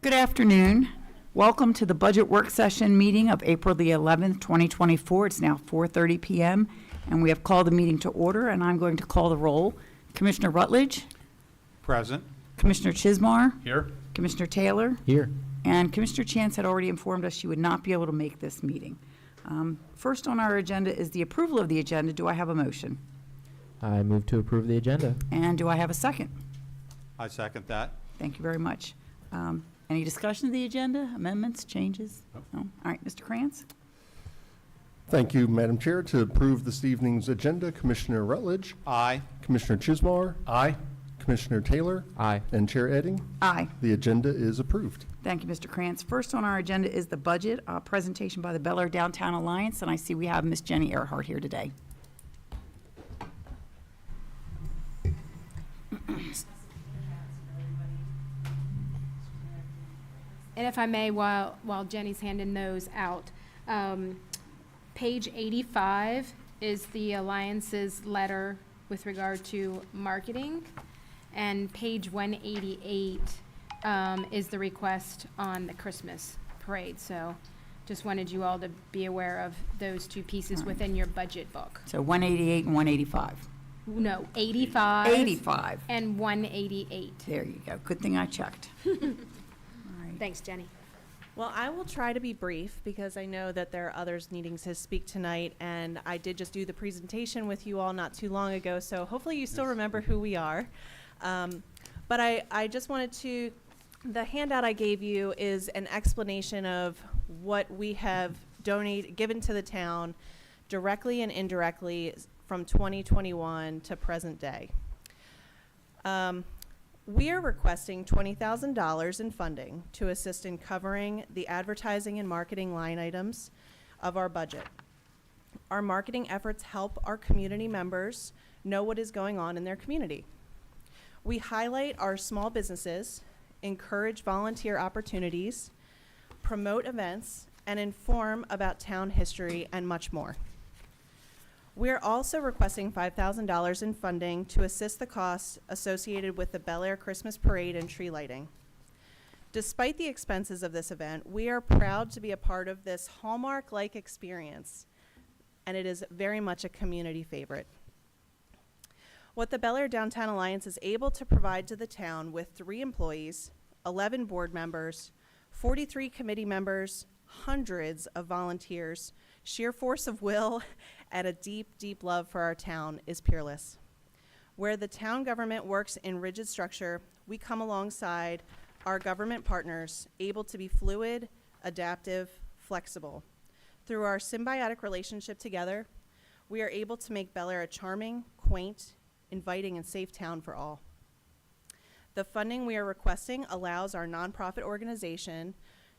Good afternoon. Welcome to the budget work session meeting of April the 11th, 2024. It's now 4:30 p.m. and we have called the meeting to order, and I'm going to call the roll. Commissioner Rutledge, Present. Commissioner Chismar, Here. Commissioner Taylor, Here. and Commissioner Chance had already informed us she would not be able to make this meeting. First on our agenda is the approval of the agenda. Do I have a motion? I move to approve the agenda. And do I have a second? I second that. Thank you very much. Any discussion of the agenda, amendments, changes? No? All right, Mr. Krantz? Thank you, Madam Chair. To approve this evening's agenda, Commissioner Rutledge, Aye. Commissioner Chismar, Aye. Commissioner Taylor, Aye. and Chair Edding. Aye. The agenda is approved. Thank you, Mr. Krantz. First on our agenda is the budget presentation by the Bel Air Downtown Alliance, and I see we have Miss Jenny Earhart here today. And if I may, while Jenny's handing those out, page 85 is the Alliance's letter with regard to marketing, and page 188 is the request on the Christmas parade. So just wanted you all to be aware of those two pieces All right. within your budget book. So 188 and 185. No, 85. 85. And 188. There you go. Good thing I checked. All right. Thanks, Jenny. Well, I will try to be brief because I know that there are others needing to speak tonight, and I did just do the presentation with you all not too long ago, so hopefully you still remember who we are. But I just wanted to, the handout I gave you is an explanation of what we have given to the town directly and indirectly from 2021 to present day. We are requesting $20,000 in funding to assist in covering the advertising and marketing line items of our budget. Our marketing efforts help our community members know what is going on in their community. We highlight our small businesses, encourage volunteer opportunities, promote events, and inform about town history and much more. We're also requesting $5,000 in funding to assist the costs associated with the Bel Air Christmas Parade and tree lighting. Despite the expenses of this event, we are proud to be a part of this Hallmark-like experience, and it is very much a community favorite. What the Bel Air Downtown Alliance is able to provide to the town with 3 employees, 11 board members, 43 committee members, hundreds of volunteers, sheer force of will, and a deep, deep love for our town is peerless. Where the town government works in rigid structure, we come alongside our government partners, able to be fluid, adaptive, flexible. Through our symbiotic relationship together, we are able to make Bel Air a charming, quaint, inviting, and safe town for all. The funding we are requesting allows our nonprofit organization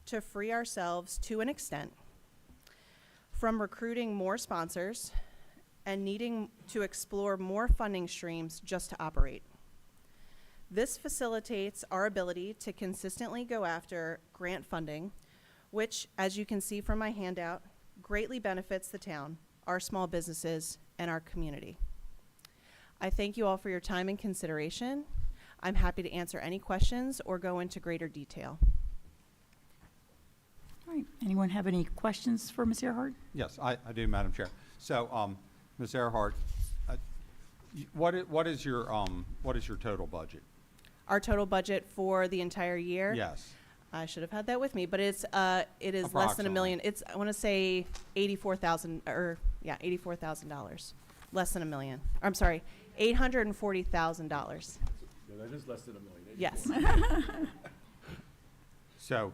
to free ourselves to an extent from recruiting more sponsors and needing to explore more funding streams just to operate. This facilitates our ability to consistently go after grant funding, which, as you can see from my handout, greatly benefits the town, our small businesses, and our community. I thank you all for your time and consideration. I'm happy to answer any questions or go into greater detail. All right. Anyone have any questions for Ms. Earhart? Yes, I do, Madam Chair. So, Ms. Earhart, what is your total budget? Our total budget for the entire year? Yes. I should have had that with me, but it is less than $1 million. It's, I want to say $84,000, less than $1 million. I'm sorry, $840,000. Yeah, that is less than $1 million. Yes. So,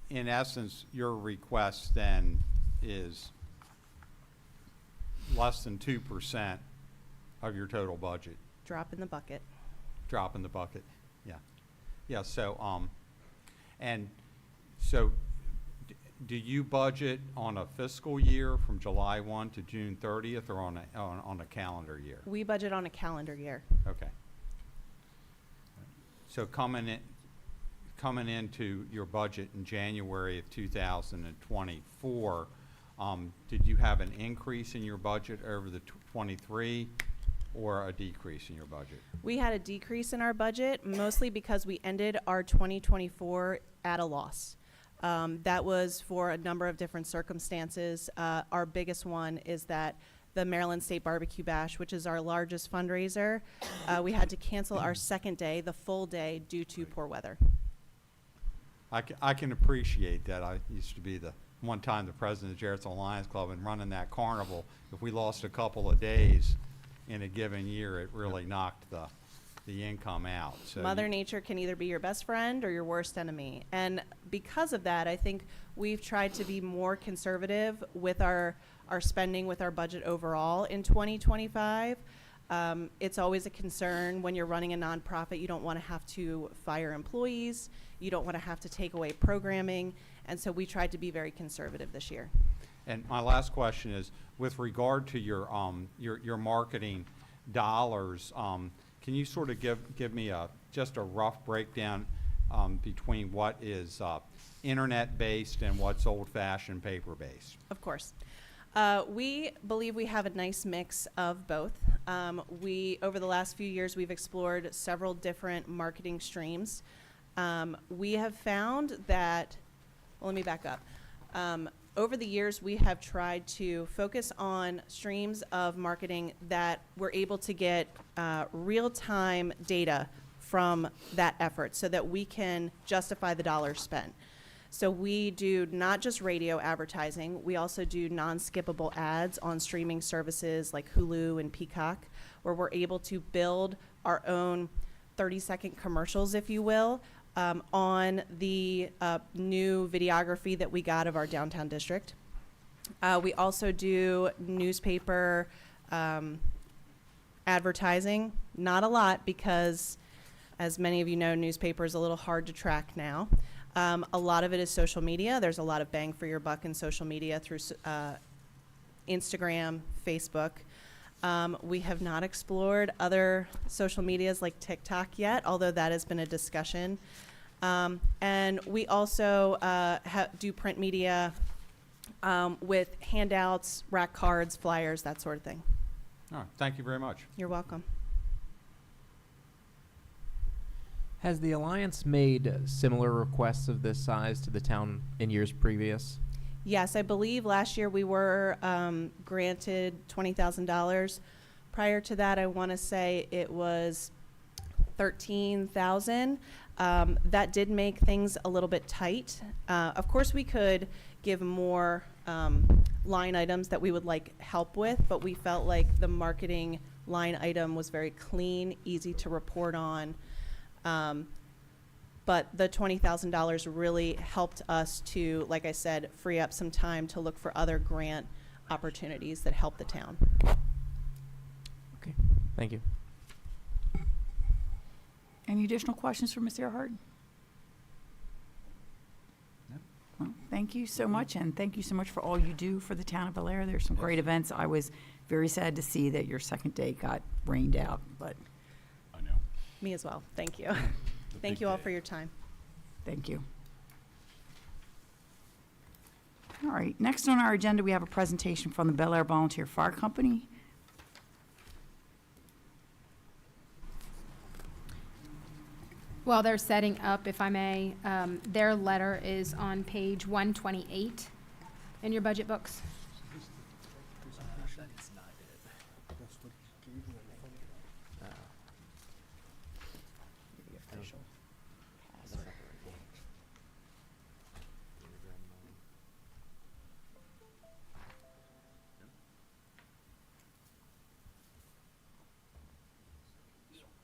in essence, your request then is less than 2% of your total budget. Drop in the bucket. Drop in the bucket. Yeah. Yeah. So, and so, do you budget on a fiscal year from July 1 to June 30th, or on a calendar year? We budget on a calendar year. Okay. So coming into your budget in January of 2024, did you have an increase in your budget over the 23 or a decrease in your budget? We had a decrease in our budget, mostly because we ended our 2024 at a loss. That was for a number of different circumstances. Our biggest one is that the Maryland State Barbecue Bash, which is our largest fundraiser, we had to cancel our second day, the full day, due to poor weather. I can appreciate that. I used to be one time the president of the Jarrettsville Lions Club and running that carnival. If we lost a couple of days in a given year, it really knocked the income out. So Mother Nature can either be your best friend or your worst enemy. And because of that, I think we've tried to be more conservative with our spending, with our budget overall in 2025. It's always a concern when you're running a nonprofit. You don't want to have to fire employees. You don't want to have to take away programming. And so we tried to be very conservative this year. And my last question is, with regard to your marketing dollars, can you sort of give me just a rough breakdown between what is internet-based and what's old-fashioned paper-based? Of course. We believe we have a nice mix of both. Over the last few years, we've explored several different marketing streams. We have found that, well, let me back up. Over the years, we have tried to focus on streams of marketing that we're able to get real-time data from that effort so that we can justify the dollars spent. So we do not just radio advertising, we also do non-skippable ads on streaming services like Hulu and Peacock, where we're able to build our own 30-second commercials, if you will, on the new videography that we got of our downtown district. We also do newspaper advertising, not a lot because, as many of you know, newspaper is a little hard to track now. A lot of it is social media. There's a lot of bang for your buck in social media through Instagram, Facebook. We have not explored other social medias like TikTok yet, although that has been a discussion. And we also do print media with handouts, rack cards, flyers, that sort of thing. All right, thank you very much. You're welcome. Has the Alliance made similar requests of this size to the town in years previous? Yes, I believe last year we were granted $20,000. Prior to that, I want to say it was $13,000. That did make things a little bit tight. Of course, we could give more line items that we would like help with, but we felt like the marketing line item was very clean, easy to report on. But the $20,000 really helped us to, like I said, free up some time to look for other grant opportunities that help the town. Okay, thank you. Any additional questions for Ms. Earhart? No. Well, thank you so much, and thank you so much for all you do for the town of Bel Air. There's some great events. I was very sad to see that your second day got rained out, but I know. Me as well. Thank you. Thank you all for your time. thank you. All right, next on our agenda, we have a presentation from the Bel Air Volunteer Fire Company. While they're setting up, if I may, their letter is on page 128 in your budget books.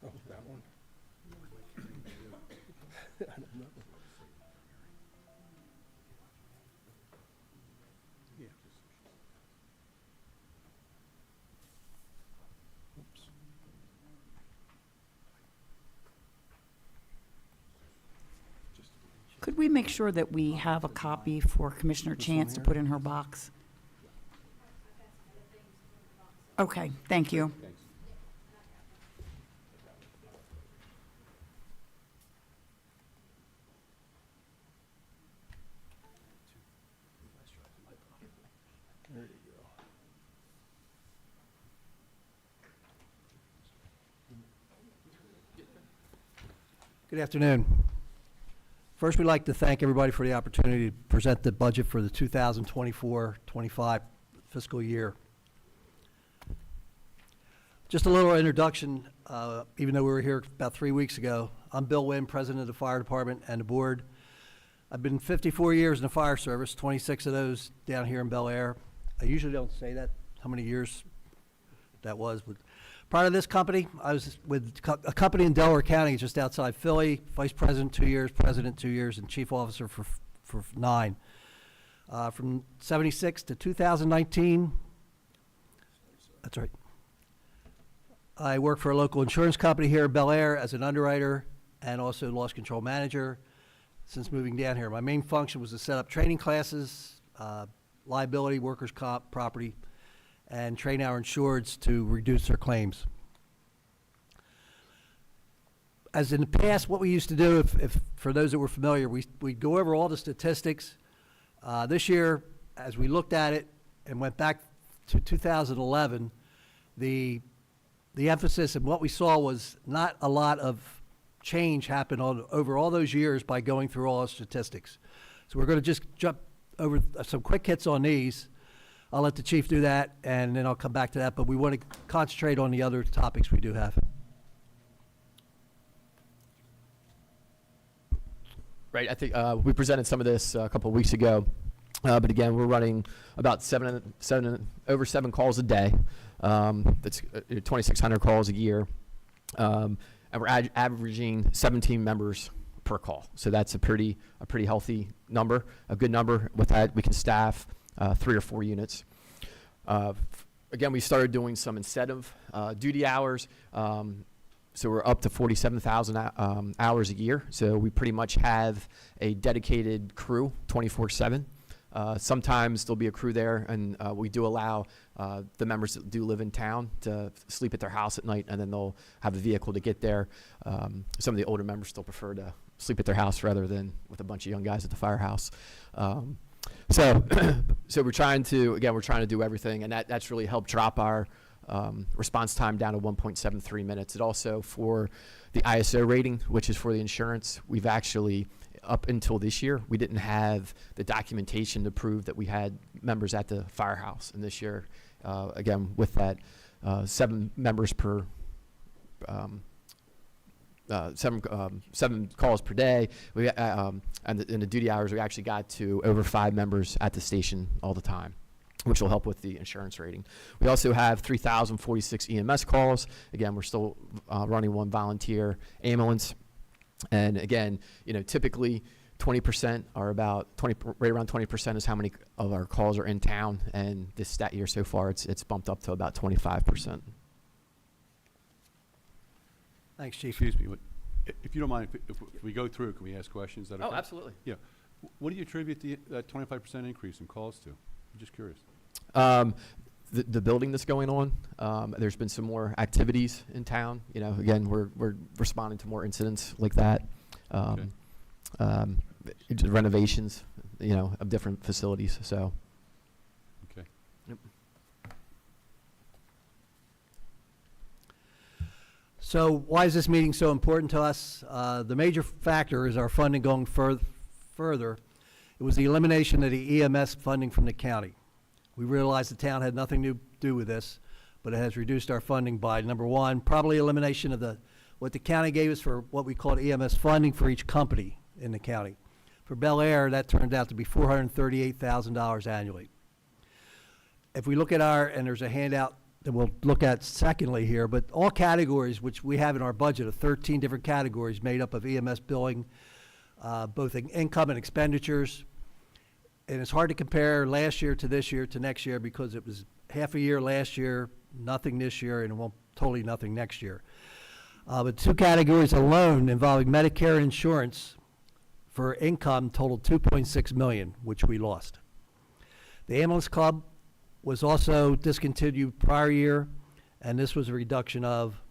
Oh, that one? Yeah. Oops. Could we make sure that we have a copy for Commissioner This one Chance to here? put in her box? Okay, thank you. There you go. Good afternoon. First, we'd like to thank everybody for the opportunity to present the budget for the 2024-25 fiscal year. Just a little introduction, even though we were here about 3 weeks ago. I'm Bill Wynn, President of the Fire Department and the Board. I've been 54 years in the fire service, 26 of those down here in Bel Air. I usually don't say that, how many years that was, but prior to this company, I was with a company in Delaware County, just outside Philly, Vice President 2 years, President 2 years, and Chief Officer for 9. From 76 to 2019, that's right. I work for a local insurance company here in Bel Air as an underwriter and also loss control manager since moving down here. My main function was to set up training classes, liability, workers' comp, property, and train our insureds to reduce their claims. As in the past, what we used to do, if for those that were familiar, we'd go over all the statistics. This year, as we looked at it and went back to 2011, the emphasis and what we saw was not a lot of change happened over all those years by going through all our statistics. So we're going to just jump over some quick hits on these. I'll let the chief do that, and then I'll come back to that, but we want to concentrate on the other topics we do have. Right, I think we presented some of this a couple of weeks ago, but again, we're running about over seven calls a day. That's 2,600 calls a year, and we're averaging 17 members per call. So that's a pretty healthy number, a good number. With that, we can staff 3 or 4 units. Again, we started doing some incentive duty hours. So we're up to 47,000 hours a year. So we pretty much have a dedicated crew 24/7. Sometimes there'll be a crew there, and we do allow the members that do live in town to sleep at their house at night, and then they'll have a vehicle to get there. Some of the older members still prefer to sleep at their house rather than with a bunch of young guys at the firehouse. So we're trying to do everything, and that's really helped drop our response time down to 1.73 minutes. It also, for the ISO rating, which is for the insurance, we've actually, up until this year, we didn't have the documentation to prove that we had members at the firehouse. And this year, again, with that 7 members per 7 calls per day, we and in the duty hours, we actually got to over 5 members at the station all the time, which will help with the insurance rating. We also have 3,046 EMS calls. Again, we're still running 1 volunteer ambulance. And again, typically 20% are right around 20% is how many of our calls are in town. And this stat year so far, it's bumped up to about 25%. Thanks, Chief. Excuse me, if you don't mind, if we go through, can we ask questions? That are Absolutely. Yeah. What do you attribute that 25% increase in calls to? I'm just curious. The building that's going on, there's been some more activities in town. Again, we're responding to more incidents like that. Renovations, of different facilities. So. Okay. Yep. So why is this meeting so important to us? The major factor is our funding going further. It was the elimination of the EMS funding from the county. We realized the town had nothing to do with this, but it has reduced our funding by, number one, probably elimination of what the county gave us for what we called EMS funding for each company in the county. For Bel Air, that turned out to be $438,000 annually. If we look at and there's a handout that we'll look at secondly here, but all categories which we have in our budget of 13 different categories made up of EMS billing, both income and expenditures. And it's hard to compare last year to this year to next year because it was half a year last year, nothing this year, and totally nothing next year. But 2 categories alone involving Medicare and insurance for income totaled $2.6 million, which we lost. The ambulance club was also discontinued prior year, and this was a reduction of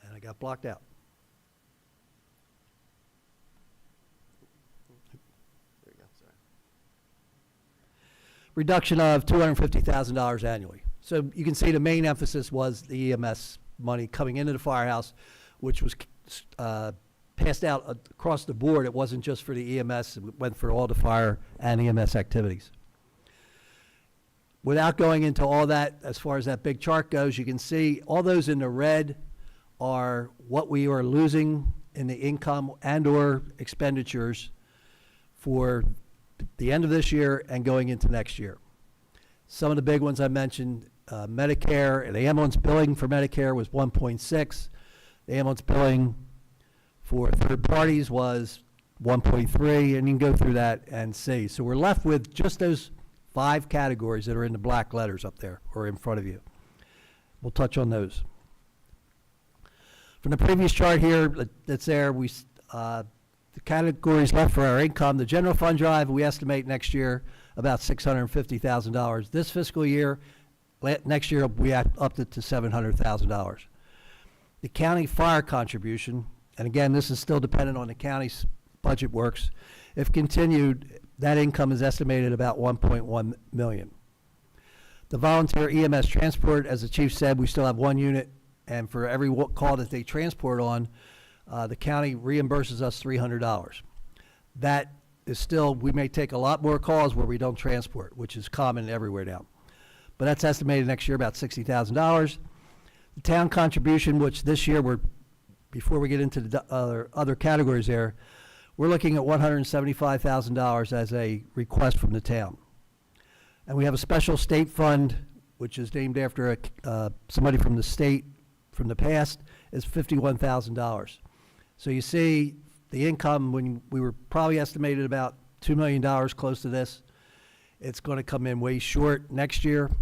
and I got blocked out. Reduction of $250,000 annually. So you can see the main emphasis was the EMS money coming into the firehouse, which was passed out across the board. It wasn't just for the EMS, it went for all the fire and EMS activities. Without going into all that, as far as that big chart goes, you can see all those in the red are what we are losing in the income and/or expenditures for the end of this year and going into next year. Some of the big ones I mentioned, Medicare, the ambulance billing for Medicare was 1.6. The ambulance billing for third parties was 1.3, and you can go through that and see. So we're left with just those 5 categories that are in the black letters up there or in front of you. We'll touch on those. From the previous chart here that's there, the categories left for our income, the general fund drive, we estimate next year about $650,000. This fiscal year, next year we upped it to $700,000. The county fire contribution, and again, this is still dependent on the county's budget works, if continued, that income is estimated about $1.1 million. The volunteer EMS transport, as the chief said, we still have 1 unit, and for every call that they transport on, the county reimburses us $300. That is still, we may take a lot more calls where we don't transport, which is common everywhere now. But that's estimated next year about $60,000. The town contribution, which this year before we get into the other categories there, we're looking at $175,000 as a request from the town. And we have a special state fund, which is named after somebody from the state from the past, is $51,000. So you see the income, when we were probably estimated about $2 million close to this, it's going to come in way short next year,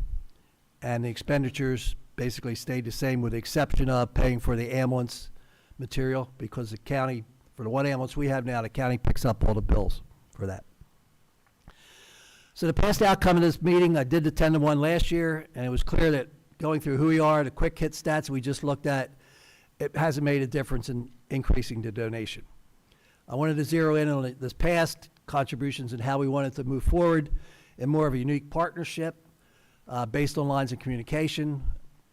and the expenditures basically stayed the same with the exception of paying for the ambulance material, because the county, for the one ambulance we have now, the county picks up all the bills for that. So the past outcome of this meeting, I did the 10-to-1 last year, and it was clear that going through who we are, the quick hit stats we just looked at, it hasn't made a difference in increasing the donation. I wanted to zero in on this past contributions and how we wanted to move forward in more of a unique partnership based on lines of communication.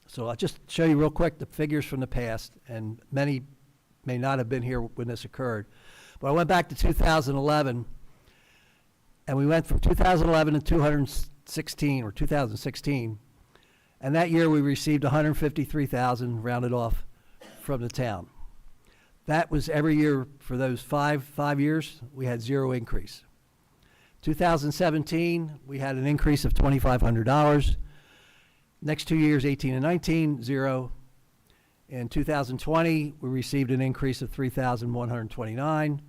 So I'll just show you real quick the figures from the past, and many may not have been here when this occurred. But I went back to 2011, and we went from 2011 to 2016, and that year we received $153,000 rounded off from the town. That was every year for those five years, we had zero increase. 2017, we had an increase of $2,500. Next 2 years, 18 and 19, zero. In 2020, we received an increase of $3,129.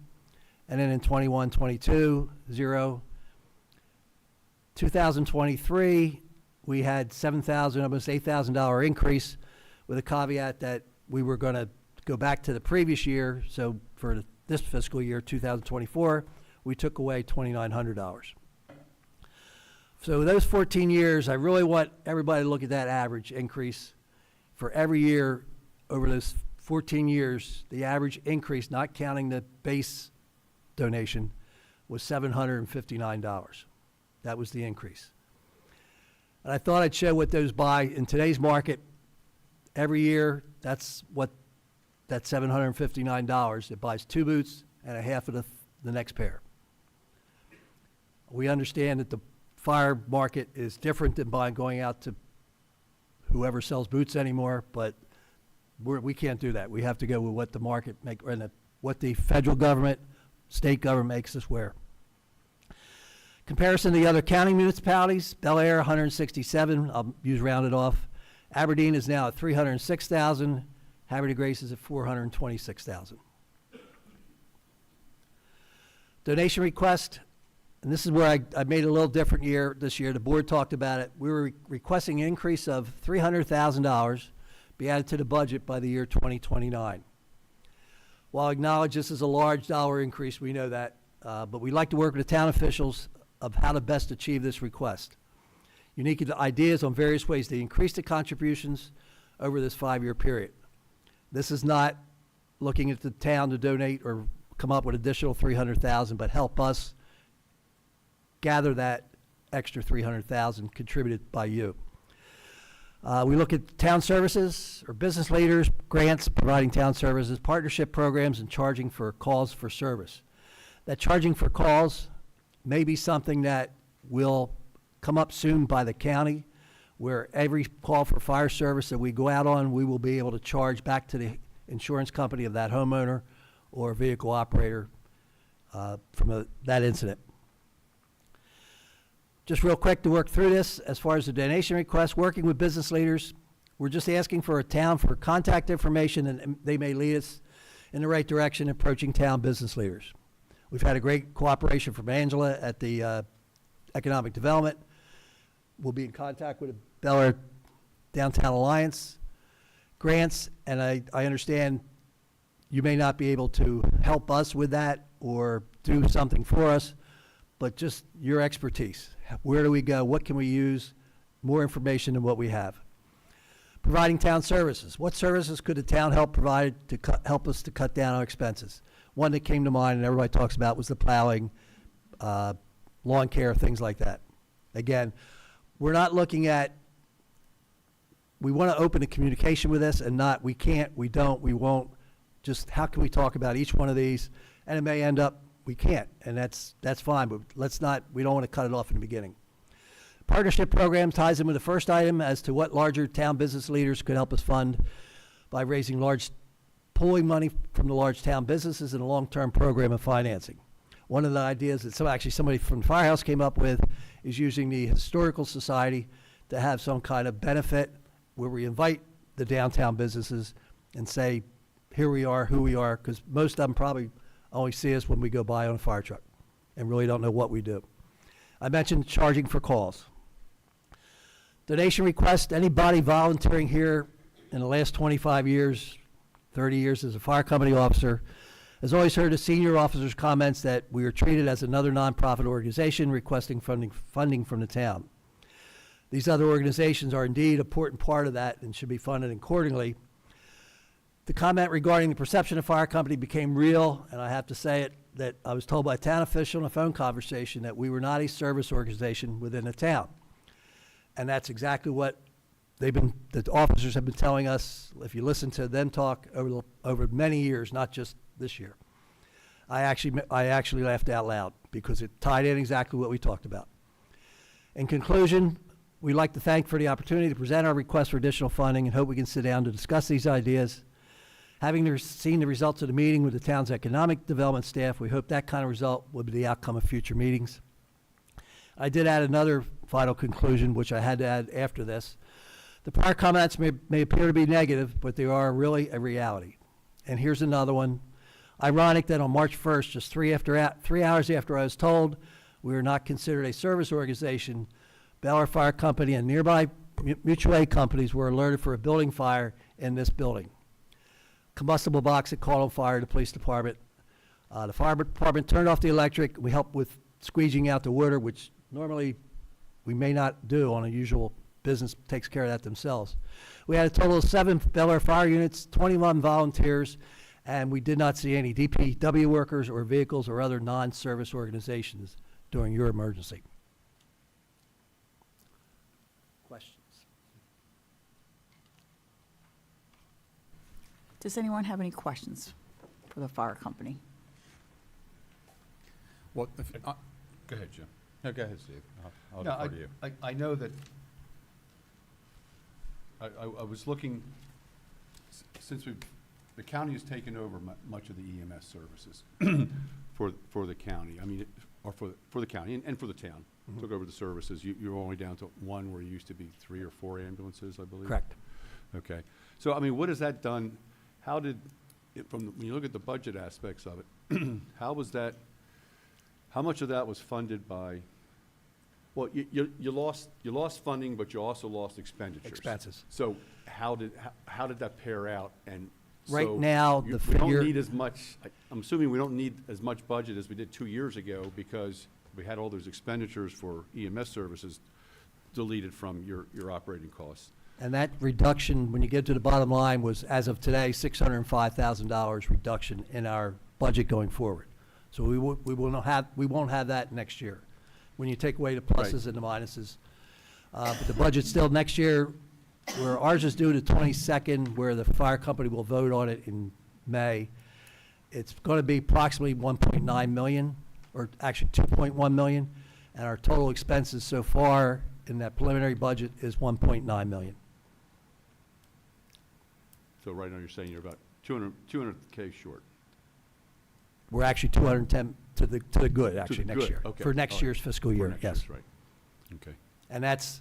And then in 21, 22, zero. 2023, we had $7,000, almost $8,000 increase, with a caveat that we were going to go back to the previous year. So for this fiscal year, 2024, we took away $2,900. So those 14 years, I really want everybody to look at that average increase. For every year over those 14 years, the average increase, not counting the base donation, was $759. That was the increase. And I thought I'd show what those buy in today's market. Every year, that's what that $759, it buys 2 boots and a half of the next pair. We understand that the fire market is different than going out to whoever sells boots anymore, but we can't do that. We have to go with what the market what the federal government, state government makes us wear. Comparison to the other county municipalities, Bel Air 167, I'll use rounded off. Aberdeen is now at 306,000. Havre de Grace is at 426,000. Donation request, and this is where I made it a little different this year. The board talked about it. We were requesting an increase of $300,000 be added to the budget by the year 2029. While I acknowledge this is a large dollar increase, we know that, but we'd like to work with the town officials of how to best achieve this request. Unique ideas on various ways to increase the contributions over this 5-year period. This is not looking at the town to donate or come up with additional $300,000, but help us gather that extra $300,000 contributed by you. We look at town services or business leaders, grants, providing town services, partnership programs, and charging for calls for service. That charging for calls may be something that will come up soon by the county, where every call for fire service that we go out on, we will be able to charge back to the insurance company of that homeowner or vehicle operator from that incident. Just real quick to work through this, as far as the donation request, working with business leaders, we're just asking for a town for contact information, and they may lead us in the right direction approaching town business leaders. We've had a great cooperation from Angela at the Economic Development. We'll be in contact with the Bel Air Downtown Alliance grants, and I understand you may not be able to help us with that or do something for us, but just your expertise. Where do we go? What can we use? More information than what we have. Providing town services. What services could the town help provide to help us to cut down our expenses? One that came to mind and everybody talks about was the plowing, lawn care, things like that. Again, we're not looking at, we want to open a communication with this and not, we can't, we don't, we won't. Just how can we talk about each one of these? And it may end up, we can't, and that's fine, but let's not, we don't want to cut it off in the beginning. Partnership program ties in with the first item as to what larger town business leaders could help us fund by raising pulling money from the large town businesses in a long-term program of financing. One of the ideas that somebody from the firehouse came up with is using the Historical Society to have some kind of benefit where we invite the downtown businesses and say, here we are, who we are, because most of them probably only see us when we go by on a fire truck and really don't know what we do. I mentioned charging for calls. Donation request, anybody volunteering here in the last 25 years, 30 years as a fire company officer, has always heard the senior officers' comments that we are treated as another nonprofit organization requesting funding from the town. These other organizations are indeed an important part of that and should be funded accordingly. The comment regarding the perception of fire company became real, and I have to say it, that I was told by a town official in a phone conversation that we were not a service organization within the town. And that's exactly what the officers have been telling us, if you listen to them talk over many years, not just this year. I actually laughed out loud because it tied in exactly what we talked about. In conclusion, we'd like to thank for the opportunity to present our request for additional funding and hope we can sit down to discuss these ideas. Having seen the results of the meeting with the town's economic development staff, we hope that kind of result will be the outcome of future meetings. I did add another final conclusion, which I had to add after this. The prior comments may appear to be negative, but they are really a reality. And here's another one. Ironic that on March 1st, just 3 hours after I was told we are not considered a service organization, Bel Air Fire Company and nearby mutual aid companies were alerted for a building fire in this building. Combustible box that caught on fire, the police department. The fire department turned off the electric. We helped with squeegeeing out the water, which normally we may not do on a usual business, takes care of that themselves. We had a total of 7 Bel Air fire units, 21 volunteers, and we did not see any DPW workers or vehicles or other non-service organizations during your emergency. Questions? Does anyone have any questions for the fire company? Well, Go ahead, Jim. no, go ahead, Steve. I'll No, defer to you. I know that, I was looking, since the county has taken over much of the EMS services for the county, I mean, or for the county and for the town. Took over the services. You're only down to 1 where you used to be 3 or 4 ambulances, I believe? Correct. Okay. So, I mean, what has that done? How did, when you look at the budget aspects of it, how much of that was funded by, well, you lost funding, but you also lost expenditures. Expenses. So how did that pair out? And Right so now, we the figure- don't need as much, I'm assuming we don't need as much budget as we did 2 years ago because we had all those expenditures for EMS services deleted from your operating costs. And that reduction, when you get to the bottom line, was, as of today, $605,000 reduction in our budget going forward. So we won't have that next year, when you take away the pluses and the minuses. But the budget still next year, where ours is due the 22nd, where the fire company will vote on it in May. It's going to be approximately 1.9 million, or actually 2.1 million, and our total expenses so far in that preliminary budget is 1.9 million. So right now you're saying you're about 200K short. We're actually 210 to the good, actually, next good, year. okay, For next all right. year's fiscal For year, next yes. year's, right. Okay. And that's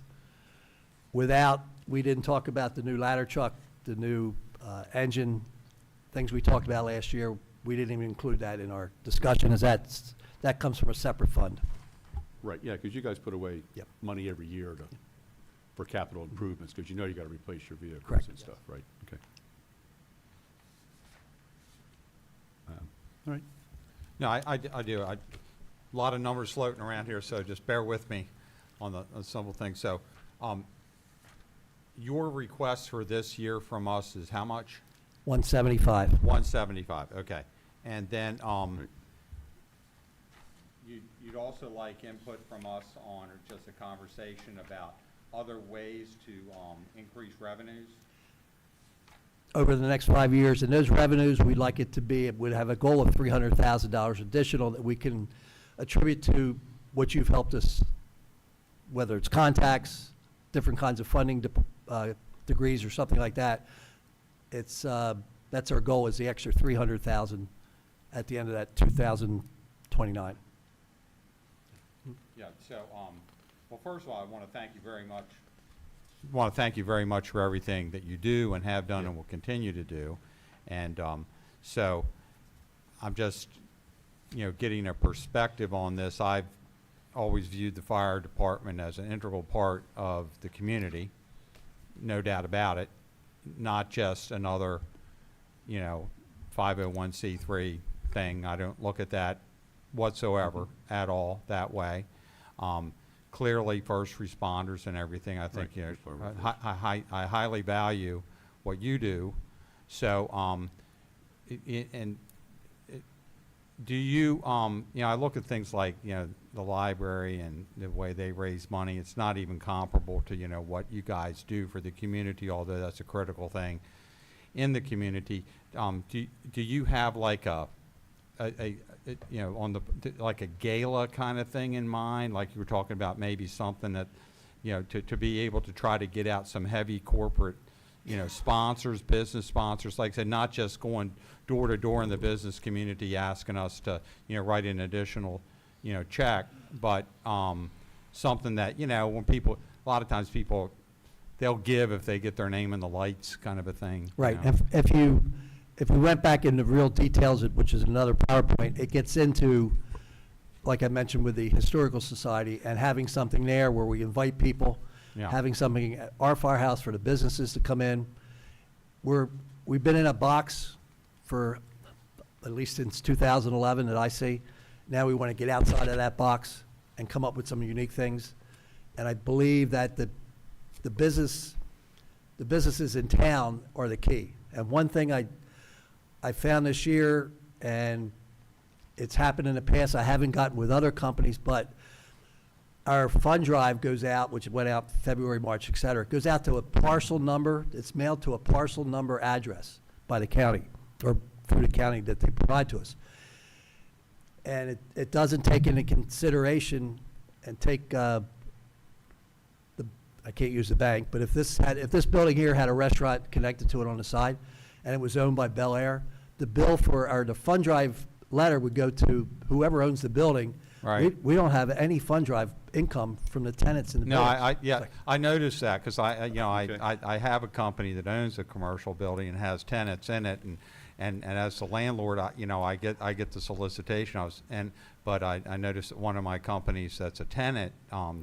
without, we didn't talk about the new ladder truck, the new engine, things we talked about last year. We didn't even include that in our discussion, as that comes from a separate fund. Right, yeah, because you guys put away Yep. money every year for capital improvements, because you know you got to replace your vehicles Correct. and stuff, right? Okay. All right. No, I do. A lot of numbers floating around here, so just bear with me on the simple things. So, your request for this year from us is how much? 175. 175, okay. And then, you'd also like input from us on, or just a conversation about other ways to, increase revenues? Over the next 5 years, and those revenues, we'd like it to be, it would have a goal of $300,000 additional that we can attribute to what you've helped us, whether it's contacts, different kinds of funding degrees or something like that. It's, that's our goal, is the extra 300,000 at the end of that 2029. Yeah, so, well, first of all, I want to thank you very much. Want to thank you very much for everything that you do and have done and will continue to do. And so I'm just, getting a perspective on this. I've always viewed the fire department as an integral part of the community, no doubt about it, not just another, 501c3 thing. I don't look at that whatsoever at all that way. Clearly, first responders and everything, I think, Right. I highly value what you do. So, do you, I look at things like, the library and the way they raise money. It's not even comparable to, what you guys do for the community, although that's a critical thing in the community. Do you have like like a gala kind of thing in mind, like you were talking about, maybe something that, to be able to try to get out some heavy corporate, sponsors, business sponsors, like I said, not just going door to door in the business community asking us to, write an additional, check, but something that, when people, a lot of times people, they'll give if they get their name in the lights, kind of a thing. Right. If we went back into real details, which is another PowerPoint, it gets into, like I mentioned with the Historical Society, and having something there where we invite people, Yeah. having something at our firehouse for the businesses to come in. We've been in a box for at least since 2011 that I see. Now we want to get outside of that box and come up with some unique things. And I believe that the businesses in town are the key. And one thing I found this year, and it's happened in the past, I haven't gotten with other companies, but our fund drive goes out, which went out February, March, et cetera. It goes out to a parcel number. It's mailed to a parcel number address by the county, or through the county that they provide to us. And it doesn't take into consideration and take, I can't use the bank, but if this building here had a restaurant connected to it on the side, and it was owned by Bel Air, the bill for, the fund drive letter would go to whoever owns the building. Right. We don't have any fund drive income from the tenants in the No, building. I noticed that, because Okay. I have a company that owns a commercial building and has tenants in it, and as the landlord, I get the solicitation. But I noticed that one of my companies that's a tenant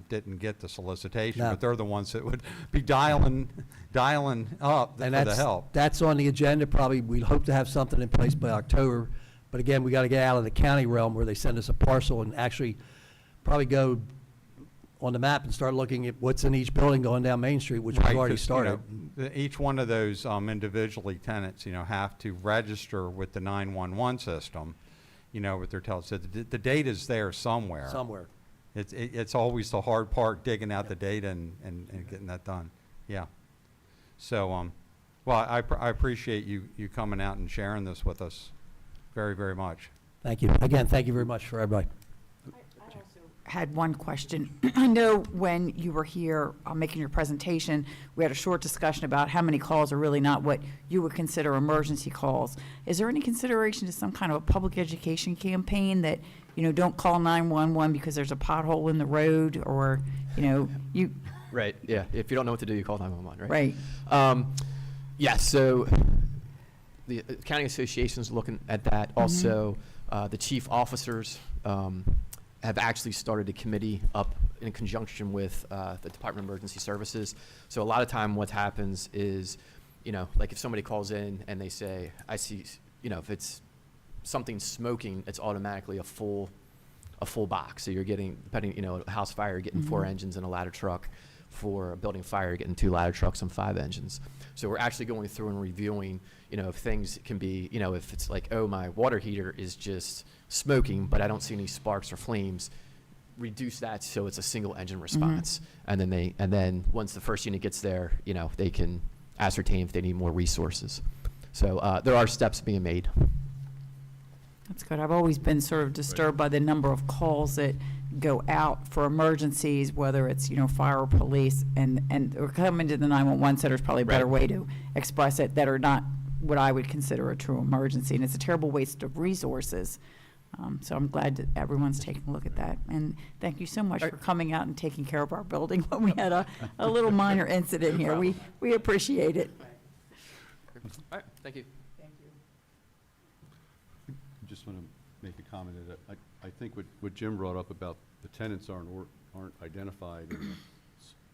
didn't get the solicitation, No. but they're the ones that would be dialing up for And the help. that's on the agenda, probably. We hope to have something in place by October. But again, we got to get out of the county realm where they send us a parcel and actually probably go on the map and start looking at what's in each building going down Main Street, which we've Right, already 'cause, started. each one of those individually tenants, have to register with the 911 system, with their so the data's there somewhere. Somewhere. It's always the hard part, digging out the data and getting that done. Yeah. So, well, I appreciate you coming out and sharing this with us very, very much. Thank you. Again, thank you very much for everybody. Had one question. I know when you were here making your presentation, we had a short discussion about how many calls are really not what you would consider emergency calls. Is there any consideration to some kind of a public education campaign that, don't call 911 because there's a pothole in the road, or, you, Right, yeah. If you don't know what to do, you call 911, right? right? Yeah, so the county association's looking at that. Also, the chief officers have actually started a committee up in conjunction with the Department of Emergency Services. So a lot of time what happens is, like if somebody calls in and they say, I see, if it's something smoking, it's automatically a full box. So you're getting, depending, a house fire, you're getting 4 engines and a ladder truck. For a building fire, you're getting 2 ladder trucks and 5 engines. So we're actually going through and reviewing, if things can be, if it's like, oh, my water heater is just smoking, but I don't see any sparks or flames, reduce that so it's a single engine response. And then once the first unit gets there, they can ascertain if they need more resources. So there are steps being made. That's good. I've always been sort of disturbed by the number of calls that go out for emergencies, whether it's, fire or police, and or coming to the 911 center is probably a better Right. way to express it, that are not what I would consider a true emergency. And it's a terrible waste of resources. So I'm glad that everyone's taking a look at that. And thank you so much for coming out and taking care of our building when we had a little minor incident here. We appreciate it. All right, thank you. I just want to make a comment that I think what Jim brought up about the tenants aren't identified in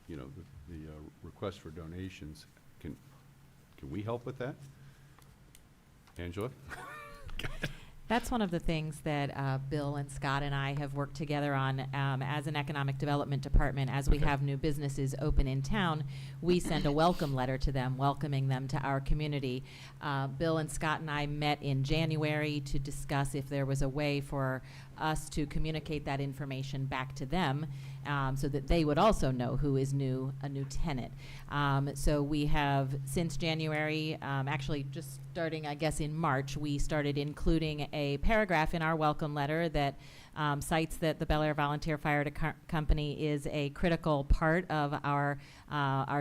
the request for donations. Can we help with that? Angela? That's one of the things that Bill and Scott and I have worked together on as an economic development department. As we Okay. have new businesses open in town, we send a welcome letter to them, welcoming them to our community. Bill and Scott and I met in January to discuss if there was a way for us to communicate that information back to them, so that they would also know who is a new tenant. So we have, since January, actually just starting, I guess, in March, we started including a paragraph in our welcome letter that cites that the Bel Air Volunteer Fire Company is a critical part of our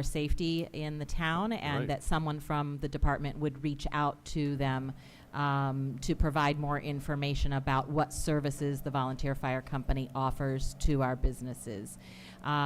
safety in the town, and Right. that someone from the department would reach out to them to provide more information about what services the Volunteer Fire Company offers to our businesses.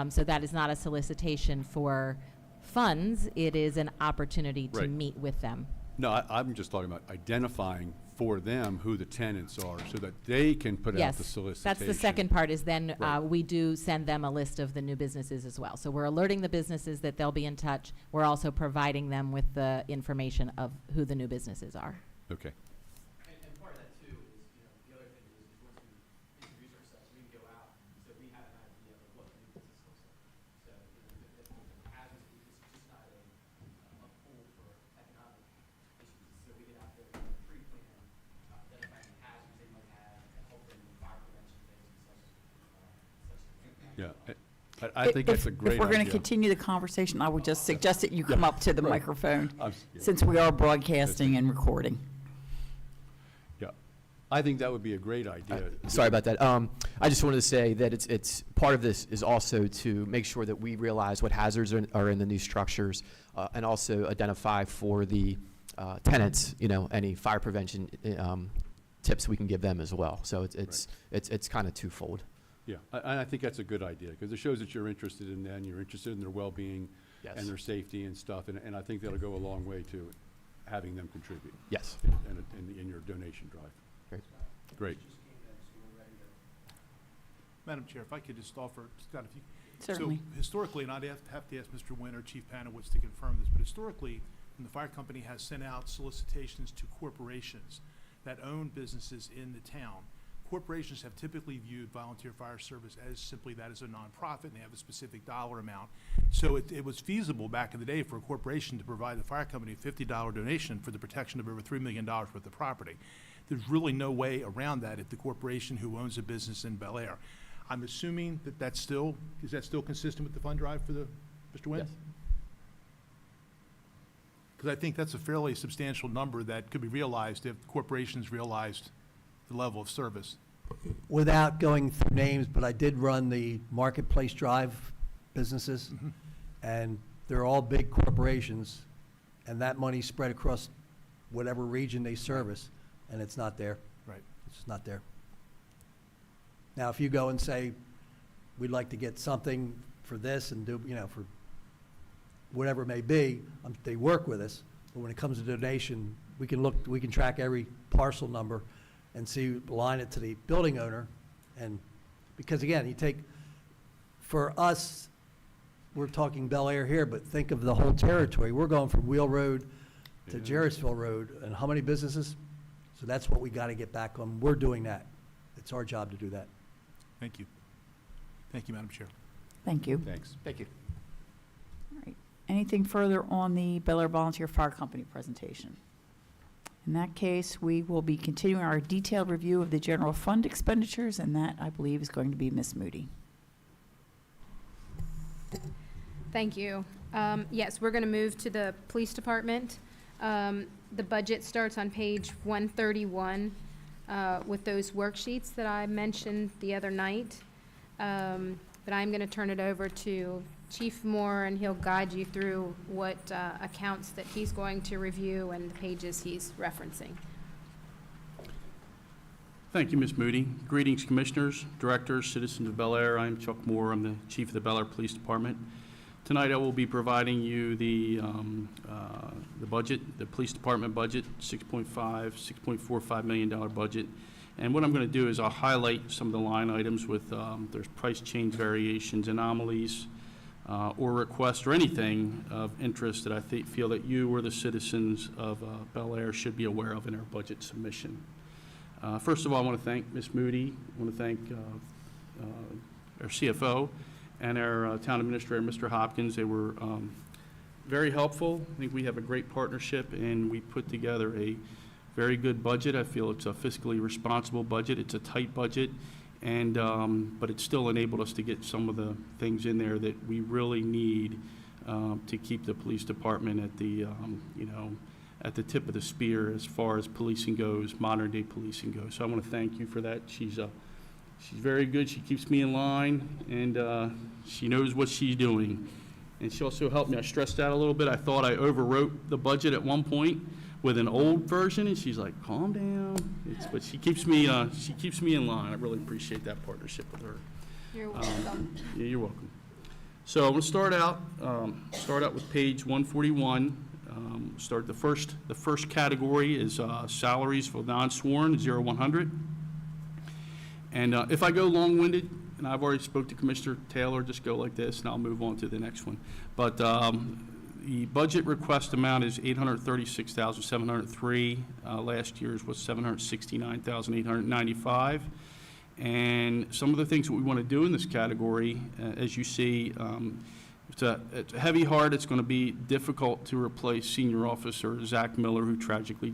So that is not a solicitation for funds, it is an opportunity to Right. meet with them. No, I'm just talking about identifying for them who the tenants are so that they can put out the Yes, solicitation. that's the second part, is then Right. we do send them a list of the new businesses as well. So we're alerting the businesses that they'll be in touch. We're also providing them with the information of who the new businesses are. Okay. And part of that too is, the other thing is once we introduce ourselves, we can go out, so we have an idea of what the new business looks like. So, if the hazards, it's just not a pool for economic issues. So we get out there with a pre-plan, identifying the hazards they might have, and help them with fire prevention things and such. Yeah. I think that's a great idea. If we're going to continue the conversation, I would just suggest that you come up to the Right. microphone, Yeah. since we are broadcasting and recording. Yeah. I think that would be a great idea. Sorry about that. I just wanted to say that it's part of this is also to make sure that we realize what hazards are in the new structures, and also identify for the tenants, any fire prevention tips we can give them as well. So it's kind of twofold. Yeah, I think that's a good idea, because it shows that you're interested in them, you're interested in their well-being Yes. and their safety and stuff, and I think that'll go a long way to having them contribute Yes. in your donation drive. Great. Great. Madam Chair, if I could just offer, Scott, if you. Certainly. So historically, and I'd have to ask Mr. Wynn or Chief Panowitz to confirm this, but historically, when the fire company has sent out solicitations to corporations that own businesses in the town, corporations have typically viewed volunteer fire service as simply that as a nonprofit, and they have a specific dollar amount. So it was feasible back in the day for a corporation to provide the fire company a $50 donation for the protection of over $3 million worth of property. There's really no way around that if the corporation who owns a business in Bel Air. I'm assuming that is that still consistent with the fund drive for Mr. Wynn? Yes. Because I think that's a fairly substantial number that could be realized if corporations realized the level of service. Without going through names, but I did run the Marketplace Drive businesses, and they're all big corporations, and that money's spread across whatever region they service, and it's not there. Right. It's not there. Now, if you go and say, we'd like to get something for this and do, for whatever it may be, they work with us, but when it comes to donation, we can track every parcel number and align it to the building owner, and, because again, for us, we're talking Bel Air here, but think of the whole territory. We're going from Wheel Road to Jarrettsville Road, and how many businesses? So that's what we got to get back on. We're doing that. It's our job to do that. Thank you. Thank you, Madam Chair. Thank you. Thanks. Thank you. All right. Anything further on the Bel Air Volunteer Fire Company presentation? In that case, we will be continuing our detailed review of the general fund expenditures, and that, I believe, is going to be Ms. Moody. Thank you. Yes, we're going to move to the police department. The budget starts on page 131 with those worksheets that I mentioned the other night. But I'm going to turn it over to Chief Moore, and he'll guide you through what accounts that he's going to review and the pages he's referencing. Thank you, Ms. Moody. Greetings, Commissioners, Directors, citizens of Bel Air. I'm Chuck Moore. I'm the Chief of the Bel Air Police Department. Tonight, I will be providing you the budget, the Police Department budget, $6.45 million budget. And what I'm going to do is I'll highlight some of the line items with there's price change variations, anomalies, or requests, or anything of interest that I feel that you or the citizens of Bel Air should be aware of in our budget submission. First of all, I want to thank Ms. Moody. I want to thank our CFO and our town administrator, Mr. Hopkins. They were very helpful. I think we have a great partnership, and we put together a very good budget. I feel it's a fiscally responsible budget. It's a tight budget, and but it still enabled us to get some of the things in there that we really need to keep the police department at the at the tip of the spear as far as policing goes, modern day policing goes. So I want to thank you for that. She's very good. She keeps me in line, and she knows what she's doing. And she also helped me. I stressed out a little bit. I thought I overwrote the budget at one point with an old version, and she's like, "Calm down." But she keeps me in line. I really appreciate that partnership with her. You're welcome. Yeah, you're welcome. So I'm going to start out with page 141. Start the first category is salaries for non-sworn, 0-100. And if I go long-winded, and I've already spoke to Commissioner Taylor, just go like this, and I'll move on to the next one. But the budget request amount is $836,703. Last year's was $769,895. And some of the things that we want to do in this category, as you see, it's a heavy heart. It's going to be difficult to replace Senior Officer Zach Miller, who tragically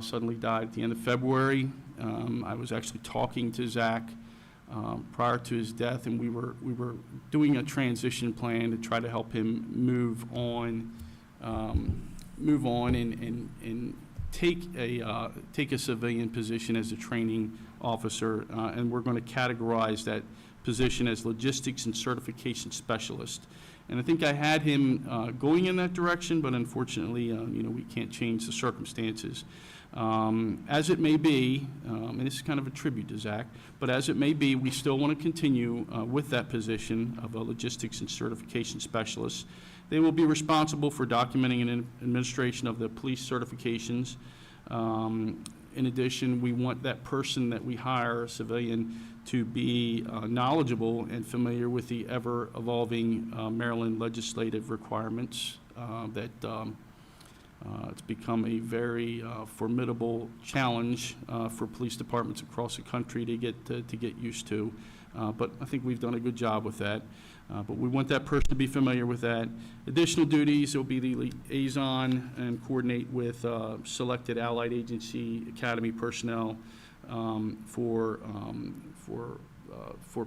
suddenly died at the end of February. I was actually talking to Zach prior to his death, and we were doing a transition plan to try to help him move on and take a civilian position as a training officer, and we're going to categorize that position as logistics and certification specialist. And I think I had him going in that direction, but unfortunately, we can't change the circumstances. As it may be, and this is kind of a tribute to Zach, but as it may be, we still want to continue with that position of a logistics and certification specialist. They will be responsible for documenting and administration of the police certifications. In addition, we want that person that we hire, a civilian, to be knowledgeable and familiar with the ever-evolving Maryland legislative requirements that it's become a very formidable challenge for police departments across the country to get used to. But I think we've done a good job with that. But we want that person to be familiar with that. Additional duties will be the liaison and coordinate with selected allied agency academy personnel for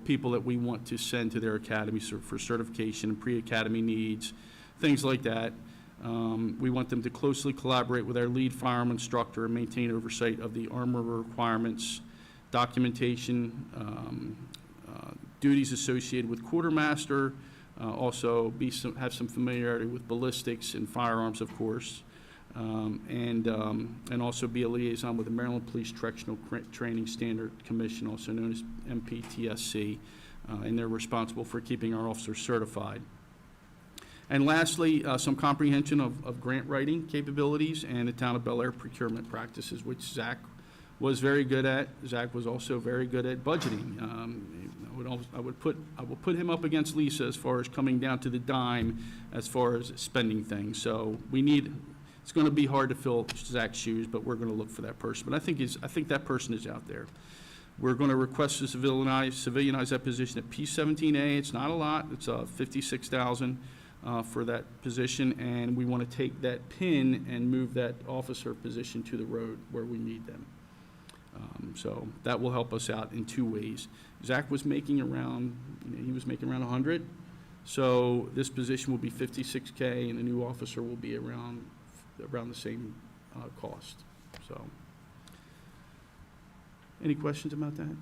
people that we want to send to their academies for certification and pre-academy needs, things like that. We want them to closely collaborate with our lead firearm instructor and maintain oversight of the armor requirements, documentation, duties associated with quartermaster, also have some familiarity with ballistics and firearms, of course, and also be a liaison with the Maryland Police Correctional Training Standard Commission, also known as MPTSC, and they're responsible for keeping our officers certified. And lastly, some comprehension of grant writing capabilities and the Town of Bel Air procurement practices, which Zach was very good at. Zach was also very good at budgeting. I will put him up against Lisa as far as coming down to the dime as far as spending things. So it's going to be hard to fill Zach's shoes, but we're going to look for that person. But I think that person is out there. We're going to request to civilianize that position at P17A. It's not a lot. It's $56,000 for that position, and we want to take that pin and move that officer position to the road where we need them. So that will help us out in two ways. Zach was making around, he was making around 100. So this position will be $56K, and the new officer will be around the same cost. So, any questions about that?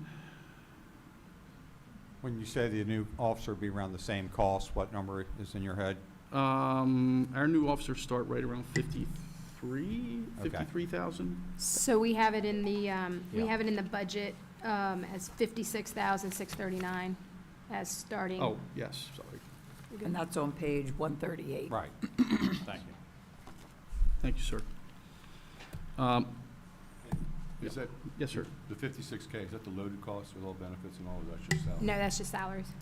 When you say the new officer be around the same cost, what number is in your head? Our new officers start right around 53,000. So we have it in the, we Yeah. have it in the budget, as 56,639 as starting. Oh, yes, sorry. And that's on page 138. Right. Thank you. Thank you, sir. Is that, Yes, sir. the 56K, is that the loaded cost with all benefits and all, or that's just salary? No, that's just salaries.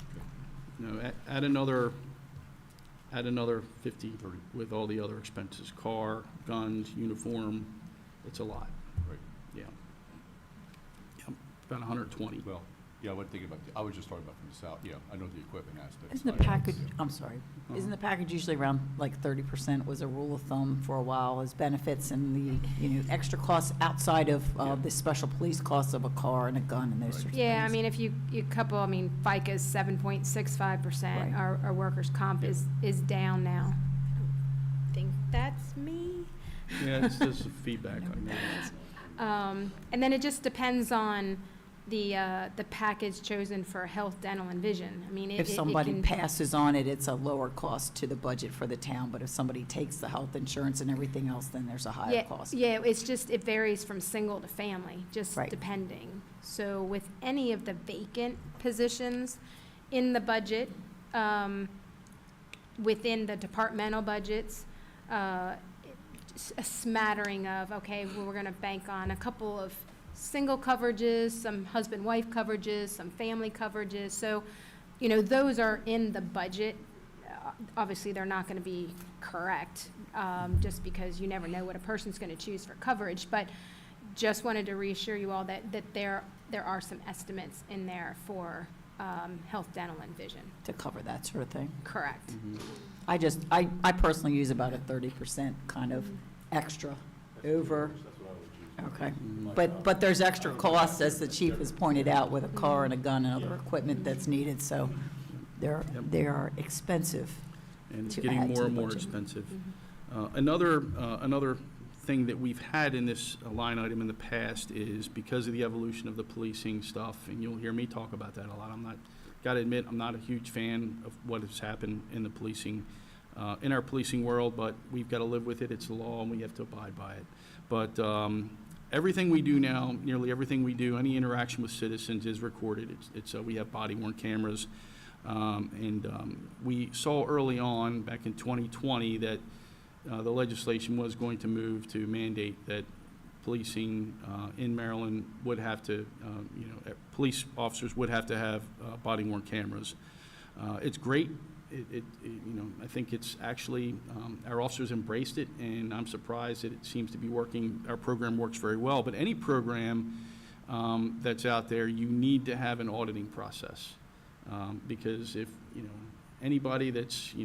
No, add another 50 with all the other expenses, car, guns, uniform. It's a lot. Right. Yeah. Yep, about 120. Well, yeah, I wasn't thinking about, I was just talking about from the south, yeah, I know the equipment aspect. Isn't the package, I'm sorry, isn't the package usually around like 30% was a rule of thumb for a while as benefits and the, extra costs outside of the special police costs of a car and a gun and those sorts of things? Yeah, I mean, if you FICA's 7.65%, Right. our workers' comp is down now. I think that's me. Yeah, it's just feedback on that. And then it just depends on the package chosen for health, dental, and vision. I mean, If somebody passes on it, it's a lower cost to the budget for the town, but if somebody takes the health insurance and everything else, then there's a higher cost. Yeah, it's just, it varies from single to family, just Right. depending. So with any of the vacant positions in the budget, within the departmental budgets, a smattering of, okay, well, we're gonna bank on a couple of single coverages, some husband-wife coverages, some family coverages. So, those are in the budget. Obviously, they're not gonna be correct, just because you never know what a person's gonna choose for coverage. But just wanted to reassure you all that there are some estimates in there for health, dental, and vision. To cover that sort of thing. Correct. I personally use about a 30% kind of extra over. Okay, but there's extra costs, as the chief has pointed out, with a car and a gun and other equipment that's needed, so they are expensive. And it's to getting add to more the and more budget. expensive. Another thing that we've had in this line item in the past is because of the evolution of the policing stuff, and you'll hear me talk about that a lot. Gotta admit, I'm not a huge fan of what has happened in the policing, in our policing world, but we've gotta live with it. It's the law, and we have to abide by it. But everything we do now, nearly everything we do, any interaction with citizens is recorded. We have body-worn cameras. We saw early on, back in 2020, that the legislation was going to move to mandate that policing in Maryland would have to, police officers would have to have body-worn cameras. It's great. I think it's actually, our officers embraced it, and I'm surprised that it seems to be working. Our program works very well, but any program that's out there, you need to have an auditing process. Because if, anybody that's,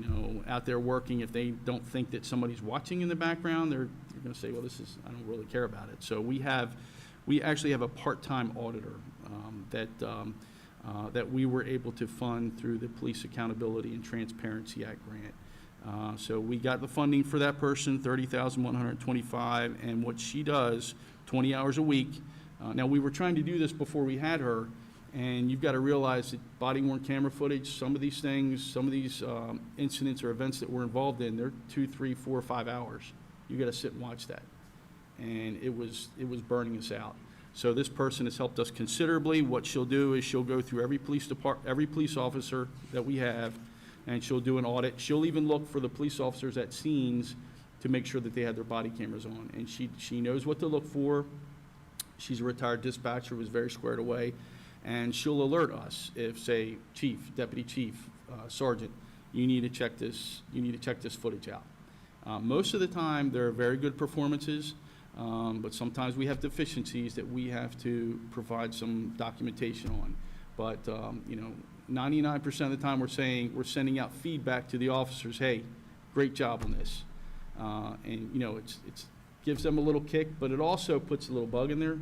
out there working, if they don't think that somebody's watching in the background, they're going to say, well, I don't really care about it. So we actually have a part-time auditor that we were able to fund through the Police Accountability and Transparency Act grant. So we got the funding for that person, $30,125, and what she does, 20 hours a week. Now, we were trying to do this before we had her, and you've got to realize that body-worn camera footage, some of these things, some of these incidents or events that we're involved in, they're 2, 3, 4, 5 hours. You got to sit and watch that. And it was burning us out. So this person has helped us considerably. What she'll do is she'll go through every police officer that we have, and she'll do an audit. She'll even look for the police officers at scenes to make sure that they have their body cameras on. And she knows what to look for. She's a retired dispatcher, was very squared away. And she'll alert us if, say, chief, deputy chief, sergeant, you need to check this footage out. Most of the time, they're very good performances, but sometimes we have deficiencies that we have to provide some documentation on. But, 99% of the time we're sending out feedback to the officers, hey, great job on this. And it's gives them a little kick, but it also puts a little bug in their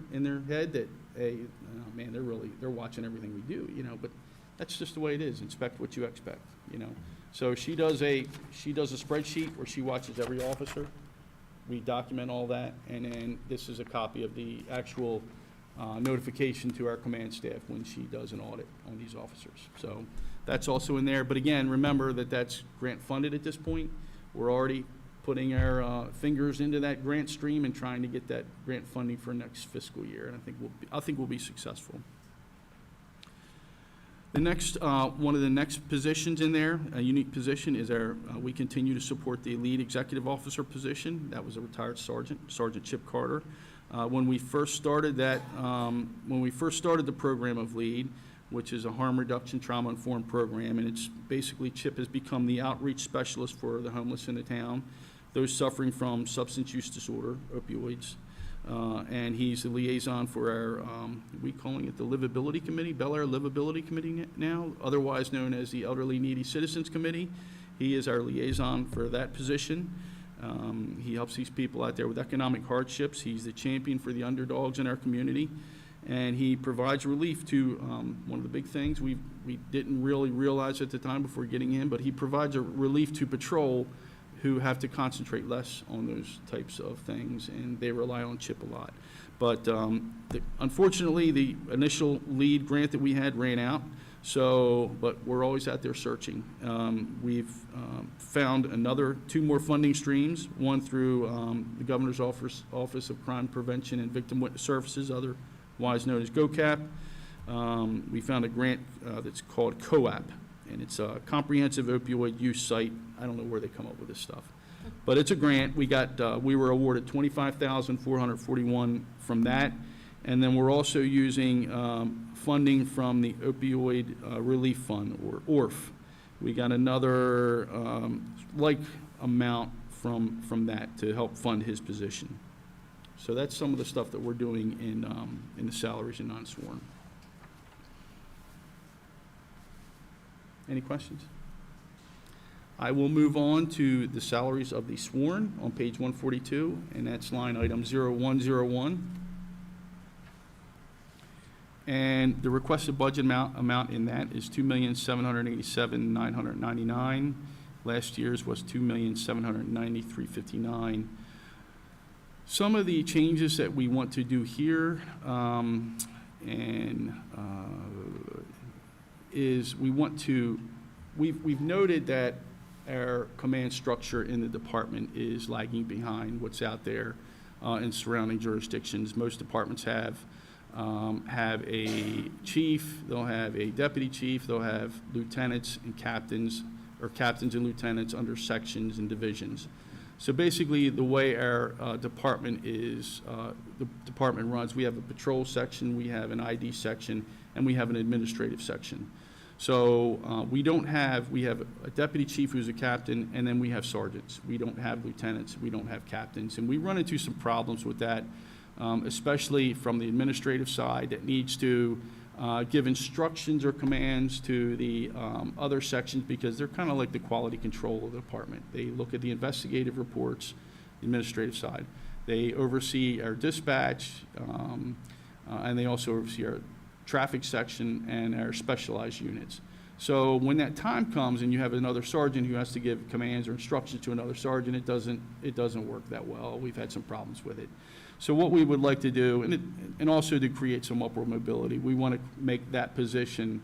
head that, hey, oh, man, they're watching everything we do, but that's just the way it is. Inspect what you expect, So she does a spreadsheet where she watches every officer. We document all that, and then this is a copy of the actual notification to our command staff when she does an audit on these officers. So that's also in there. But again, remember that that's grant funded at this point. We're already putting our fingers into that grant stream and trying to get that grant funding for next fiscal year, and I think we'll be successful. The next, one of the next positions in there, a unique position, is we continue to support the lead executive officer position. That was a retired Sergeant Chip Carter. When we first started the program of LEAD, which is a harm reduction trauma-informed program, and it's basically Chip has become the outreach specialist for the homeless in the town, those suffering from substance use disorder, opioids, and he's the liaison for our, we calling it the Livability Committee, Bel Air Livability Committee now, otherwise known as the Elderly Needy Citizens Committee. He is our liaison for that position. He helps these people out there with economic hardships. He's the champion for the underdogs in our community, and he provides relief to one of the big things we didn't really realize at the time before getting in, but he provides a relief to patrol who have to concentrate less on those types of things, and they rely on CHIP a lot. But unfortunately, the initial lead grant that we had ran out, but we're always out there searching. We've found 2 more funding streams, one through the Governor's Office of Crime Prevention and Victim Witness Services, otherwise known as GOCAP. We found a grant that's called COAP, and it's a comprehensive opioid use site. I don't know where they come up with this stuff, but it's a grant. We were awarded $25,441 from that, and then we're also using funding from the Opioid Relief Fund, or ORF. We got another amount from that to help fund his position. So that's some of the stuff that we're doing in the salaries and non-sworn. Any questions? I will move on to the salaries of the sworn on page 142, and that's line item 0101. And the requested budget amount in that is $2,787,999. Last year's was $2,793,559. Some of the changes that we want to do here is we've noted that our command structure in the department is lagging behind what's out there in surrounding jurisdictions. Most departments have a chief, they'll have a deputy chief, they'll have lieutenants and captains, or captains and lieutenants under sections and divisions. So basically, the way our department runs, we have a patrol section, we have an ID section, and we have an administrative section. So we have a deputy chief who's a captain, and then we have sergeants. We don't have lieutenants, we don't have captains, and we run into some problems with that, especially from the administrative side that needs to give instructions or commands to the other sections, because they're kind of like the quality control of the department. They look at the investigative reports, the administrative side. They oversee our dispatch, and they also oversee our traffic section and our specialized units. So when that time comes and you have another sergeant who has to give commands or instructions to another sergeant, it doesn't work that well. We've had some problems with it. So what we would like to do, and also to create some upward mobility, we want to make that position,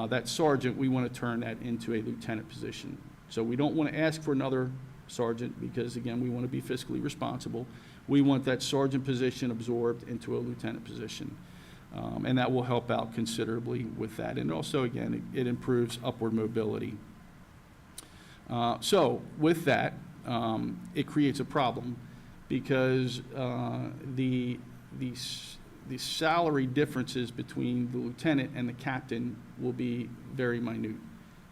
that sergeant, we want to turn that into a lieutenant position. So we don't want to ask for another sergeant because, again, we want to be fiscally responsible. We want that sergeant position absorbed into a lieutenant position. And that will help out considerably with that. And also, again, it improves upward mobility. So with that, it creates a problem because the salary differences between the lieutenant and the captain will be very minute.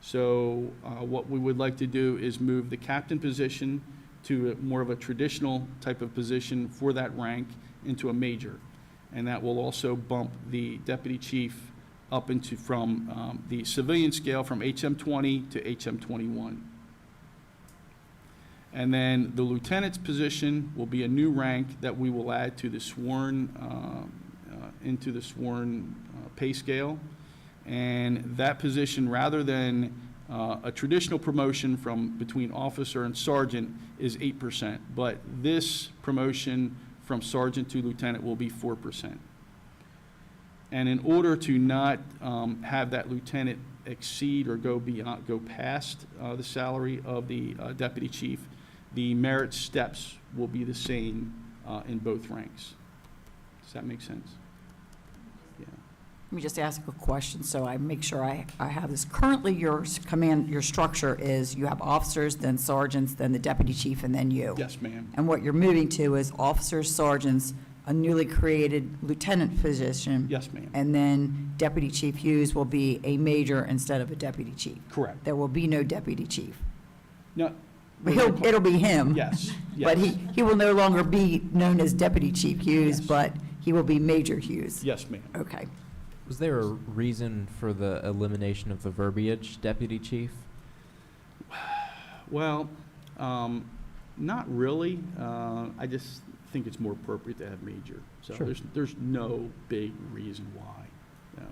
So what we would like to do is move the captain position to more of a traditional type of position for that rank into a major. And that will also bump the deputy chief up into from the civilian scale from HM20 to HM21. And then the lieutenant's position will be a new rank that we will add to the sworn, into the sworn pay scale. And that position, rather than a traditional promotion from between officer and sergeant, is 8%. But this promotion from sergeant to lieutenant will be 4%. And in order to not have that lieutenant exceed or go beyond, go past the salary of the deputy chief, the merit steps will be the same in both ranks. Does that make sense? Yeah. Let me just ask a question so I make sure I have this. Currently, your structure is you have officers, then sergeants, then the deputy chief, and then you. Yes, ma'am. And what you're moving to is officers, sergeants, a newly created lieutenant position. Yes, ma'am. And then Deputy Chief Hughes will be a major instead of a deputy chief. Correct. There will be no deputy chief. No. It'll be him. Yes, But yes. he will no longer be known as Deputy Chief Hughes, Yes. but he will be Major Hughes. Yes, ma'am. Okay. Was there a reason for the elimination of the verbiage, deputy chief? Well, not really. I just think it's more appropriate to have major. So Sure. there's no big reason why. No.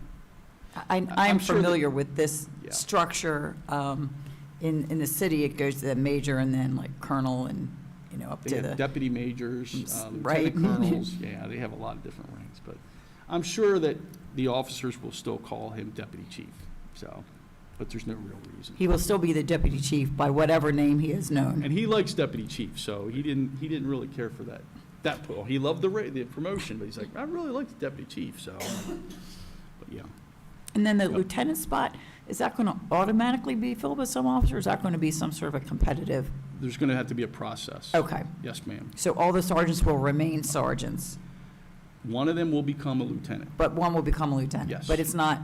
I I'm am sure that- familiar with this Yeah. structure. In the city, it goes to the major and then like colonel and, up They to have the, deputy majors, right. lieutenant colonels. Yeah, they have a lot of different ranks. But I'm sure that the officers will still call him deputy chief. So, but there's no real reason. he will still be the deputy chief by whatever name he is known. And he likes deputy chief, so he didn't really care for that. He loved the promotion, but he's like, I really like the deputy chief. So, but yeah. And then the Yep. lieutenant spot, is that going to automatically be filled with some officer? Is that going to be some sort of a competitive? There's going to have to be a process. Okay. Yes, ma'am. So all the sergeants will remain sergeants, One of them will become a lieutenant. but one will become a lieutenant? Yes. But it's not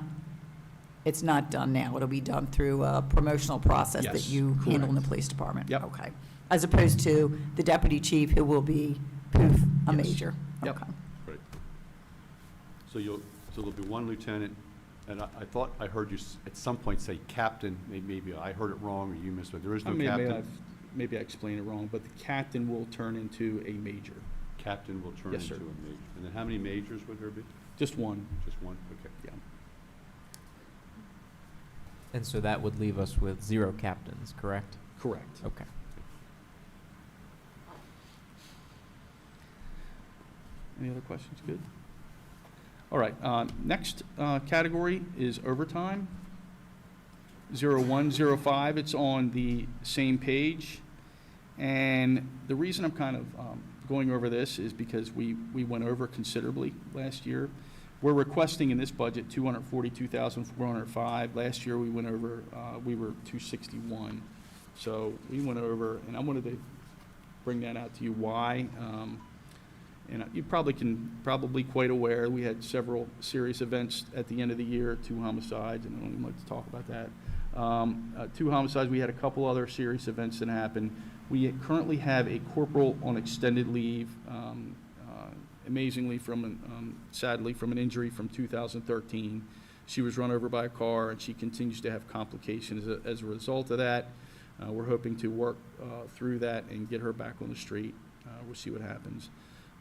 done now. It'll be done through a promotional process that Yes, you handle in the correct. police department? Yep. Okay. As opposed to the deputy chief who will be, poof, a Yes. major? Yep. Okay. Right. So there'll be one lieutenant, and I thought I heard you at some point say captain, maybe I heard it wrong or you missed it, there is no captain. Maybe I explained it wrong, but the captain will turn into a major. Captain will turn Yes, into sir. a major. And then how many majors would there be? Just one. Just one? Okay. Yeah. And so that would leave us with 0 captains, correct? Correct. Okay. Any other questions? Good. All right, next category is overtime. 0105, it's on the same page. And the reason I'm kind of going over this is because we went over considerably last year. We're requesting in this budget $242,405. Last year we went over, we were $261. So we went over, and I wanted to bring that out to you why. And you probably quite aware, we had several serious events at the end of the year, 2 homicides, and I don't even like to talk about that. 2 homicides, we had a couple other serious events that happened. We currently have a corporal on extended leave, amazingly sadly from an injury from 2013. She was run over by a car and she continues to have complications as a result of that. We're hoping to work through that and get her back on the street. We'll see what happens.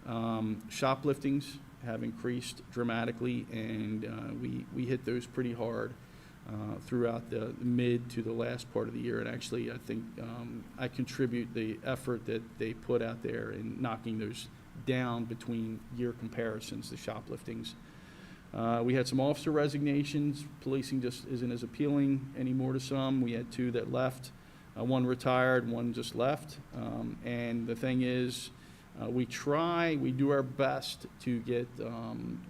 Shopliftings have increased dramatically, and we hit those pretty hard. throughout the mid to the last part of the year. And actually, I think I contribute the effort that they put out there in knocking those down between year comparisons, the shopliftings. We had some officer resignations. Policing just isn't as appealing anymore to some. We had 2 that left. One retired, one just left. And the thing is, we do our best to get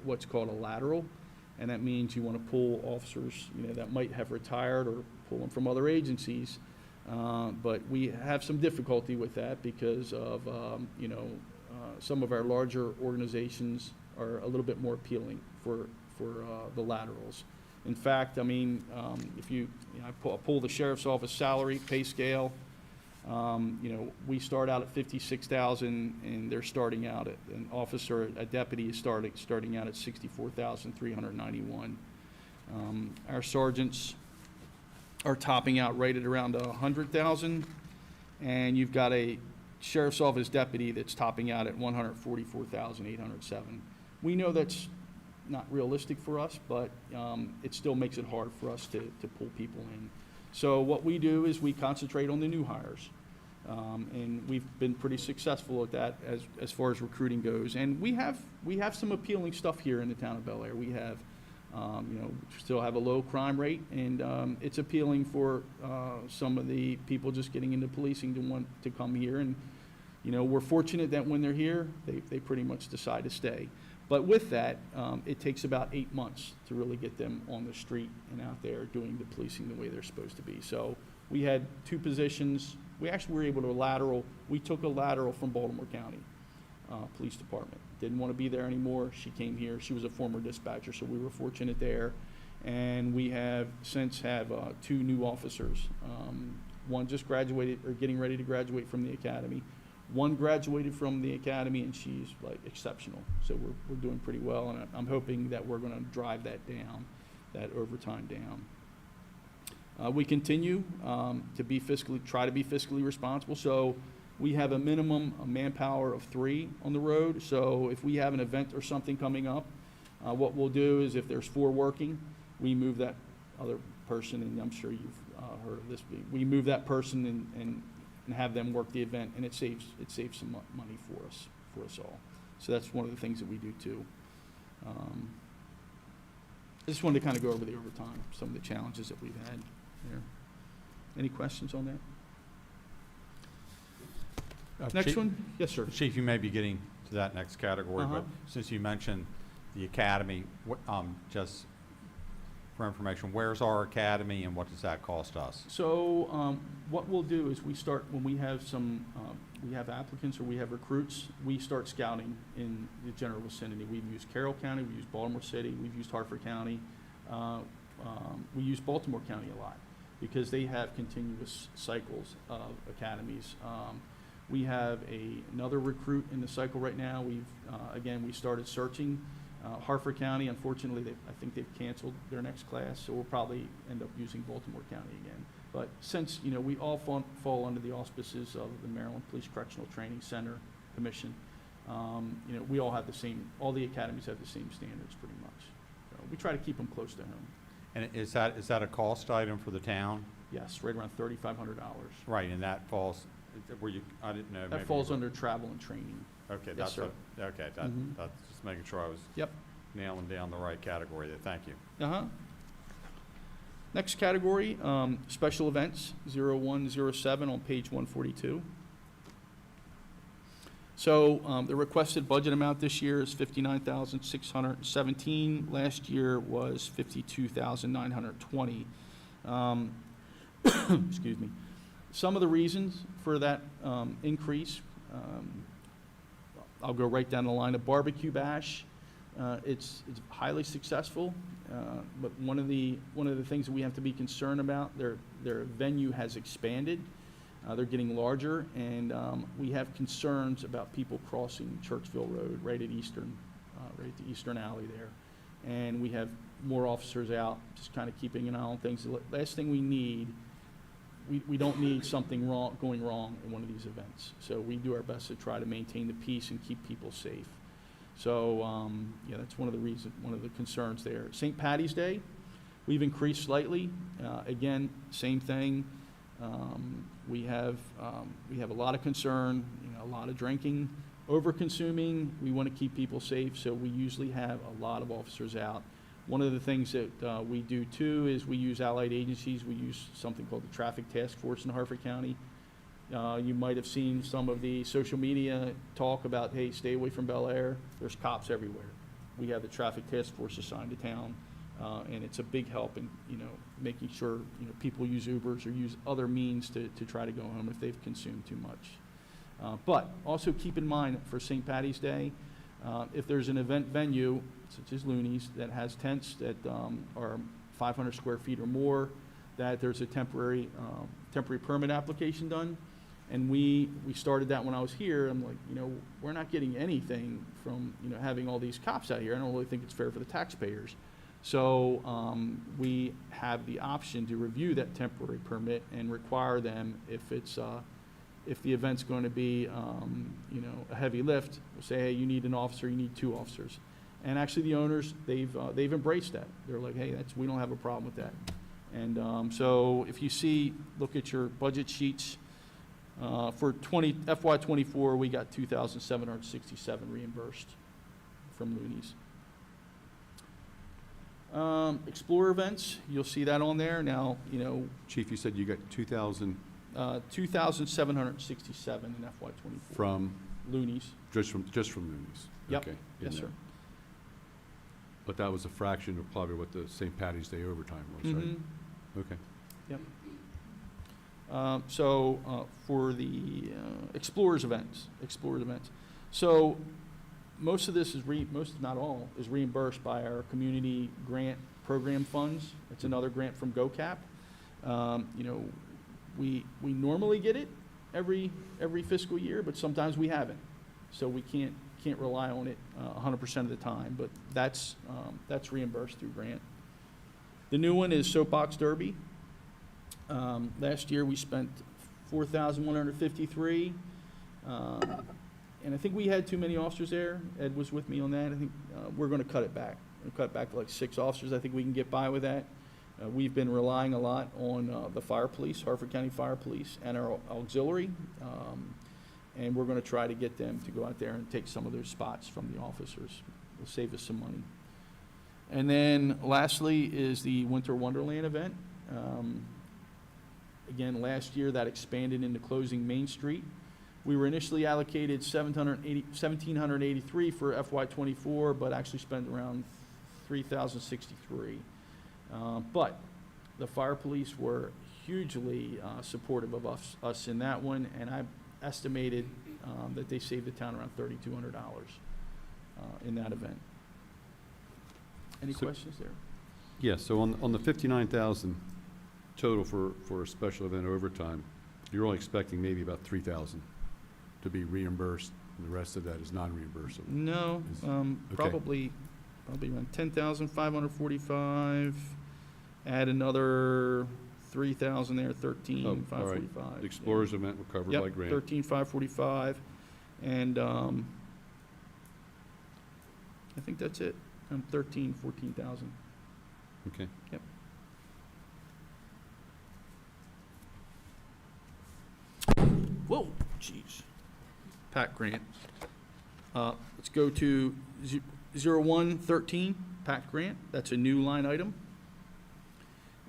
what's called a lateral. And that means you want to pull officers, that might have retired or pull them from other agencies. But we have some difficulty with that because of, some of our larger organizations are a little bit more appealing for the laterals. In fact, if I pull the sheriff's office salary pay scale, we start out at 56,000, and they're starting out at a deputy is starting out at 64,391. Our sergeants are topping out right at around 100,000, and you've got a sheriff's office deputy that's topping out at 144,807. We know that's not realistic for us, but it still makes it hard for us to pull people in. So what we do is we concentrate on the new hires. And we've been pretty successful at that as far as recruiting goes. And we have some appealing stuff here in the town of Bel Air. We have, still have a low crime rate, and it's appealing for some of the people just getting into policing to want to come here. And, we're fortunate that when they're here, they pretty much decide to stay. But with that, it takes about 8 months to really get them on the street and out there doing the policing the way they're supposed to be. So we had 2 positions. We actually were able to we took a lateral from Baltimore County Police Department. Didn't want to be there anymore. She came here. She was a former dispatcher, so we were fortunate there. And we have since have 2 new officers. One just graduated or getting ready to graduate from the academy. One graduated from the academy, and she's exceptional. So we're doing pretty well, and I'm hoping that we're going to drive that down, that overtime down. We continue to try to be fiscally responsible. So we have a minimum manpower of 3 on the road. So if we have an event or something coming up, what we'll do is if there's 4 working, we move that other person, and I'm sure you've heard of this. We move that person and have them work the event, and it saves some money for us all. So that's one of the things that we do too. I just wanted to kind of go over the overtime, some of the challenges that we've had there. Any questions on that? Next Chief- one? Yes, sir. Chief, you may be getting to that next category, but since you mentioned the academy, just for information, where's our academy and what does that cost us? So what we'll do is when we have we have applicants or we have recruits, we start scouting in the general vicinity. We've used Carroll County, we've used Baltimore City, we've used Hartford County. We use Baltimore County a lot because they have continuous cycles of academies. We have another recruit in the cycle right now. We started searching. Hartford County, unfortunately, I think they've canceled their next class, so we'll probably end up using Baltimore County again. But since, we all fall under the auspices of the Maryland Police Correctional Training Center Commission, we all have all the academies have the same standards pretty much. So we try to keep them close to home. And is that a cost item for the town? Yes, right around $3,500. Right, and that falls, I didn't know. That falls under travel and training. Okay, Yes, sir. That's just making sure I was nailing down the right category there. Thank you. Next category, special events, 0107 on page 142. So the requested budget amount this year is $59,617. Last year was $52,920. Excuse me. Some of the reasons for that increase, I'll go right down the line. A barbecue bash, it's highly successful, but one of the things that we have to be concerned about, their venue has expanded. They're getting larger, and we have concerns about people crossing Churchville Road right at the Eastern Alley there. And we have more officers out, just kind of keeping an eye on things. The last thing we need, we don't need something going wrong in one of these events. So we do our best to try to maintain the peace and keep people safe. So that's one of the concerns there. St. Patty's Day, We've increased slightly. Again, same thing. We have a lot of concern, a lot of drinking, over-consuming. We want to keep people safe, so we usually have a lot of officers out. One of the things that we do too is we use allied agencies. We use something called the Traffic Task Force in Harford County. You might have seen some of the social media talk about, hey, stay away from Bel Air. There's cops everywhere. We have the Traffic Task Force assigned to town, and it's a big help in, making sure, people use Ubers or use other means to try to go home if they've consumed too much. But also keep in mind for St. Patty's Day, if there's an event venue, such as Looney's, that has tents that are 500 square feet or more, that there's a temporary permit application done. And we started that when I was here. I'm like, we're not getting anything from, having all these cops out here. I don't really think it's fair for the taxpayers. So we have the option to review that temporary permit and require them if the event's going to be, a heavy lift, we'll say, hey, you need an officer, you need 2 officers. And actually the owners, they've embraced that. They're like, hey, we don't have a problem with that. And so if you look at your budget sheets, for FY24, we got 2,767 reimbursed from Looney's. Explorer events, you'll see that on there. Now, Chief, you said you got 2,000 2,767 in FY24. from, Looney's. just from Looney's? Yep. Okay, Yes, in sir. there. But that was a fraction of probably what the St. Patty's Day overtime was, right? Mhm. Okay. Yep. For the Explorers events, so most of this is most, if not all, is reimbursed by our community grant program funds. It's another grant from GoCap. We normally get it every fiscal year, but sometimes we haven't. So we can't rely on it 100% of the time, but that's reimbursed through grant. The new one is Soapbox Derby. Last year we spent $4,153, and I think we had too many officers there. Ed was with me on that. I think we're going to cut it back. We'll cut it back to like 6 officers. I think we can get by with that. We've been relying a lot on the fire police, Harford County Fire Police, and our auxiliary, and we're going to try to get them to go out there and take some of their spots from the officers. It'll save us some money. And then lastly is the Winter Wonderland event. Again, last year that expanded into closing Main Street. We were initially allocated $1,783 for FY24, but actually spent around $3,063. But the fire police were hugely supportive of us in that one, and I estimated that they saved the town around $3,200 in that event. Any So- questions there? Yeah, so on the 59,000 total for a special event overtime, you're only expecting maybe about 3,000 to be reimbursed, and the rest of that is non-reimbursable. No, probably around 10,545. Add another 3,000 there, Oh, all right. 13,545. The Explorers event were covered by grant. 13,545, and I think that's it. 14,000. Okay. Yep. Whoa, jeez. PAC grant. Let's go to 0113, PAC grant. That's a new line item.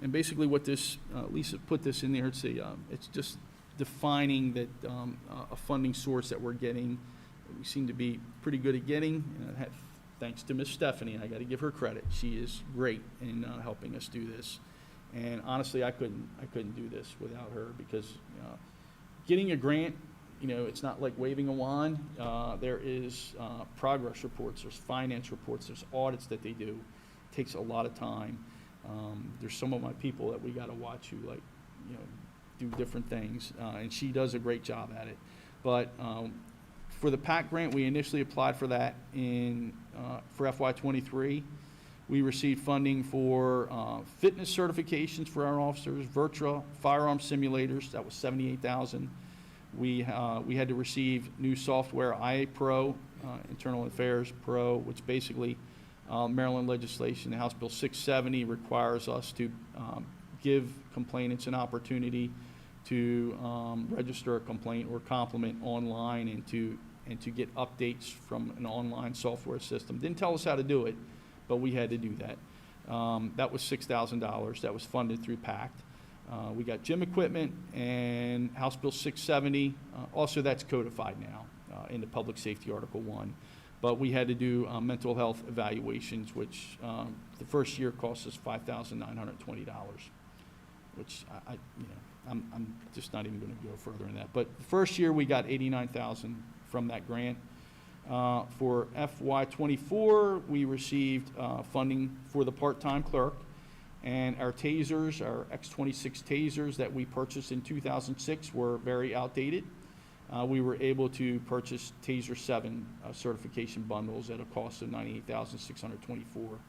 And basically what this, Lisa put this in there, it's just defining that a funding source that we're getting, we seem to be pretty good at getting. Thanks to Miss Stephanie, I got to give her credit. She is great in helping us do this. And honestly, I couldn't do this without her, because getting a grant, it's not like waving a wand. There is progress reports, there's finance reports, there's audits that they do. It takes a lot of time. There's some of my people that we got to watch who do different things, and she does a great job at it. But for the PAC grant, we initially applied for that for FY23. We received funding for fitness certifications for our officers, virtual firearm simulators. That was $78,000. We had to receive new software, IA Pro, Internal Affairs Pro, which basically Maryland legislation, House Bill 670 requires us to give complainants an opportunity to register a complaint or compliment online and to get updates from an online software system. Didn't tell us how to do it, but we had to do that. That was $6,000. That was funded through PACT. We got gym equipment and House Bill 670. Also, that's codified now in the Public Safety Article 1. But we had to do mental health evaluations, which the first year cost us $5,920, which I'm just not even going to go further in that. But the first year we got $89,000 from that grant. For FY24, we received funding for the part-time clerk, and our tasers, our X26 tasers that we purchased in 2006 were very outdated. We were able to purchase Taser 7 certification bundles at a cost of $98,624.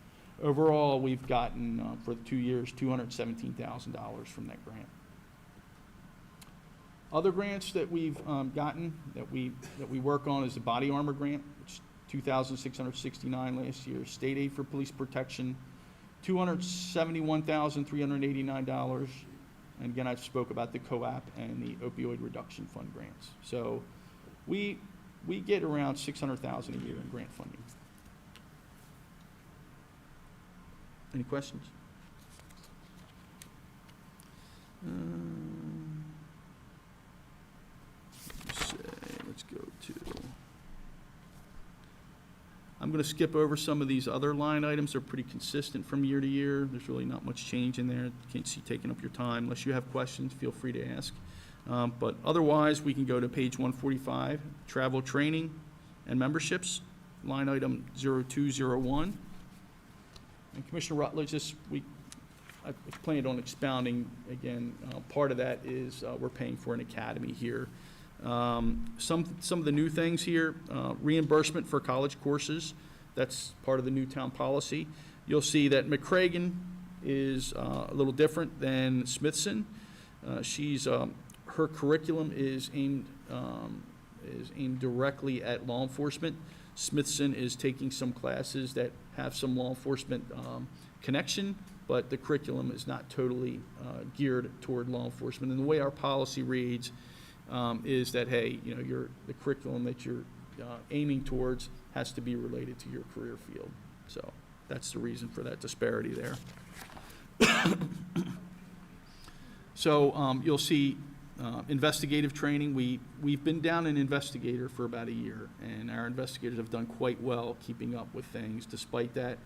Overall, we've gotten, for the 2 years, $217,000 from that grant. Other grants that we've gotten, that we work on, is the body armor grant, which $2,669 last year. State aid for police protection, $271,389. And again, I spoke about the COAP and the opioid reduction fund grants. So we get around $600,000 a year in grant funding. Any questions? Let's go to, I'm going to skip over some of these other line items. They're pretty consistent from year to year. There's really not much change in there. Can't see taking up your time. Unless you have questions, feel free to ask. But otherwise, we can go to page 145, travel, training, and memberships, line item 0201. And Commissioner Rutledge, I planned on expounding again. Part of that is we're paying for an academy here. Some of the new things here, reimbursement for college courses. That's part of the new town policy. You'll see that McCragen is a little different than Smithson. Her curriculum is aimed directly at law enforcement. Smithson is taking some classes that have some law enforcement connection, but the curriculum is not totally geared toward law enforcement. And the way our policy reads is that, hey, the curriculum that you're aiming towards has to be related to your career field. So that's the reason for that disparity there. So you'll see investigative training. We've been down an investigator for about a year, and our investigators have done quite well keeping up with things. Despite that,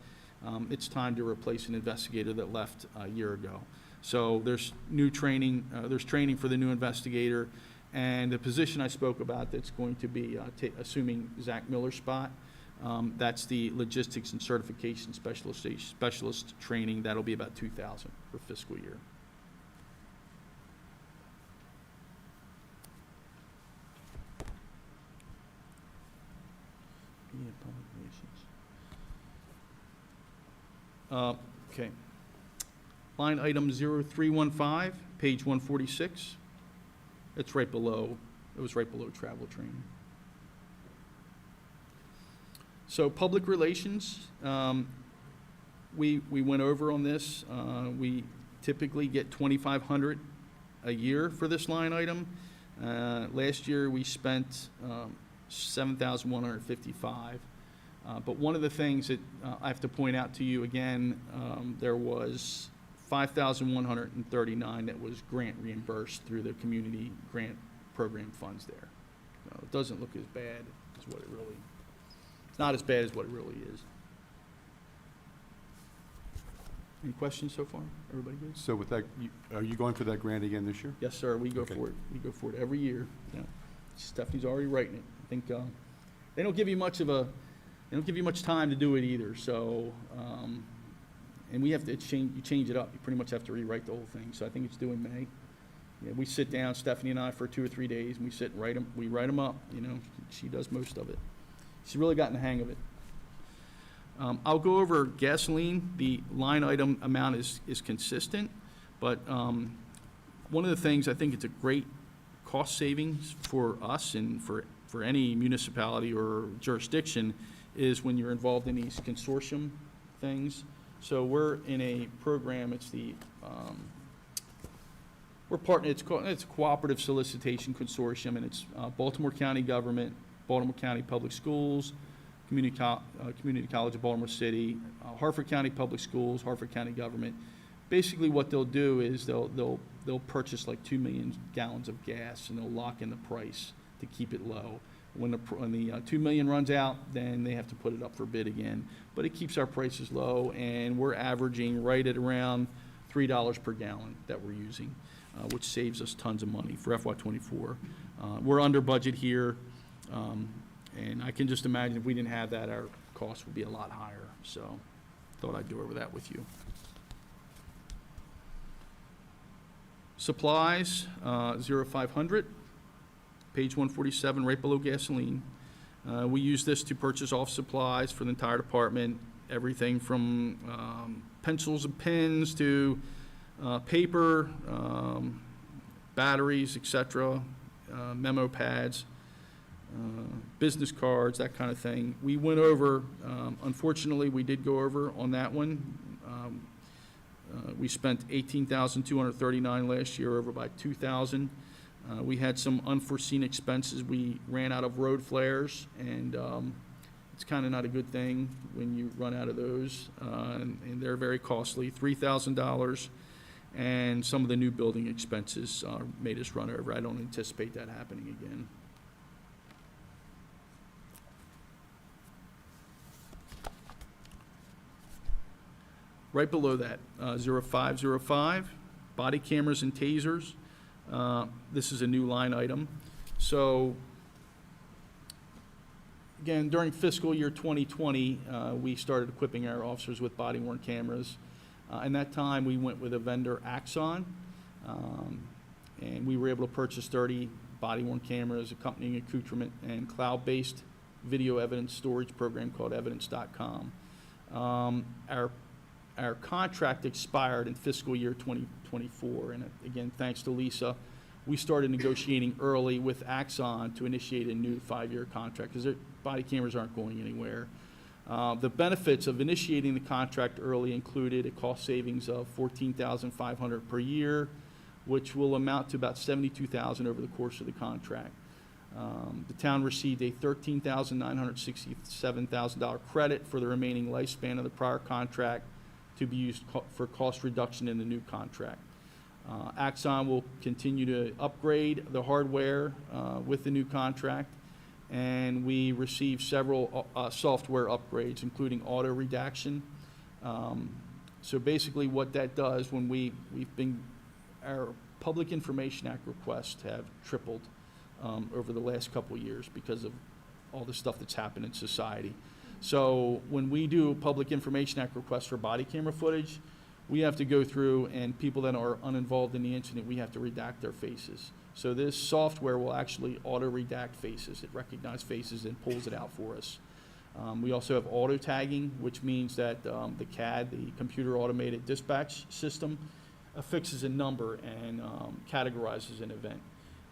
it's time to replace an investigator that left a year ago. So there's new training. There's training for the new investigator. And the position I spoke about that's going to be assuming Zach Miller's spot, that's the logistics and certification specialist training. That'll be about $2,000 per fiscal year. Okay. Line item 0315, page 146. It's right below, it was right below travel training. So public relations, we went over on this. We typically get $2,500 a year for this line item. Last year we spent $7,155. But one of the things that I have to point out to you again, there was $5,139 that was grant reimbursed through the community grant program funds there. It doesn't look as bad as what it really, it's not as bad as what it really is. Any questions so far? Everybody good? So with that, are you going for that grant again this year? Yes, sir, we go Okay. for it. We go for it every year. Stephanie's already writing it. I think they don't give you much time to do it either, so, and we have to change it up. You pretty much have to rewrite the whole thing, so I think it's due in May. Yeah, we sit down, Stephanie and I, for 2 or 3 days, and we sit and write them up, she does most of it. She's really gotten the hang of it. I'll go over gasoline. The line item amount is consistent, but one of the things, I think it's a great cost savings for us and for any municipality or jurisdiction, is when you're involved in these consortium things. So we're in a program, it's we're partner, it's a cooperative solicitation consortium, and it's Baltimore County government, Baltimore County Public Schools, Community College of Baltimore City, Harford County Public Schools, Harford County government. Basically, what they'll do is they'll purchase like 2 million gallons of gas, and they'll lock in the price to keep it low. When the 2 million runs out, then they have to put it up for bid again. But it keeps our prices low, and we're averaging right at around $3 per gallon that we're using, which saves us tons of money for FY24. We're under budget here, and I can just imagine if we didn't have that, our costs would be a lot higher. So thought I'd go over that with you. Supplies, 0500, page 147, right below gasoline. We use this to purchase off supplies for the entire department, everything from pencils and pens to paper, batteries, etc., memo pads, business cards, that kind of thing. We went over, unfortunately, we did go over on that one. We spent $18,239 last year, over by $2,000. We had some unforeseen expenses. We ran out of road flares, and it's kind of not a good thing when you run out of those, and they're very costly, $3,000. And some of the new building expenses made us run over. I don't anticipate that happening again. Right below that, 0505, body cameras and tasers. This is a new line item. So, again, during fiscal year 2020, we started equipping our officers with body-worn cameras. In that time, we went with a vendor, Axon, and we were able to purchase 30 body-worn cameras, accompanying accoutrement, and cloud-based video evidence storage program called Evidence.com. Our contract expired in fiscal year 2024, and again, thanks to Lisa, we started negotiating early with Axon to initiate a new 5-year contract, because their body cameras aren't going anywhere. The benefits of initiating the contract early included a cost savings of $14,500 per year, which will amount to about $72,000 over the course of the contract. The town received a $13,967,000 credit for the remaining lifespan of the prior contract to be used for cost reduction in the new contract. Axon will continue to upgrade the hardware with the new contract, and we received several software upgrades, including auto redaction. So basically what that does, when our Public Information Act requests have tripled over the last couple of years because of all the stuff that's happened in society. So when we do Public Information Act requests for body camera footage, we have to go through, and people that are uninvolved in the incident, we have to redact their faces. So this software will actually auto-redact faces. It recognizes faces and pulls it out for us. We also have auto-tagging, which means that the CAD, the Computer Automated Dispatch System, affixes a number and categorizes an event.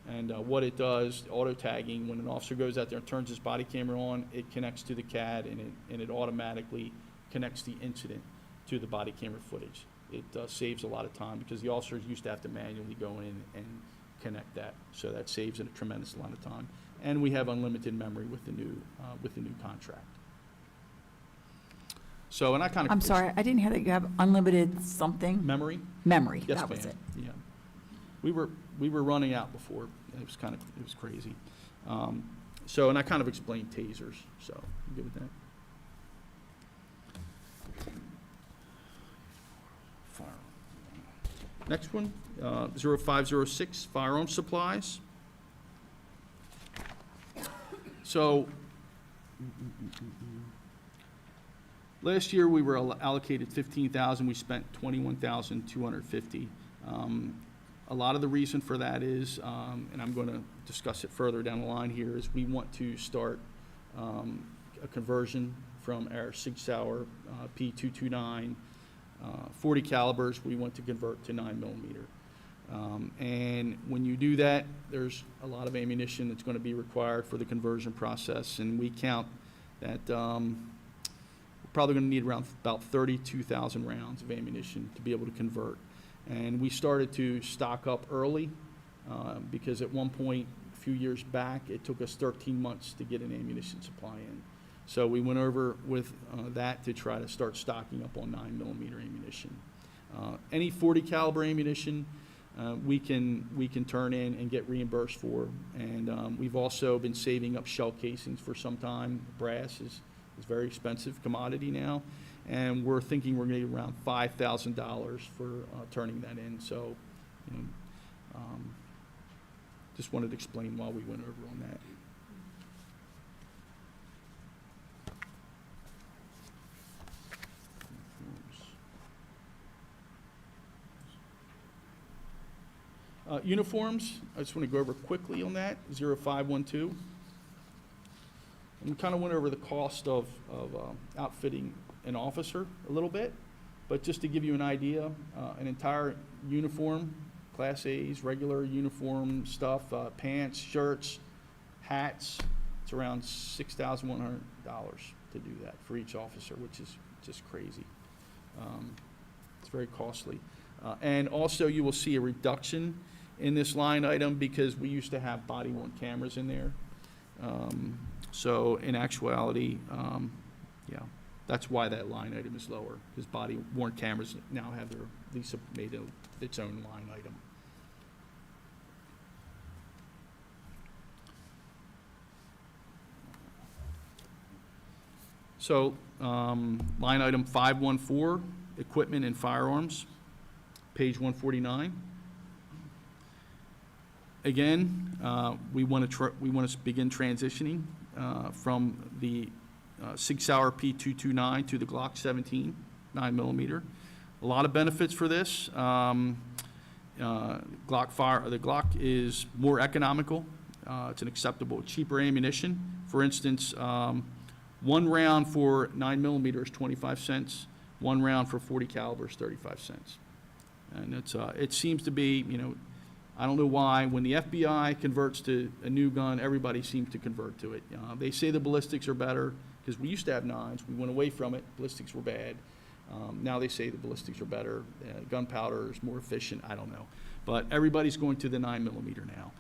And what it does, auto-tagging, when an officer goes out there and turns his body camera on, it connects to the CAD, and it automatically connects the incident to the body camera footage. It saves a lot of time, because the officers used to have to manually go in and connect that. So that saves a tremendous amount of time. And we have unlimited memory with the new contract. So, and I kind of... I'm sorry, I didn't hear that you have unlimited something? Memory? Memory, Yes, that was ma'am. it. Yeah. We were running out before. It was crazy. So, and I kind of explained tasers, so you good with that? Next one, 0506, firearm supplies. So, last year we were allocated $15,000. We spent $21,250. A lot of the reason for that is, and I'm going to discuss it further down the line here, is we want to start a conversion from our Sig Sauer P229 .40 calibers. We want to convert to 9mm. And when you do that, there's a lot of ammunition that's going to be required for the conversion process, and we count that probably going to need around about 32,000 rounds of ammunition to be able to convert. And we started to stock up early because at one point, a few years back, it took us 13 months to get an ammunition supply in. So we went over with that to try to start stocking up on 9mm ammunition. Any .40 caliber ammunition we can turn in and get reimbursed for. And we've also been saving up shell casings for some time. Brass is very expensive commodity now, and we're thinking we're going to get around $5,000 for turning that in. So, you know, just wanted to explain why we went over on that. Uniforms, I just want to go over quickly on that, 0512. And we kind of went over the cost of outfitting an officer a little bit, but just to give you an idea, an entire uniform, Class A's, regular uniform stuff, pants, shirts, hats, it's around $6,100 to do that for each officer, which is just crazy. It's very costly. And also you will see a reduction in this line item because we used to have body-worn cameras in there. So in actuality, yeah, that's why that line item is lower, because body-worn cameras now have their, Lisa made its own line item. So line item 514, equipment and firearms, page 149. Again, we want to begin transitioning from the Sig Sauer P229 to the Glock 17 9mm. A lot of benefits for this. The Glock is more economical. It's an acceptable, cheaper ammunition. For instance, 1 round for 9mm is 25 cents. 1 round for .40 caliber is 35 cents. And it seems to be, you know, I don't know why, when the FBI converts to a new gun, everybody seems to convert to it. They say the ballistics are better, because we used to have 9s. We went away from it. Ballistics were bad. Now they say the ballistics are better. Gunpowder is more efficient. I don't know. But everybody's going to the 9mm now.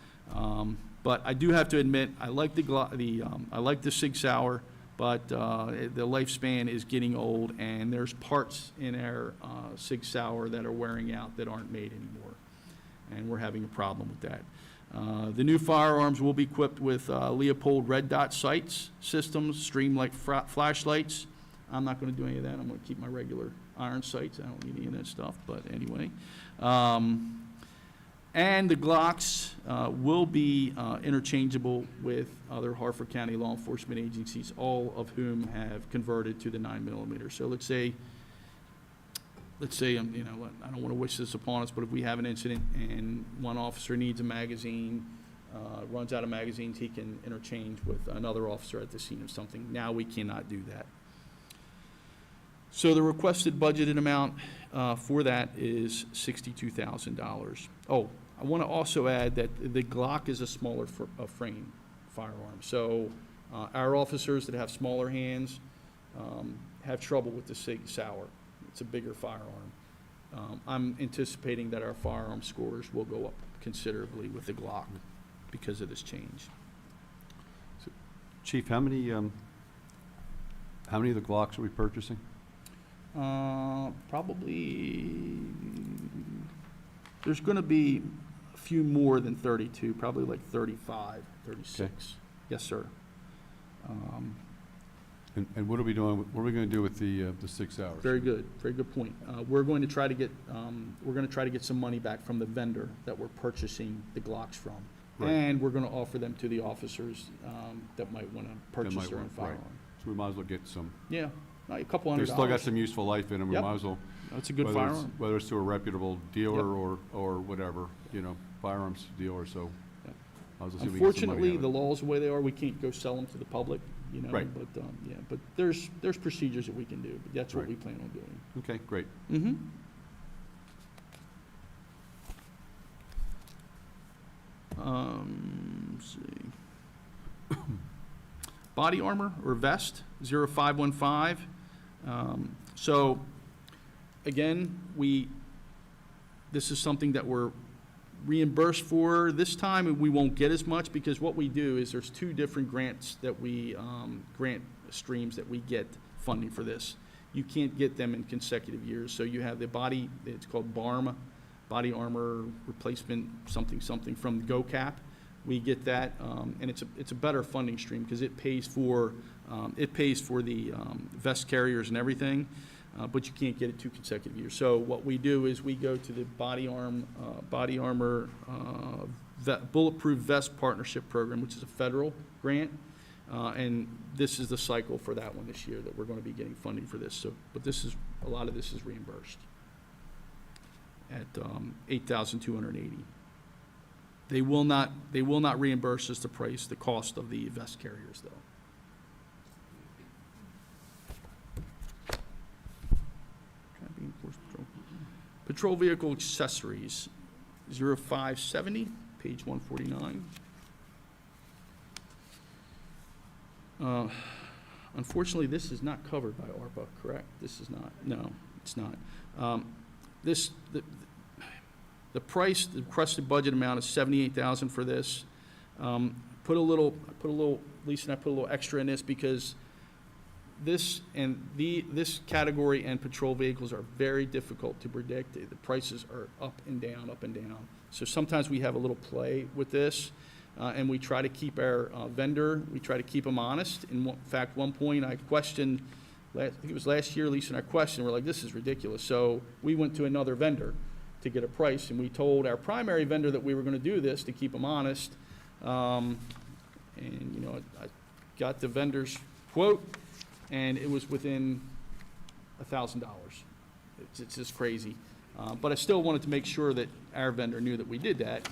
But I do have to admit, I like I like the Sig Sauer, but the lifespan is getting old, and there's parts in our Sig Sauer that are wearing out that aren't made anymore. And we're having a problem with that. The new firearms will be equipped with Leopold red dot sights systems, Streamlight flashlights. I'm not going to do any of that. I'm going to keep my regular iron sights. I don't need any of that stuff, but anyway. And the Glocks will be interchangeable with other Harford County law enforcement agencies, all of whom have converted to the 9mm. So let's say, you know, I don't want to wish this upon us, but if we have an incident and one officer needs a magazine, runs out of magazines, he can interchange with another officer at the scene of something. Now we cannot do that. So the requested budgeted amount for that is $62,000. Oh, I want to also add that the Glock is a smaller frame firearm. So our officers that have smaller hands have trouble with the Sig Sauer. It's a bigger firearm. I'm anticipating that our firearm scores will go up considerably with the Glock because of this change. So, Chief, how many of the Glocks are we purchasing? Probably, there's going to be a few more than 32, probably like 35, 36. Okay. Yes, sir. And what are we doing? What are we going to do with the 6 hours? Very good point. We're going to try to get some money back from the vendor that we're purchasing the Glocks from, Right. and we're going to offer them to the officers that might want to purchase their own Right. firearm. So we might as well get some. Yeah, a couple They've $100. still got some useful life in them. Yep. We might as well. That's a good whether it's- firearm. Whether it's to a reputable dealer or whatever, you know, firearms dealer. So. Yeah. Might as well see if we can get some money Unfortunately, out of the it. laws the way they are, we can't go sell them to the public, you know. Right. But yeah, but there's procedures that we can do. But that's what Right. we plan on doing. Okay, great. Mm-hmm. Let's see. Body armor or vest, 0515. So, again, this is something that we're reimbursed for this time, and we won't get as much, because what we do is there's two different grants that grant streams that we get funding for this. You can't get them in consecutive years. So you have it's called BARM, Body Armor Replacement something from GOCAP. We get that, and it's a better funding stream because it pays for the vest carriers and everything, but you can't get it 2 consecutive years. So what we do is we go to the Body Armor Bulletproof Vest Partnership Program, which is a federal grant, and this is the cycle for that one this year that we're going to be getting funding for this. So, but a lot of this is reimbursed at $8,280. They will not reimburse us the cost of the vest carriers, though. Patrol vehicle accessories, 0570, page 149. Unfortunately, this is not covered by ARPA, correct? This is not. No, it's not. The price, the requested budget amount is $78,000 for this. Lisa and I put a little extra in this because this category and patrol vehicles are very difficult to predict. The prices are up and down, up and down. So sometimes we have a little play with this, and we try to keep our vendor, we try to keep them honest. In fact, one point I questioned, I think it was last year, Lisa and I questioned, we're like, this is ridiculous. So we went to another vendor to get a price, and we told our primary vendor that we were going to do this to keep them honest. And, I got the vendor's quote, and it was within $1,000. It's just crazy. But I still wanted to make sure that our vendor knew that we did that.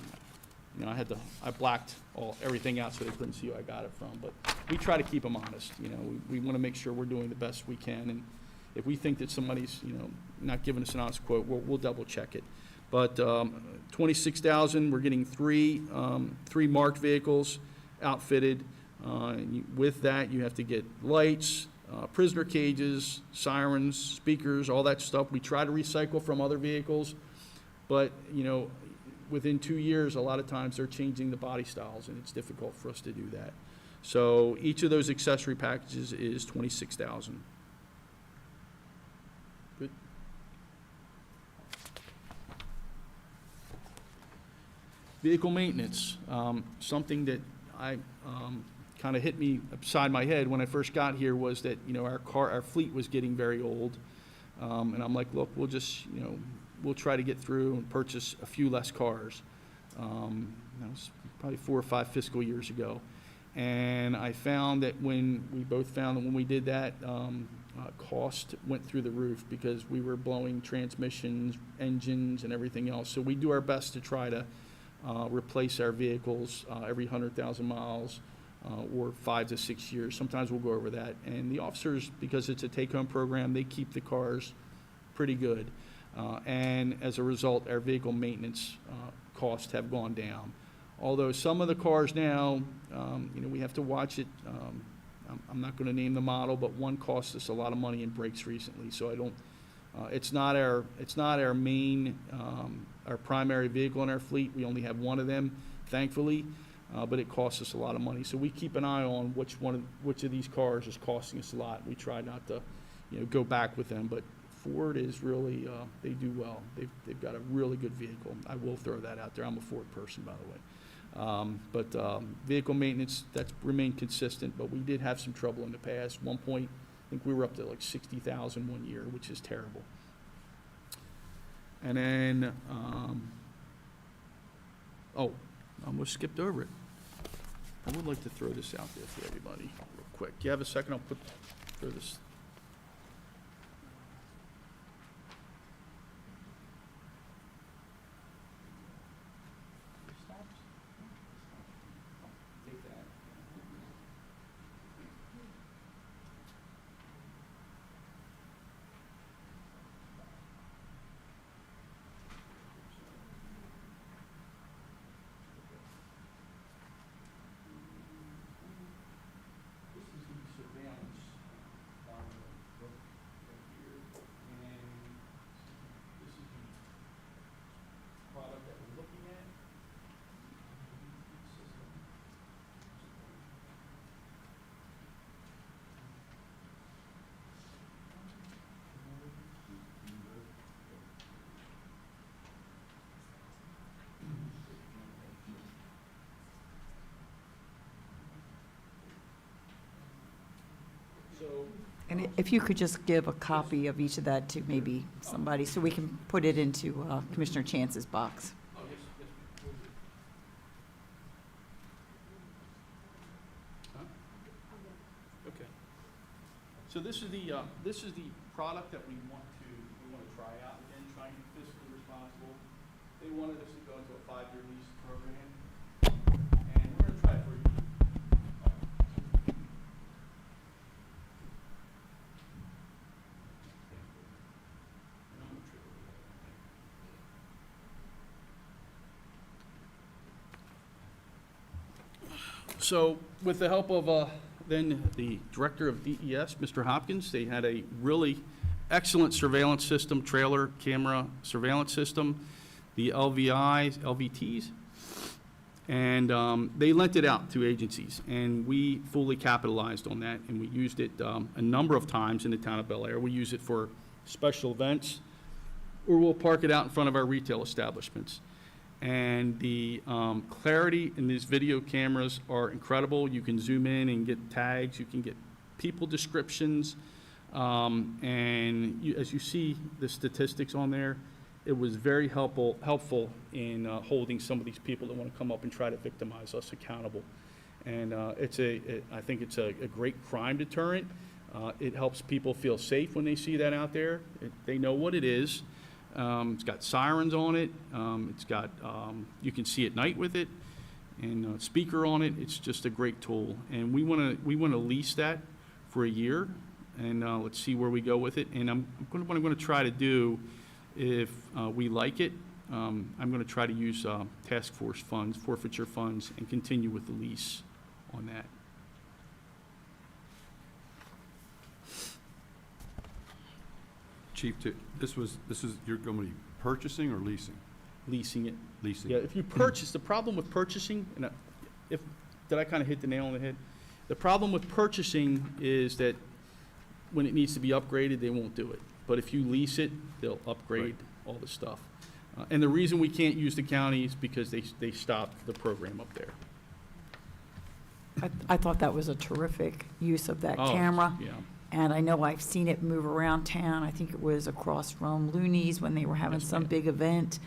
I blacked everything out so they couldn't see who I got it from. But we try to keep them honest. We want to make sure we're doing the best we can. And if we think that somebody's, not giving us an honest quote, we'll double check it. But $26,000, we're getting three marked vehicles outfitted. With that, you have to get lights, prisoner cages, sirens, speakers, all that stuff. We try to recycle from other vehicles, but, within 2 years, a lot of times they're changing the body styles, and it's difficult for us to do that. So each of those accessory packages is $26,000. Good. Vehicle maintenance, something that kind of hit me upside my head when I first got here was that, our fleet was getting very old. And I'm like, look, we'll try to get through and purchase a few less cars. That was probably 4 or 5 fiscal years ago. And I found that when we did that, cost went through the roof because we were blowing transmissions, engines, and everything else. So we do our best to try to replace our vehicles every 100,000 miles or 5 to 6 years. Sometimes we'll go over that. And the officers, because it's a take-home program, they keep the cars pretty good. And as a result, our vehicle maintenance costs have gone down. Although some of the cars now, we have to watch it. I'm not going to name the model, but one cost us a lot of money in brakes recently. So I don't. It's not our main, our primary vehicle in our fleet. We only have one of them, thankfully, but it costs us a lot of money. So we keep an eye on which of these cars is costing us a lot. We try not to, go back with them. But Ford is really, they do well. They've got a really good vehicle. I will throw that out there. I'm a Ford person, by the way. But vehicle maintenance, that's remained consistent, but we did have some trouble in the past. One point, I think we were up to like 60,000 one year, which is terrible. And then, I almost skipped over it. I would like to throw this out there for everybody real quick. Do you have a second? I'll throw this. And if you could just give a copy of each of that to maybe somebody, so we can put it into Commissioner Chance's box. Oh, yes, yes, will do. Huh? Okay. So this is the product that we want to try out again, trying to be fiscally responsible. They wanted us to go into a 5-year lease program, and we're gonna try it for a year. So with the help of then the Director of DES, Mr. Hopkins, they had a really excellent surveillance system, trailer camera surveillance system, the LVTs, and they lent it out to agencies, and we fully capitalized on that, and we used it a number of times in the town of Bel Air. We use it for special events, or we'll park it out in front of our retail establishments. And the clarity in these video cameras are incredible. You can zoom in and get tags, you can get people descriptions, and as you see the statistics on there, it was very helpful in holding some of these people that want to come up and try to victimize us accountable. And I think it's a great crime deterrent. It helps people feel safe when they see that out there. They know what it is. It's got sirens on it. It's got, you can see at night with it, and a speaker on it. It's just a great tool. And we want to lease that for a year, and let's see where we go with it. And what I'm going to try to do, if we like it, I'm going to try to use task force funds, forfeiture funds, and continue with the lease on that. Chief, this is, you're going to be purchasing or leasing? Leasing it. Leasing. Yeah, if you purchase, the problem with purchasing, and did I kind of hit the nail on the head? The problem with purchasing is that when it needs to be upgraded, they won't do it. But if you lease it, they'll upgrade all the stuff. And the reason we can't use the county is because they stopped the program up there. I thought that was a terrific use of that Oh, camera. Yeah. And I know I've seen it move around town. I think it was across from Looney's when they were having Yes, some ma'am. big event.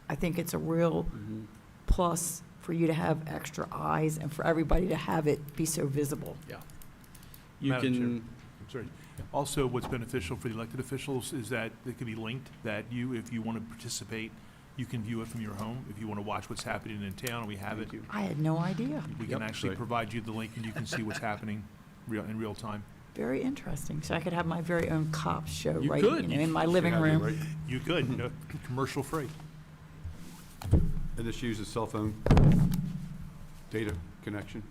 I think it's a real Mhm. plus for you to have extra eyes and for everybody to have it be so visible. You Madam Chair. can, I'm sorry. Also, what's beneficial for the elected officials is that it can be linked, that if you want to participate, you can view it from your home. If you want to watch what's happening in town, we have it. thank you. I had no idea. We can Yep. actually Right. provide you the link, and you can see what's happening in real time. Very interesting. So I could have my very own cop show You right, could. in my living Yeah, you're room. right. You could, commercial free. And this uses cell phone data connection?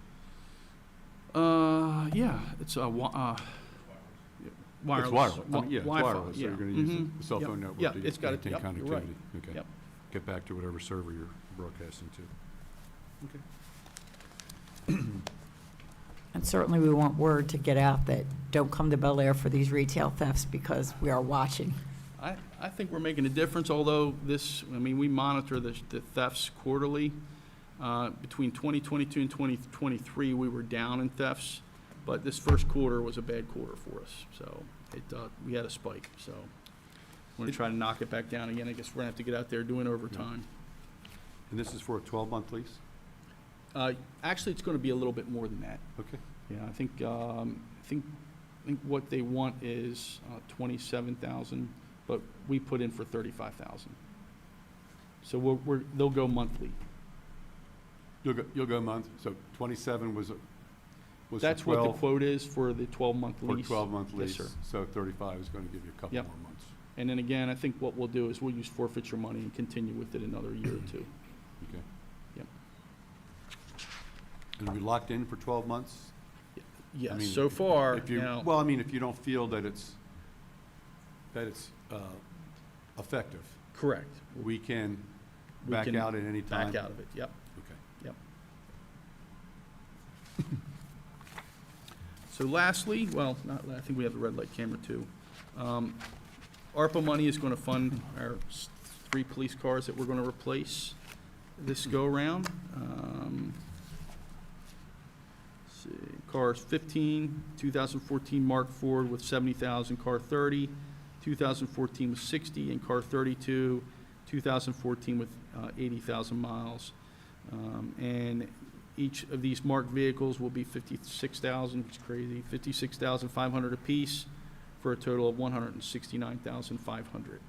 Yeah, it's a wireless. It's wireless. I mean, yeah, it's Wi-Fi, wireless, so yeah. you're going to use Mhm. the cell Yep. phone network Yeah, to it's got it. maintain Yep, you're right. connectivity. Okay. Yep. Get back to whatever server you're broadcasting to. And certainly we want word to get out that don't come to Bel Air for these retail thefts because we are watching. I think we're making a difference, although we monitor the thefts quarterly. Between 2022 and 2023, we were down in thefts, but this first quarter was a bad quarter for us. So we had a spike, so we're going to try to knock it back down again. I guess we're going to have to get out there doing overtime. And this is for a 12-month lease? Actually, it's going to be a little bit more than that. Okay. Yeah, I think what they want is 27,000, but we put in for 35,000. So they'll go monthly. You'll go a month, so 27 was for That's what the 12 quote is for the 12-month for lease. 12-month Yes, lease. sir. So 35 is going to give you a couple Yep. more months. And then again, I think what we'll do is we'll use forfeiture money and continue with it another year or two. Okay. Yep. And are we locked in for 12 months? I Yes, mean, so far, If you, now, well, I mean, if you don't feel that it's effective, correct. we can We back can out at any time? Back out of it, yep. Okay. So lastly, I think we have the red light camera too. ARPA money is going to fund our 3 police cars that we're going to replace this go-around. Let's see. Cars 15, 2014 Mark Ford with 70,000, car 30, 2014 with 60, and car 32, 2014 with 80,000 miles. And each of these marked vehicles will be 56,000, which is crazy, 56,500 apiece, for a total of 169,500.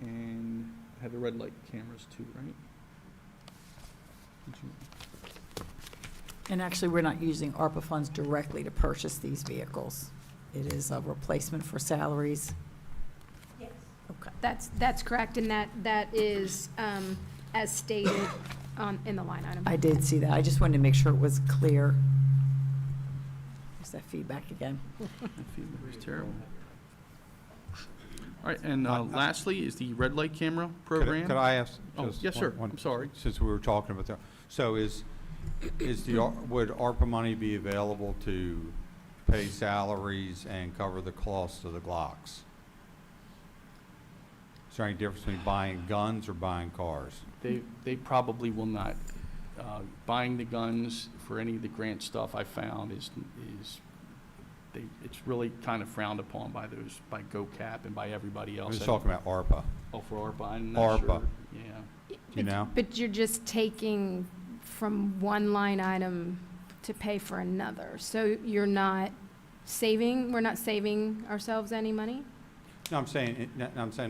And have the red light cameras too, right? Did you- And actually, we're not using ARPA funds directly to purchase these vehicles. It is a replacement for salaries. Yes. Okay. That's correct, and that is, as stated in the line item. I did see that. I just wanted to make sure it was clear. There's that feedback again. That feedback was terrible. All right, and lastly is the red light camera program. Could I ask? Oh, just yes, sir. one- I'm sorry. Since we were talking about that, so would ARPA money be available to pay salaries and cover the cost of the Glocks? Is there any difference between buying guns or buying cars? They probably will not. Buying the guns for any of the grant stuff I found it's really kind of frowned upon by GoCap and by everybody I else. was talking about ARPA. Oh, for ARPA, I'm not ARPA. sure. Yeah. You know? But you're just taking from one line item to pay for another. So you're not saving, we're not saving ourselves any money? No, I'm saying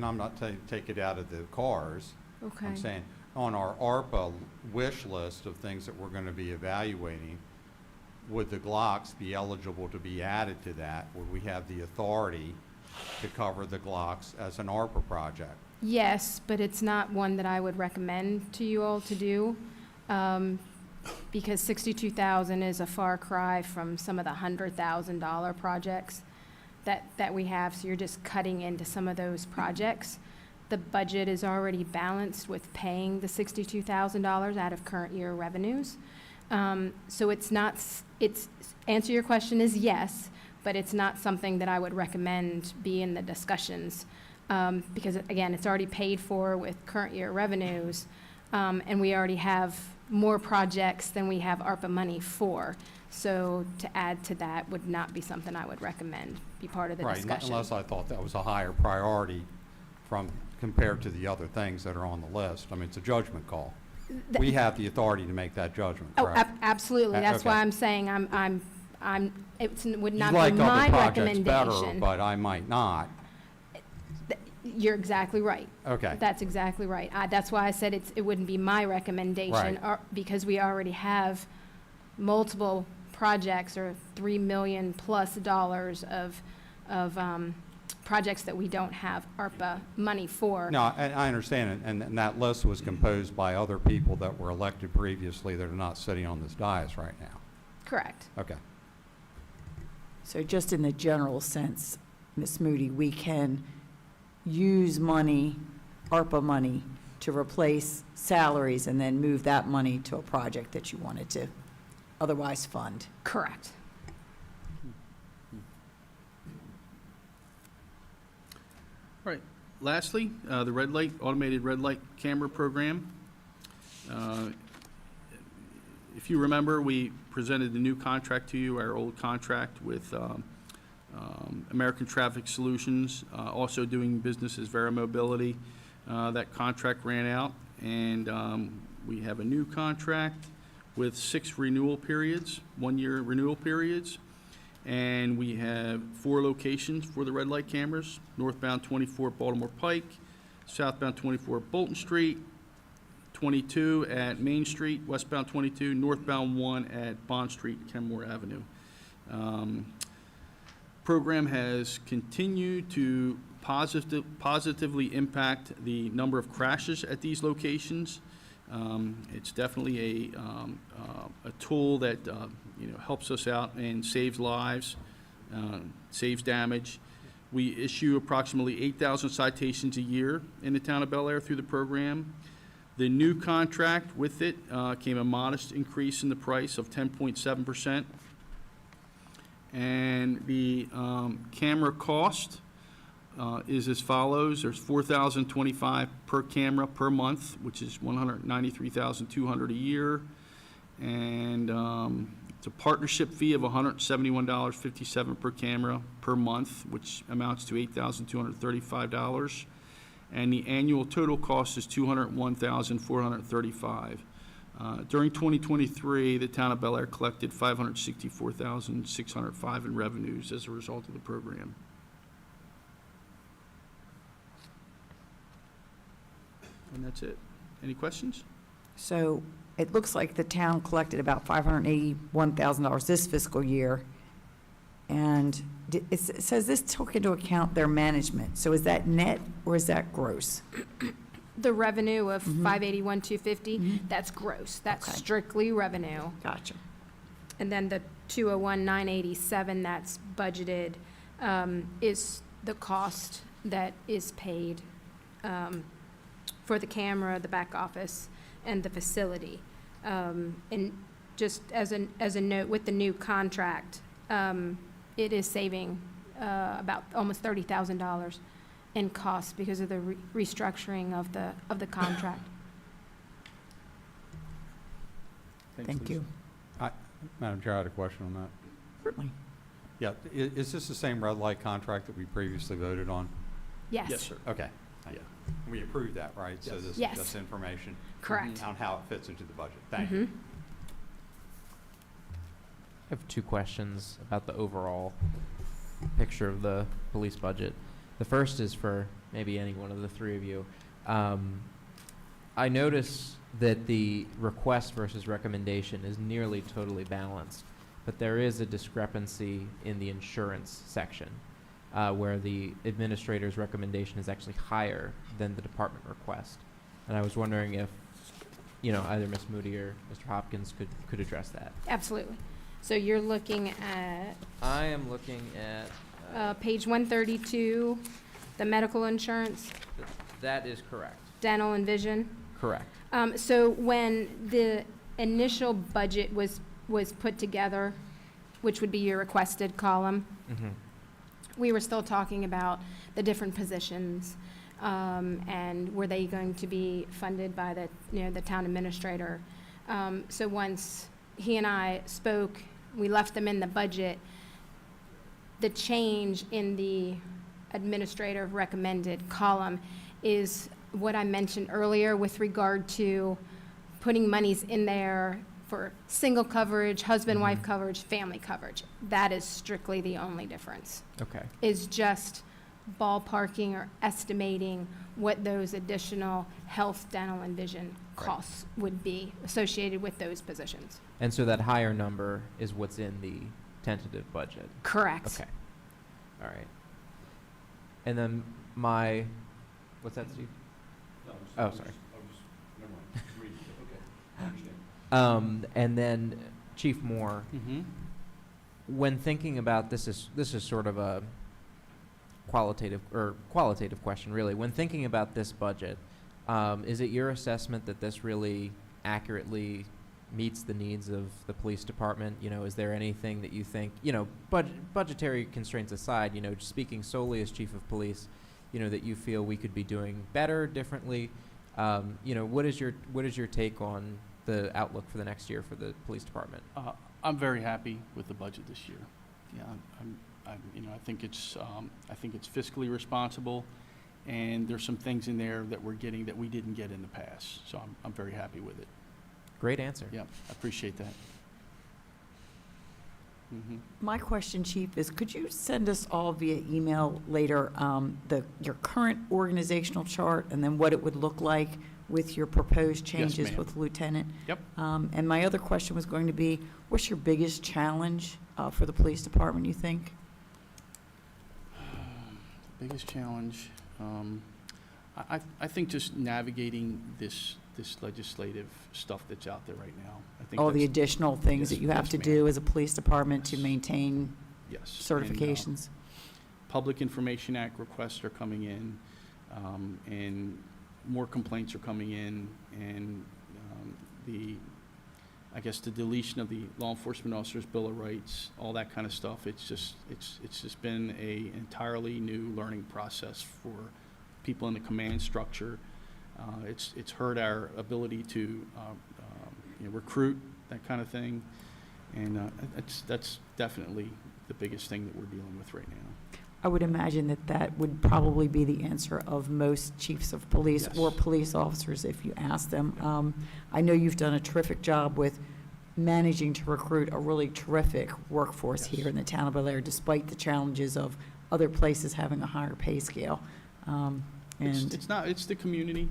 I'm not take it out of the cars. Okay. I'm saying on our ARPA wish list of things that we're going to be evaluating, would the Glocks be eligible to be added to that? Would we have the authority to cover the Glocks as an ARPA project? Yes, but it's not one that I would recommend to you all to do, because 62,000 is a far cry from some of the $100,000 projects that we have, so you're just cutting into some of those projects. The budget is already balanced with paying the $62,000 out of current year revenues. So it's not, answer your question is yes, but it's not something that I would recommend be in the discussions. Because again, it's already paid for with current year revenues, and we already have more projects than we have ARPA money for. So to add to that would not be something I would recommend be part of the Right, discussion. unless I thought that was a higher priority compared to the other things that are on the list. I mean, it's a judgment call. We have the authority to make that judgment, Oh, correct? absolutely. That's why Okay. I'm saying it would not You like be my other projects recommendation. better, but I might not. You're exactly right. Okay. That's exactly right. That's why I said it wouldn't be my recommendation, Right. because we already have multiple projects, or $3 million plus of projects that we don't have ARPA money for. No, I understand it, and that list was composed by other people that were elected previously that are not sitting on this dais right now. Correct. Okay. So just in the general sense, Ms. Moody, we can use money, ARPA money, to replace salaries and then move that money to a project that you wanted to otherwise fund. Correct. All right. Lastly, the automated red light camera program. If you remember, we presented the new contract to you, our old contract with American Traffic Solutions, also doing business as Vera Mobility. That contract ran out, and we have a new contract with 6 renewal periods, 1-year renewal periods. And we have 4 locations for the red light cameras: northbound 24 Baltimore Pike, southbound 24 Bolton Street, 22 at Main Street, westbound 22, northbound 1 at Bond Street, Kenmore Avenue. Program has continued to positively impact the number of crashes at these locations. It's definitely a tool that helps us out and saves lives, saves damage. We issue approximately 8,000 citations a year in the town of Bel Air through the program. The new contract with it came a modest increase in the price of 10.7%. And the camera cost is as follows. There's $4,025 per camera per month, which is $193,200 a year. And it's a partnership fee of $171.57 per camera per month, which amounts to $8,235. And the annual total cost is $201,435. During 2023, the town of Bel Air collected $564,605 in revenues as a result of the program. And that's it. Any questions? So it looks like the town collected about $581,000 this fiscal year. And it says this took into account their management. So is that net or is that gross? The revenue of 581,250, that's gross. That's Okay. strictly revenue. Gotcha. And then the 201,987 that's budgeted is the cost that is paid for the camera, the back office, and the facility. And just as a note, with the new contract, it is saving about almost $30,000 in costs because of the restructuring of the contract. Thank you. Madam Chair, I had a question on that. Certainly. Yeah, is this the same red light contract that we previously voted on? Yes. Yes, sir. Okay. Yeah. We approved that, right? So Yes. Yes. this information Correct. on how it fits into the budget. Thank Mhm. you. I have two questions about the overall picture of the police budget. The first is for maybe any one of the three of you. I notice that the request versus recommendation is nearly totally balanced, but there is a discrepancy in the insurance section, where the administrator's recommendation is actually higher than the department request. And I was wondering if, either Ms. Moody or Mr. Hopkins could address that. Absolutely. So you're looking at I am looking at, page 132, the medical insurance, that is correct. dental and vision. Correct. So when the initial budget was put together, which would be your requested column, Mm-hmm. we were still talking about the different positions, and were they going to be funded by the town administrator. So once he and I spoke, we left them in the budget. The change in the administrative recommended column is what I mentioned earlier with regard to putting monies in there for single coverage, husband-wife coverage, family coverage. That is strictly the only difference, Okay. is just ballparking or estimating what those additional health, dental, and vision costs would be associated with those positions. And so that higher number is what's in the tentative budget? Correct. Okay. All right. And then what's that, Steve? Oh, sorry. And then Chief Moore, Mm-hmm. when thinking about this is sort of a qualitative question, really. When thinking about this budget, is it your assessment that this really accurately meets the needs of the police department? Is there anything that you think, budgetary constraints aside, just speaking solely as chief of police, that you feel we could be doing better, differently? What is your take on the outlook for the next year for the police department? I'm very happy with the budget this year. Yeah, I think it's fiscally responsible, and there's some things in there that we're getting that we didn't get in the past. So I'm very happy with it. Great answer. Yeah, I appreciate that. Mm-hmm. My question, Chief, is could you send us all via email later your current organizational chart and then what it would look like with your proposed changes ma'am. with Lieutenant? Yep. And my other question was going to be, what's your biggest challenge for the police department, you think? Biggest challenge, I think just navigating this legislative stuff that's out there right now. I think All the that's- additional things Yes, that you have yes, to ma'am. do as a police department to Yes. maintain Yes. certifications? Public Information Act requests are coming in, and more complaints are coming in, and I guess the deletion of the law enforcement officers' Bill of Rights, all that kind of stuff. It's just been a entirely new learning process for people in the command structure. It's hurt our ability to recruit, that kind of thing. And that's definitely the biggest thing that we're dealing with right now. I would imagine that that would probably be the answer of most chiefs of police Yes. or police officers if you ask them. I know you've done a terrific job with managing to recruit a really terrific workforce Yes. here in the town of Bel Air, despite the challenges of other places having a higher pay scale. And It's the community,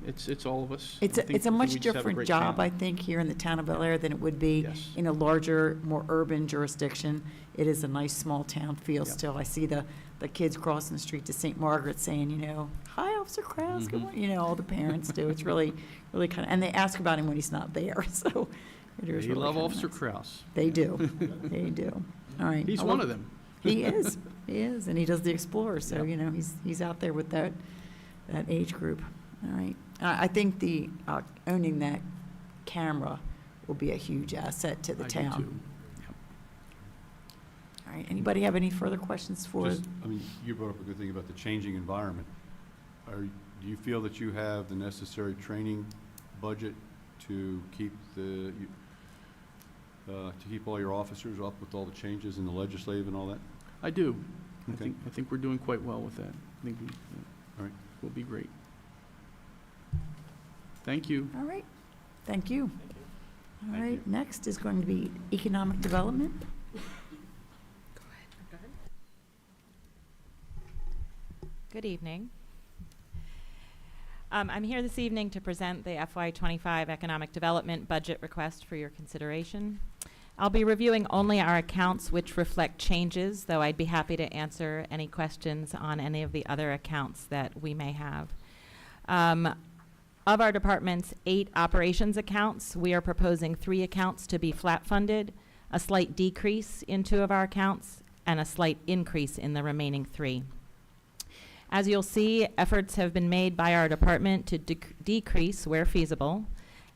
it's all of us. it's I think a much we just have a different great job, I family. think, here in the town of Bel Air than it would be Yes. in a larger, more urban jurisdiction. It is a nice, small town feel Yep. still. I see the kids crossing the street to St. Margaret saying, "Hi, Officer Kraus," good Mhm. morning. All the parents do. It's really, really kind of, and they ask about him when he's not there, so it is They really love kinda Officer nice. Kraus. They do. They do. All right. He's one of them. He is. He is, and he does the Explorer, so, Yep. he's out there with that age group. All right. I think the owning that camera will be a huge asset to the I do town. too. Yep. All right. Anybody have any further questions for? You brought up a good thing about the changing environment. Do you feel that you have the necessary training budget to keep all your officers up with all the changes in the legislative and all that? I do. Okay. I think we're doing quite well with that. I think All right. we'll be great. Thank you. All right. Thank you. All Thank right. you. Next is going to be economic development. Good evening. I'm here this evening to present the FY25 Economic Development Budget request for your consideration. I'll be reviewing only our accounts which reflect changes, though I'd be happy to answer any questions on any of the other accounts that we may have. Of our department's 8 operations accounts, we are proposing 3 accounts to be flat funded, a slight decrease in 2 of our accounts, and a slight increase in the remaining 3. As you'll see, efforts have been made by our department to decrease where feasible,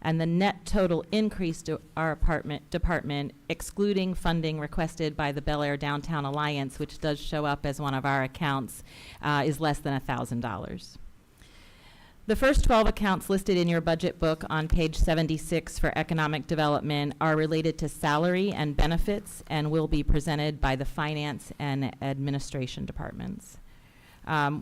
and the net total increase to our department, excluding funding requested by the Bel Air Downtown Alliance, which does show up as one of our accounts, is less than $1,000. The first 12 accounts listed in your budget book on page 76 for economic development are related to salary and benefits and will be presented by the finance and administration departments.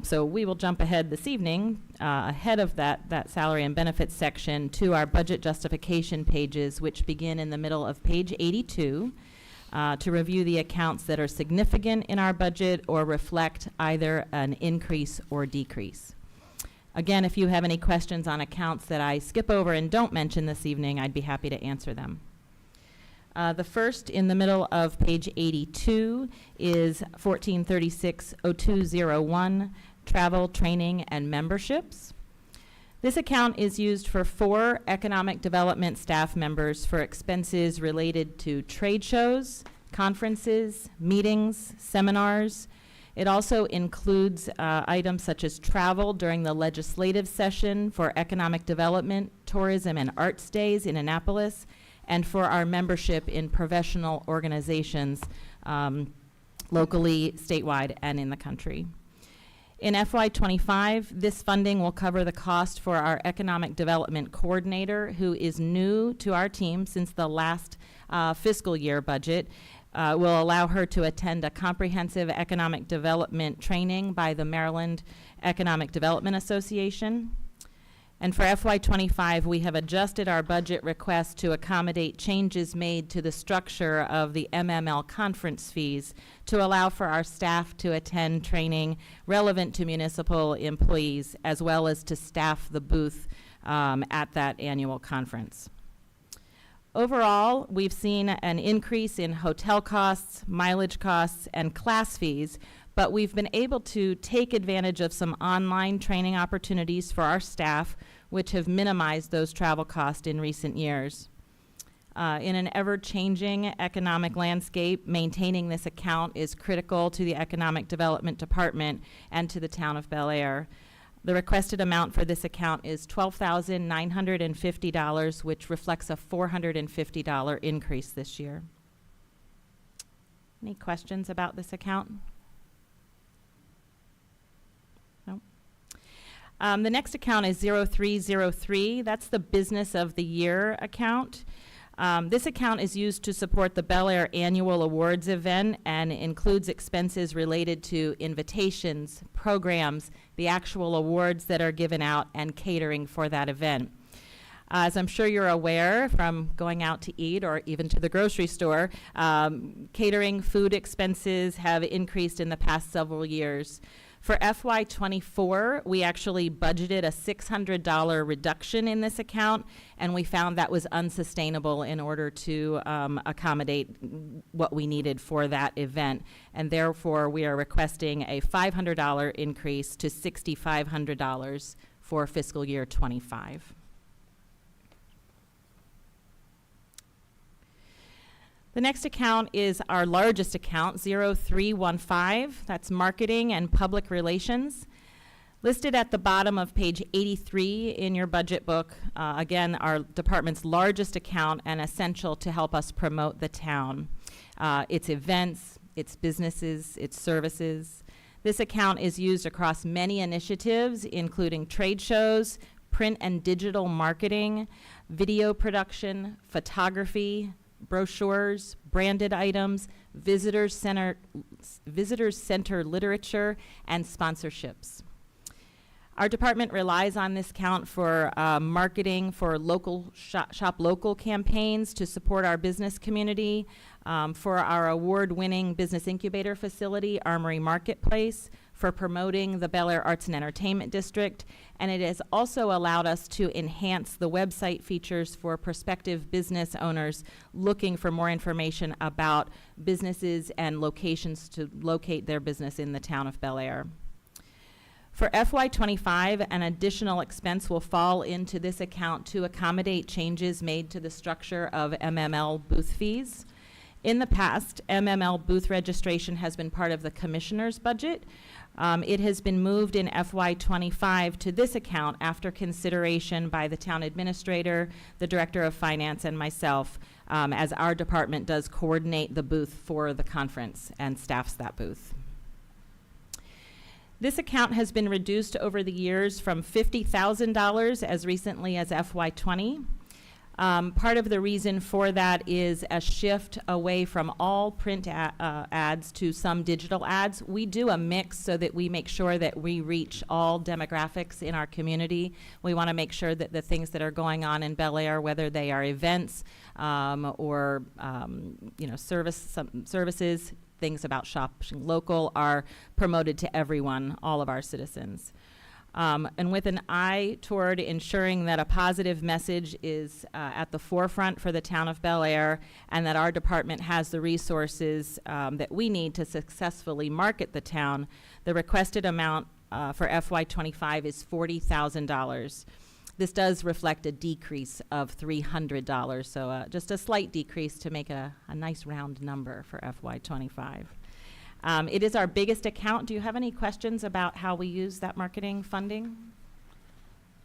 So we will jump ahead this evening, ahead of that salary and benefits section, to our budget justification pages, which begin in the middle of page 82, to review the accounts that are significant in our budget or reflect either an increase or decrease. Again, if you have any questions on accounts that I skip over and don't mention this evening, I'd be happy to answer them. The first, in the middle of page 82, is 1436-0201, travel, training, and memberships. This account is used for 4 economic development staff members for expenses related to trade shows, conferences, meetings, seminars. It also includes items such as travel during the legislative session for economic development, tourism, and arts days in Annapolis, and for our membership in professional organizations locally, statewide, and in the country. In FY25, this funding will cover the cost for our economic development coordinator, who is new to our team since the last fiscal year budget. Will allow her to attend a comprehensive economic development training by the Maryland Economic Development Association. And for FY25, we have adjusted our budget request to accommodate changes made to the structure of the MML conference fees to allow for our staff to attend training relevant to municipal employees, as well as to staff the booth at that annual conference. Overall, we've seen an increase in hotel costs, mileage costs, and class fees, but we've been able to take advantage of some online training opportunities for our staff, which have minimized those travel costs in recent years. In an ever-changing economic landscape, maintaining this account is critical to the Economic Development Department and to the town of Bel Air. The requested amount for this account is $12,950, which reflects a $450 increase this year. Any questions about this account? No? The next account is 0303. That's the Business of the Year account. This account is used to support the Bel Air Annual Awards event and includes expenses related to invitations, programs, the actual awards that are given out, and catering for that event. As I'm sure you're aware from going out to eat or even to the grocery store, catering food expenses have increased in the past several years. For FY24, we actually budgeted a $600 reduction in this account, and we found that was unsustainable in order to accommodate what we needed for that event. And therefore, we are requesting a $500 increase to $6,500 for fiscal year 25. The next account is our largest account, 0315. That's Marketing and Public Relations. Listed at the bottom of page 83 in your budget book, again, our department's largest account and essential to help us promote the town. Its events, its businesses, its services. This account is used across many initiatives, including trade shows, print and digital marketing, video production, photography, brochures, branded items, visitors center literature, and sponsorships. Our department relies on this account for marketing for local shop local campaigns to support our business community, for our award-winning business incubator facility, Armory Marketplace, for promoting the Bel Air Arts and Entertainment District, and it has also allowed us to enhance the website features for prospective business owners looking for more information about businesses and locations to locate their business in the town of Bel Air. For FY25, an additional expense will fall into this account to accommodate changes made to the structure of MML booth fees. In the past, MML booth registration has been part of the commissioner's budget. It has been moved in FY25 to this account after consideration by the town administrator, the director of finance, and myself, as our department does coordinate the booth for the conference and staffs that booth. This account has been reduced over the years from $50,000 as recently as FY20. Part of the reason for that is a shift away from all print ads to some digital ads. We do a mix so that we make sure that we reach all demographics in our community. We want to make sure that the things that are going on in Bel Air, whether they are events or services, things about shopping local, are promoted to everyone, all of our citizens. And with an eye toward ensuring that a positive message is at the forefront for the town of Bel Air and that our department has the resources that we need to successfully market the town, the requested amount for FY25 is $40,000. This does reflect a decrease of $300, so just a slight decrease to make a nice round number for FY25. It is our biggest account. Do you have any questions about how we use that marketing funding?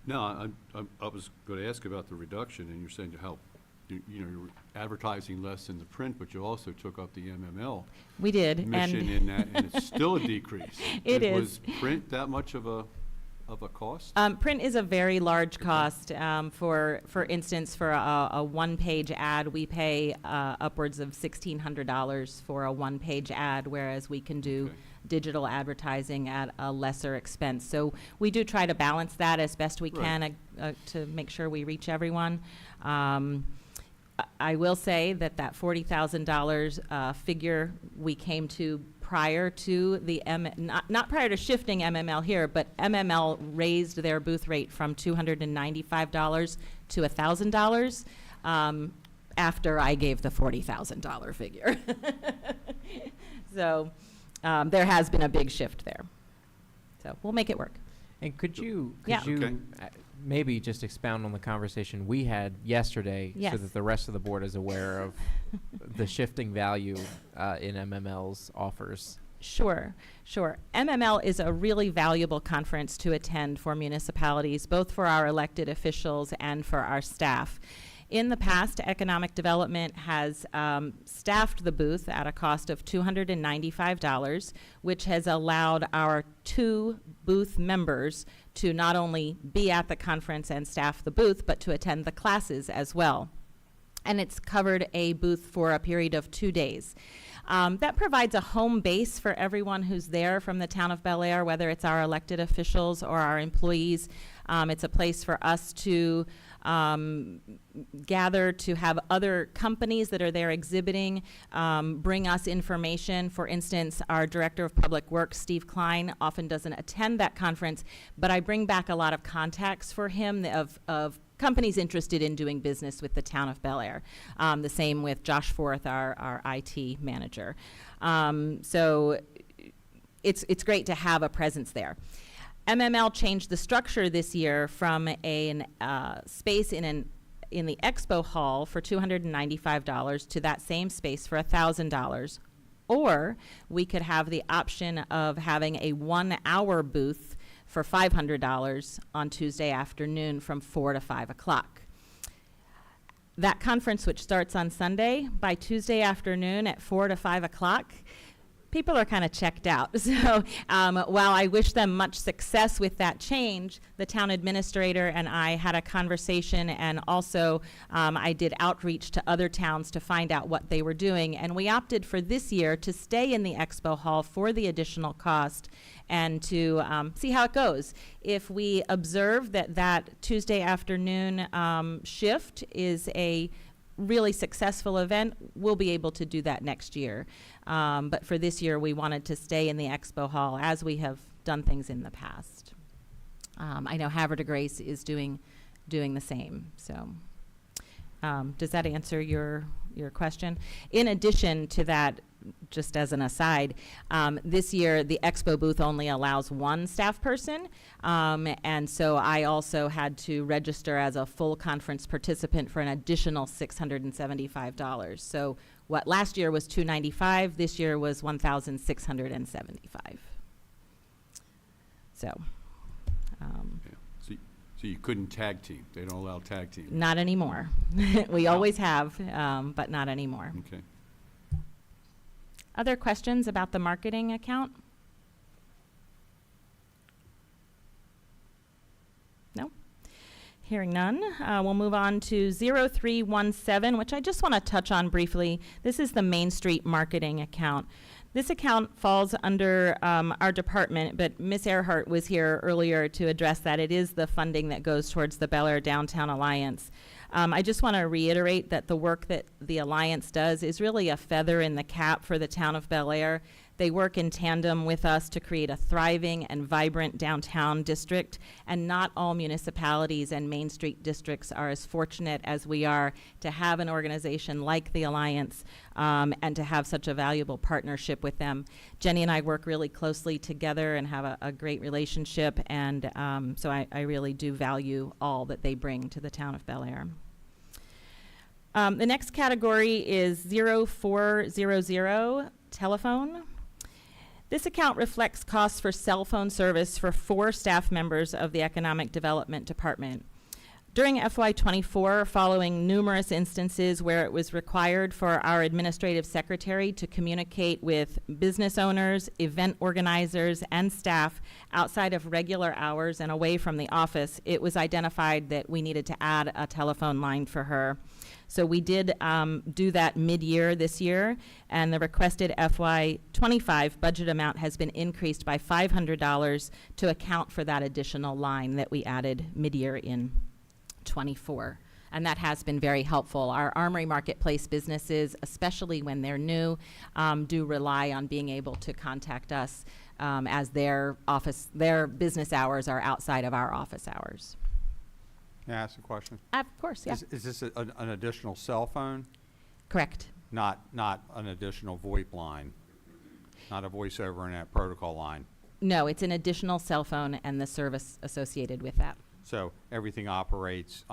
No, I was going to ask about the reduction, and you're saying to help, you're advertising less in the print, but you also took up the MML We did. mission in that, and it's still a decrease. It is. Was print that much of a cost? Print is a very large cost. For instance, for a one-page ad, we pay upwards of $1,600 for a one-page ad, whereas we can do digital advertising at a lesser expense. So we do try to balance that as best we can to make sure we reach everyone. I will say that $40,000 figure we came to prior to the not prior to shifting MML here, but MML raised their booth rate from $295 to $1,000 after I gave the $40,000 figure. So there has been a big shift there. So we'll make it work. And could you Okay. maybe just expound on the conversation we had yesterday Yes. so that the rest of the board is aware of the shifting value in MML's offers? Sure. MML is a really valuable conference to attend for municipalities, both for our elected officials and for our staff. In the past, Economic Development has staffed the booth at a cost of $295, which has allowed our 2 booth members to not only be at the conference and staff the booth, but to attend the classes as well. And it's covered a booth for a period of 2 days. That provides a home base for everyone who's there from the town of Bel Air, whether it's our elected officials or our employees. It's a place for us to gather, to have other companies that are there exhibiting, bring us information. For instance, our Director of Public Works, Steve Klein, often doesn't attend that conference, but I bring back a lot of contacts for him of companies interested in doing business with the town of Bel Air. The same with Josh Forth, our IT manager. So it's great to have a presence there. MML changed the structure this year from a space in the expo hall for $295 to that same space for $1,000. Or we could have the option of having a 1-hour booth for $500 on Tuesday afternoon from 4 to 5 o'clock. That conference, which starts on Sunday, by Tuesday afternoon at 4 to 5 o'clock, people are kind of checked out. So while I wish them much success with that change, the town administrator and I had a conversation, and also I did outreach to other towns to find out what they were doing. And we opted for this year to stay in the expo hall for the additional cost and to see how it goes. If we observe that Tuesday afternoon shift is a really successful event, we'll be able to do that next year. But for this year, we wanted to stay in the expo hall as we have done things in the past. I know Havre de Grace is doing the same. So does that answer your question? In addition to that, just as an aside, this year the expo booth only allows 1 staff person, and so I also had to register as a full conference participant for an additional $675. So what last year was $295, this year was $1,675. So. So you couldn't tag team? They don't allow tag team? Not anymore. We always have, but not anymore. Okay. Other questions about the marketing account? No? Hearing none, we'll move on to 0317, which I just want to touch on briefly. This is the Main Street marketing account. This account falls under our department, but Ms. Earhart was here earlier to address that. It is the funding that goes towards the Bel Air Downtown Alliance. I just want to reiterate that the work that the Alliance does is really a feather in the cap for the town of Bel Air. They work in tandem with us to create a thriving and vibrant downtown district, and not all municipalities and Main Street districts are as fortunate as we are to have an organization like the Alliance and to have such a valuable partnership with them. Jenny and I work really closely together and have a great relationship, and so I really do value all that they bring to the town of Bel Air. The next category is 0400, telephone. This account reflects costs for cell phone service for 4 staff members of the Economic Development Department. During FY24, following numerous instances where it was required for our administrative secretary to communicate with business owners, event organizers, and staff outside of regular hours and away from the office, it was identified that we needed to add a telephone line for her. So we did do that mid-year this year, and the requested FY25 budget amount has been increased by $500 to account for that additional line that we added mid-year in 24. And that has been very helpful. Our Armory Marketplace businesses, especially when they're new, do rely on being able to contact us as their business hours are outside of our office hours. May I ask a question? Of course, yeah. Is this an additional cell phone? Correct. Not an additional VoIP line? Not a voice over internet protocol line? No, it's an additional cell phone and the service associated with that. So everything operates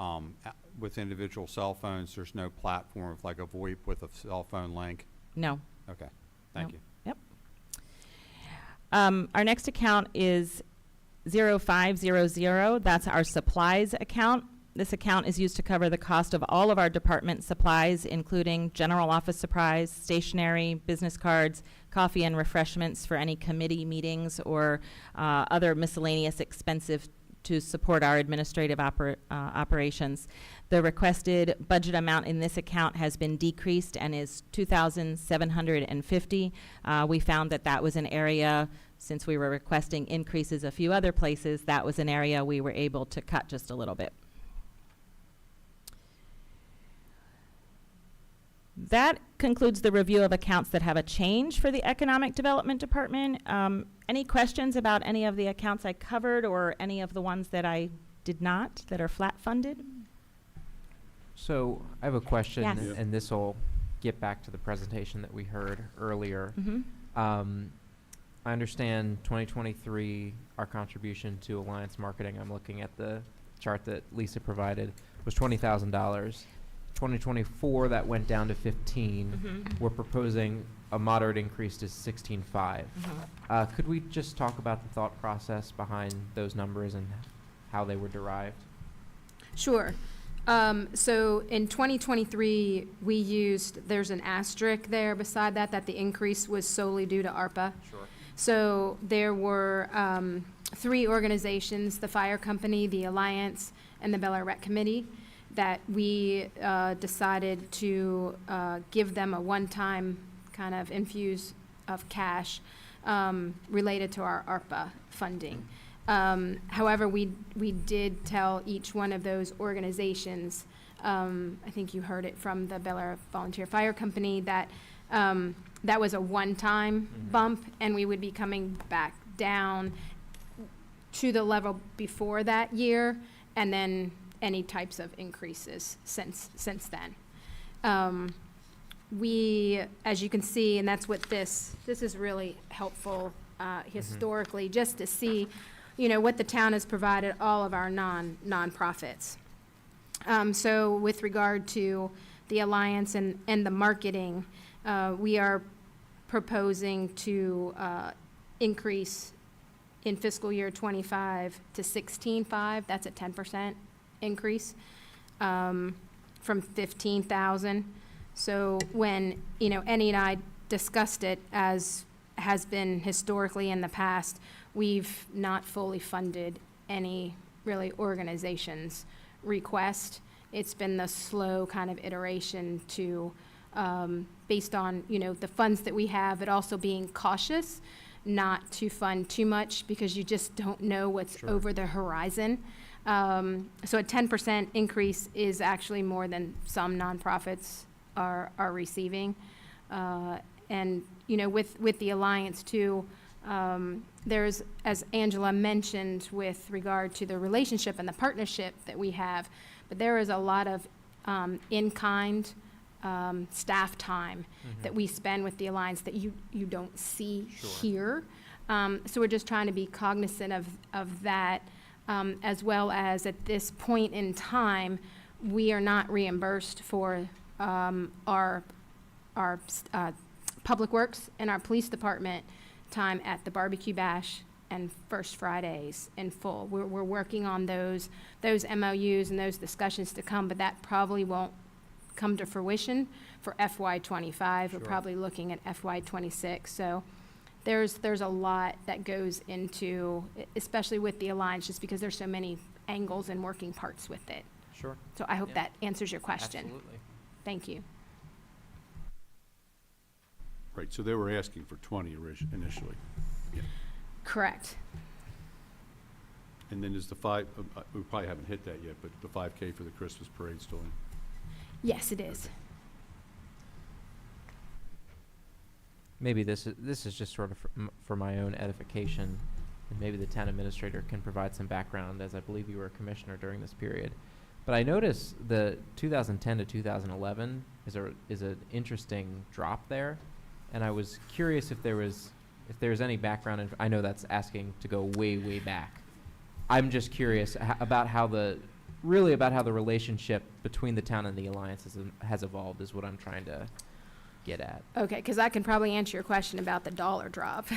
with individual cell phones? There's no platform of like a VoIP with a cell phone link? No. Okay, thank you. Yep. Our next account is 0500. That's our supplies account. This account is used to cover the cost of all of our department supplies, including general office supplies, stationery, business cards, coffee and refreshments for any committee meetings, or other miscellaneous expenses to support our administrative operations. The requested budget amount in this account has been decreased and is $2,750. We found that that was an area, since we were requesting increases a few other places, that was an area we were able to cut just a little bit. That concludes the review of accounts that have a change for the Economic Development Department. Any questions about any of the accounts I covered or any of the ones that I did not, that are flat funded? So I have a question, Yes. and this will get back to the presentation that we heard earlier. Mm-hmm. I understand 2023, our contribution to Alliance Marketing, I'm looking at the chart that Lisa provided, was $20,000. 2024, that went down to 15. Mm-hmm. We're proposing a moderate increase to 16.5. Mm-hmm. Could we just talk about the thought process behind those numbers and how they were derived? Sure. So in 2023, we used, there's an asterisk there beside that, that the increase was solely due to ARPA. Sure. So there were 3 organizations, the fire company, the Alliance, and the Bel Air Rec Committee, that we decided to give them a one-time kind of infuse of cash related to our ARPA funding. However, we did tell each one of those organizations, I think you heard it from the Bel Air Volunteer Fire Company, that that was a one-time bump, and we would be coming back down to the level before that year, and then any types of increases since then. We, as you can see, and that's what this is really helpful historically, just to see, you know, what the town has provided all of our nonprofits. So with regard to the Alliance and the marketing, we are proposing to increase in fiscal year 25 to 16.5. That's a 10% increase from 15,000. So when, you know, Annie and I discussed it, as has been historically in the past, we've not fully funded any really organization's request. It's been the slow kind of iteration to, based on, you know, the funds that we have, but also being cautious not to fund too much because you just don't know what's over the horizon. So a 10% increase is actually more than some nonprofits are receiving. And, you know, with the Alliance too, there's, as Angela mentioned, with regard to the relationship and the partnership that we have, but there is a lot of in-kind staff time that we spend with the Alliance that you don't see here. So we're just trying to be cognizant of that, as well as at this point in time, we are not reimbursed for our Public Works and our police department time at the Barbecue Bash and First Fridays in full. We're working on those MOUs and those discussions to come, but that probably won't come to fruition for FY25. We're probably looking at FY26. So there's a lot that goes into, especially with the Alliance, just because there's so many angles and working parts with it. Sure. So I hope that answers your question. Absolutely. Thank you. Right, so they were asking for 20 initially. Correct. And then is the 5, we probably haven't hit that yet, but the 5K for the Christmas parade still in? Yes, it is. Maybe this is just sort of for my own edification, and maybe the town administrator can provide some background, as I believe you were a commissioner during this period. But I noticed the 2010 to 2011 is an interesting drop there, and I was curious if there was any background. I know that's asking to go way back. I'm just curious about how the relationship between the town and the Alliance has evolved, is what I'm trying to get at. Okay, because I can probably answer your question about the dollar drop,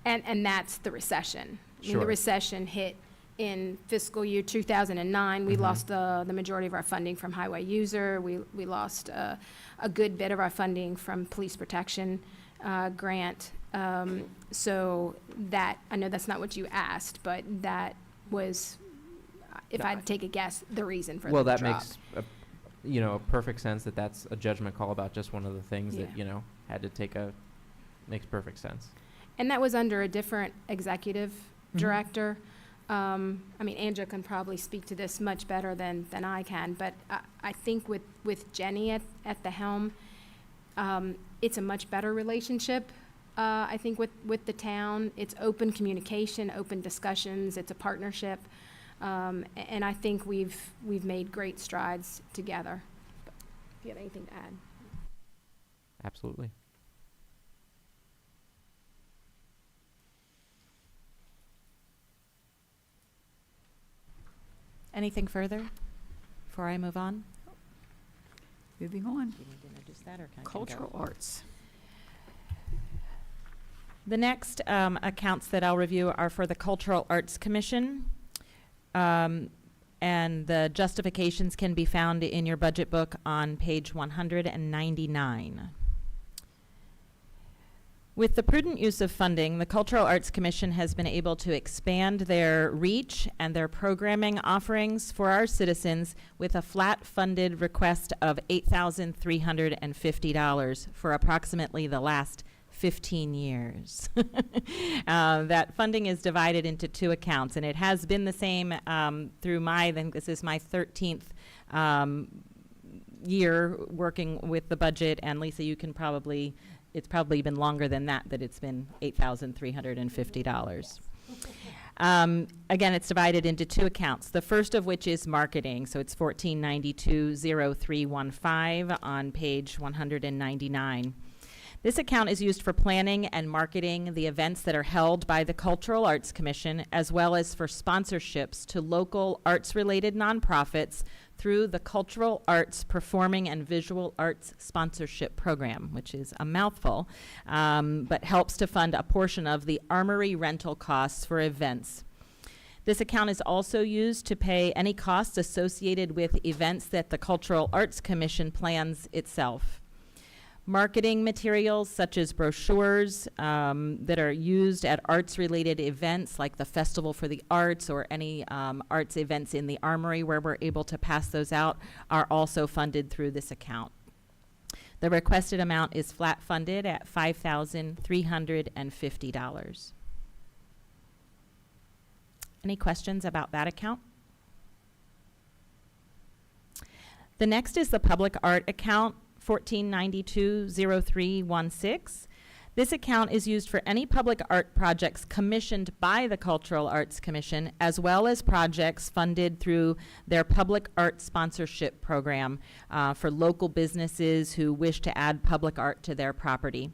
and that's the recession. I mean, the Sure. recession hit in fiscal year 2009, we lost the majority of our funding from highway user. We lost a good bit of our funding from police protection grant. So that, I know that's not what you asked, but that was, if I had to take a guess, the reason for the Well, drop. that makes, a perfect sense that that's a judgment call about just one of the things that, Yeah. had to take makes perfect sense. And that was under a different executive director. I mean, Angela can probably speak to this much better than I can, but I think with Jenny at the helm, it's a much better relationship, I think, with the town. It's open communication, open discussions, it's a partnership. And I think we've made great strides together. If you have anything to add. Absolutely. Anything further before I move on? Moving on. Do you need to introduce that, or can I go? Cultural arts. The next accounts that I'll review are for the Cultural Arts Commission. And the justifications can be found in your budget book on page 199. With the prudent use of funding, the Cultural Arts Commission has been able to expand their reach and their programming offerings for our citizens with a flat funded request of $8,350 for approximately the last 15 years. That funding is divided into two accounts, and it has been the same through I think this is my 13th year working with the budget, and Lisa, you can probably, it's probably been longer than that it's been $8,350. Again, it's divided into two accounts, the first of which is marketing, so it's 1492-0315 on page 199. This account is used for planning and marketing the events that are held by the Cultural Arts Commission, as well as for sponsorships to local arts-related nonprofits through the Cultural Arts Performing and Visual Arts Sponsorship Program, which is a mouthful, but helps to fund a portion of the armory rental costs for events. This account is also used to pay any costs associated with events that the Cultural Arts Commission plans itself. Marketing materials such as brochures that are used at arts-related events like the Festival for the Arts or any arts events in the Armory where we're able to pass those out are also funded through this account. The requested amount is flat funded at $5,350. Any questions about that account? The next is the public art account, 1492-0316. This account is used for any public art projects commissioned by the Cultural Arts Commission, as well as projects funded through their public art sponsorship program for local businesses who wish to add public art to their property.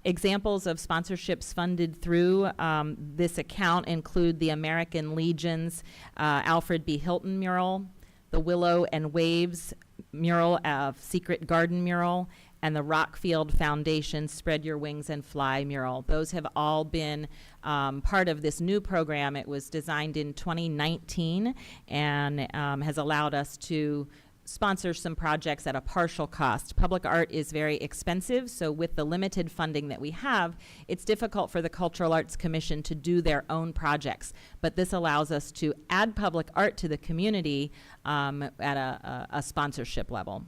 Examples of sponsorships funded through this account include the American Legion's Alfred B. Hilton mural, the Willow and Waves mural of Secret Garden mural, and the Rockfield Foundation Spread Your Wings and Fly mural. Those have all been part of this new program. It was designed in 2019 and has allowed us to sponsor some projects at a partial cost. Public art is very expensive, so with the limited funding that we have, it's difficult for the Cultural Arts Commission to do their own projects. But this allows us to add public art to the community at a sponsorship level.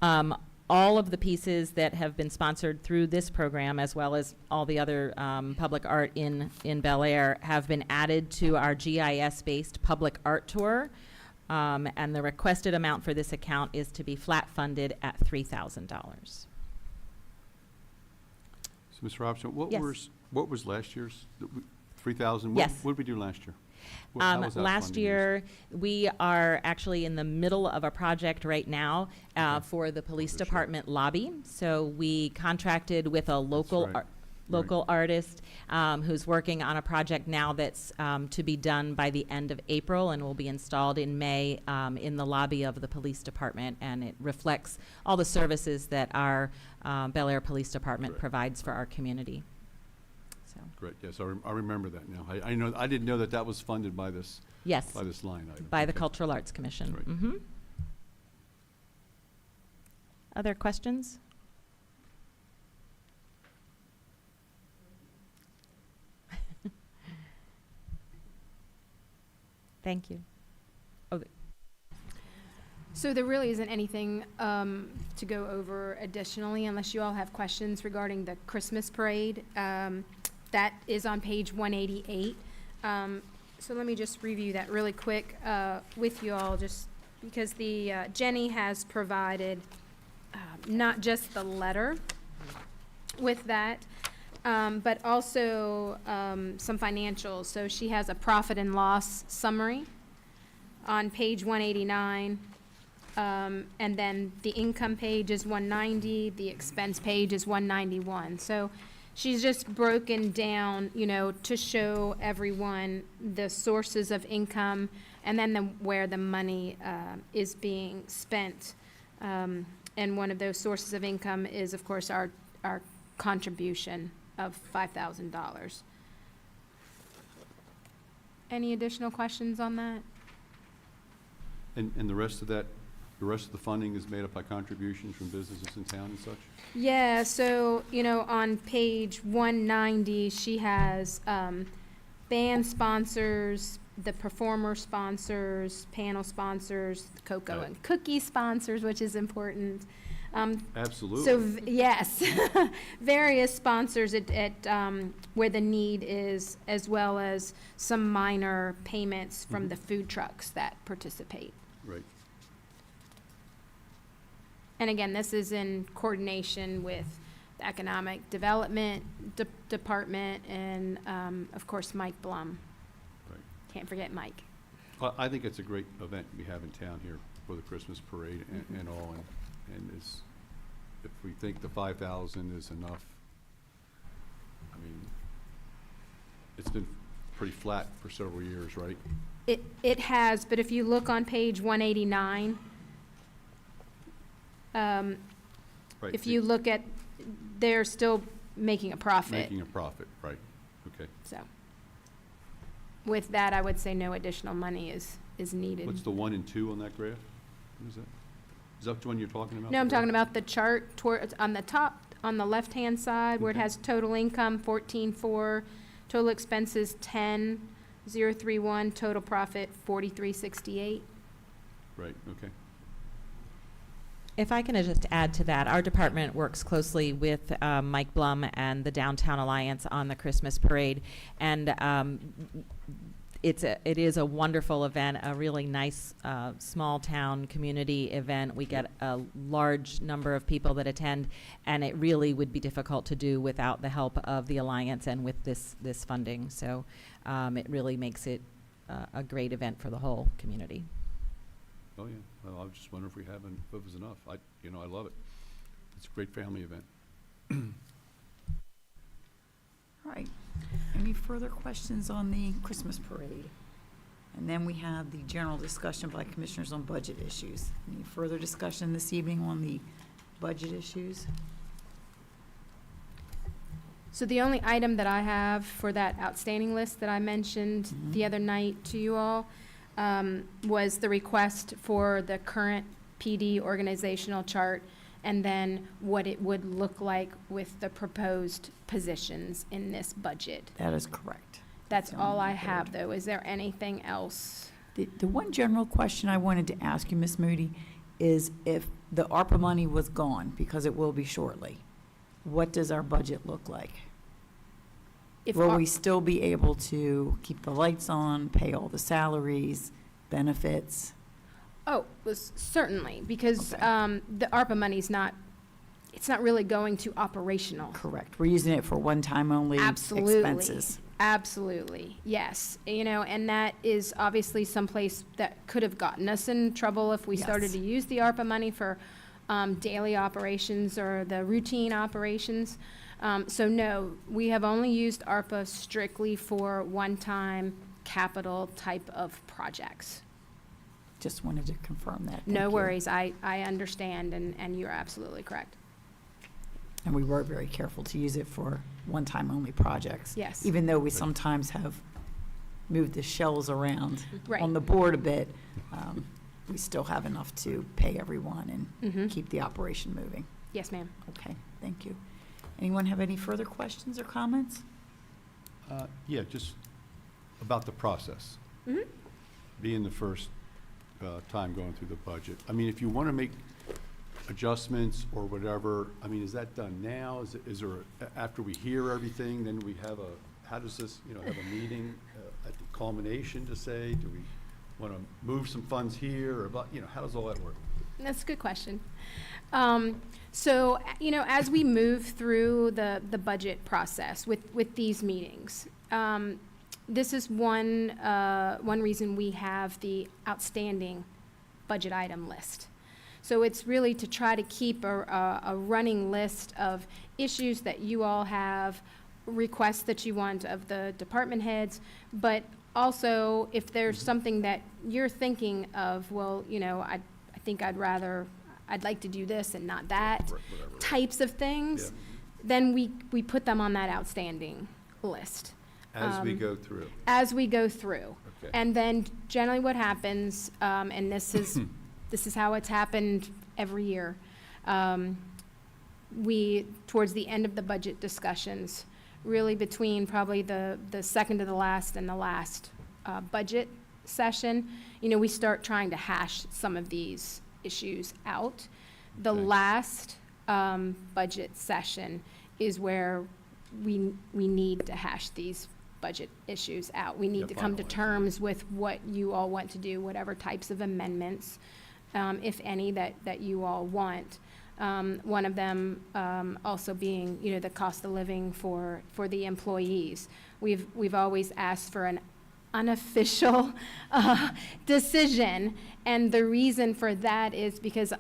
All of the pieces that have been sponsored through this program, as well as all the other public art in Bel Air, have been added to our GIS-based public art tour. And the requested amount for this account is to be flat funded at $3,000. So, Ms. Robson, Yes. what was last year's, 3,000? Yes. What did we do last year? How was that Last funding year, we are actually in the middle of a project right now for the police department lobby. So we contracted with a local right. local artist who's working on a project now that's to be done by the end of April and will be installed in May in the lobby of the police department, and it reflects all the services that our Bel Air Police Department provides for our community. So. Great, yes, I remember that now. I know, I didn't know that that was funded by this, Yes, by this line item. by the Okay. Cultural Arts Commission. Right. Mm-hmm. Other questions? Thank you. So there really isn't anything to go over additionally, unless you all have questions regarding the Christmas parade. That is on page 188. So let me just review that really quick with you all, just because the Jenny has provided not just the letter with that, but also some financials. So she has a profit and loss summary on page 189. And then the income page is 190, the expense page is 191. So she's just broken down, you know, to show everyone the sources of income and then where the money is being spent. And one of those sources of income is, of course, our contribution of $5,000. Any additional questions on that? And the rest of that, the rest of the funding is made up by contributions from businesses in town and such? Yeah, so, you know, on page 190, she has band sponsors, the performer sponsors, panel sponsors, cocoa Right. and cookie sponsors, which is important. Absolutely. So, yes, various sponsors at where the need is, as well as some minor payments from the food trucks that participate. Right. And again, this is in coordination with the Economic Development Department and, of course, Mike Blum. Right. Can't forget Mike. Well, I think it's a great event we have in town here for the Christmas parade and all, and it's, if we think the 5,000 is enough, I mean, it's been pretty flat for several years, right? It has, but if you look on page 189, Right. if you look at, they're still making a profit. Making a profit, right, okay. So with that, I would say no additional money is needed. What's the 1 and 2 on that graph? What is that? Is that the one you're talking about? No, I'm talking about the chart toward, on the top, on the left-hand side, where it Okay. has total income 14.4, total expenses 10.031, total profit 43.68. Right, okay. If I can just add to that, our department works closely with Mike Blum and the Downtown Alliance on the Christmas parade, and it is a wonderful event, a really nice small town community event. We get a large number of people that attend, and it really would be difficult to do without the help of the Alliance and with this funding. So it really makes it a great event for the whole community. Oh, yeah, well, I was just wondering if it was enough. I love it. It's a great family event. All right. Any further questions on the Christmas parade? And then we have the general discussion by commissioners on budget issues. Any further discussion this evening on the budget issues? So the only item that I have for that outstanding list that I mentioned the other night to you all was the request for the current PD organizational chart and then what it would look like with the proposed positions in this budget. That is correct. That's on all the I board. have, though. Is there anything else? The one general question I wanted to ask you, Ms. Moody, is if the ARPA money was gone, because it will be shortly, what does our budget look like? If Will our- we still be able to keep the lights on, pay all the salaries, benefits? Oh, certainly, because Okay. the ARPA money's not, it's not really going to operational. Correct. We're using it for one-time only Absolutely. expenses. Absolutely, yes. You know, and that is obviously someplace that could have gotten us in trouble if we started Yes. to use the ARPA money for daily operations or the routine operations. So no, we have only used ARPA strictly for one-time capital type of projects. Just wanted to confirm that. Thank No you. worries, I understand, and you're absolutely correct. And we were very careful to use it for one-time only projects. Yes. Even though we sometimes have moved the shells around Right. on the board a bit, we still have enough to pay everyone and Mhm. keep the operation moving. Yes, ma'am. Okay, thank you. Anyone have any further questions or comments? Yeah, just about the process. Mhm. Being the first time going through the budget. I mean, if you want to make adjustments or whatever, I mean, is that done now? Is there, after we hear everything, then we have how does this, have a meeting at the culmination to say, do we want to move some funds here, or about, how does all that work? That's a good question. So, as we move through the budget process with these meetings, this is one reason we have the outstanding budget item list. So it's really to try to keep a running list of issues that you all have, requests that you want of the department heads, but also if there's something that you're thinking of, well, I think I'd like to do this and not that, Whatever. types of things, then we put them on that outstanding list. As we go through. As we go through. Okay. And then generally what happens, and this is how it's happened every year, towards the end of the budget discussions, really between probably the second to the last and the last budget session, we start trying to hash some of these issues out. The Okay. last budget session is where we need to hash these budget issues out. We need Yeah, to come to finalize. terms with what you all want to do, whatever types of amendments, if any, that you all want. One of them also being, the cost of living for the employees. We've always asked for an unofficial decision, and the reason for that is because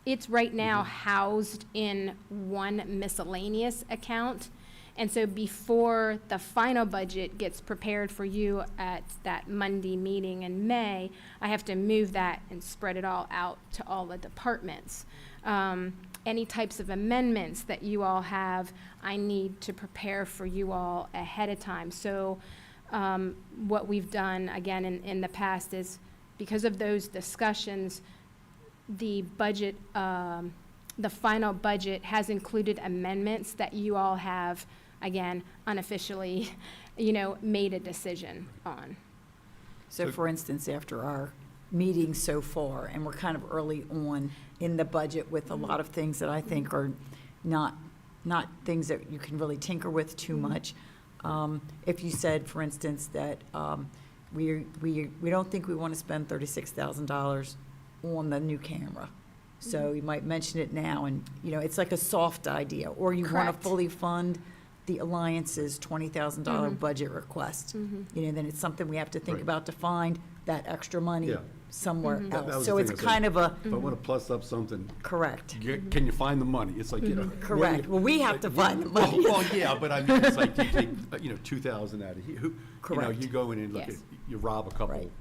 it's right now housed in one miscellaneous account. And so before the final budget gets prepared for you at that Monday meeting in May, I have to move that and spread it all out to all the departments. Any types of amendments that you all have, I need to prepare for you all ahead of time. So what we've done, again, in the past is, because of those discussions, the budget, the final budget has included amendments that you all have, again, unofficially, made a decision on. So for instance, after our meeting so far, and we're kind of early on in the budget with a lot of things that I think are not things that you can really tinker with too much. If you said, for instance, that we don't think we want to spend $36,000 on the new camera. So you might mention it now, and, it's like a soft idea. Or you want to Correct. fully fund the Alliance's $20,000 budget request. Then it's something we have to think Right. about to find that extra money Yeah. somewhere That was else. the So thing it's I said. kind of a, If I want to plus up something, correct, can you find the money? It's like, correct. Well, we have to find the money. Well, yeah, but I mean, it's like you take, 2,000 out of here. Correct. You go in and look at, Yes. you rob a couple Right.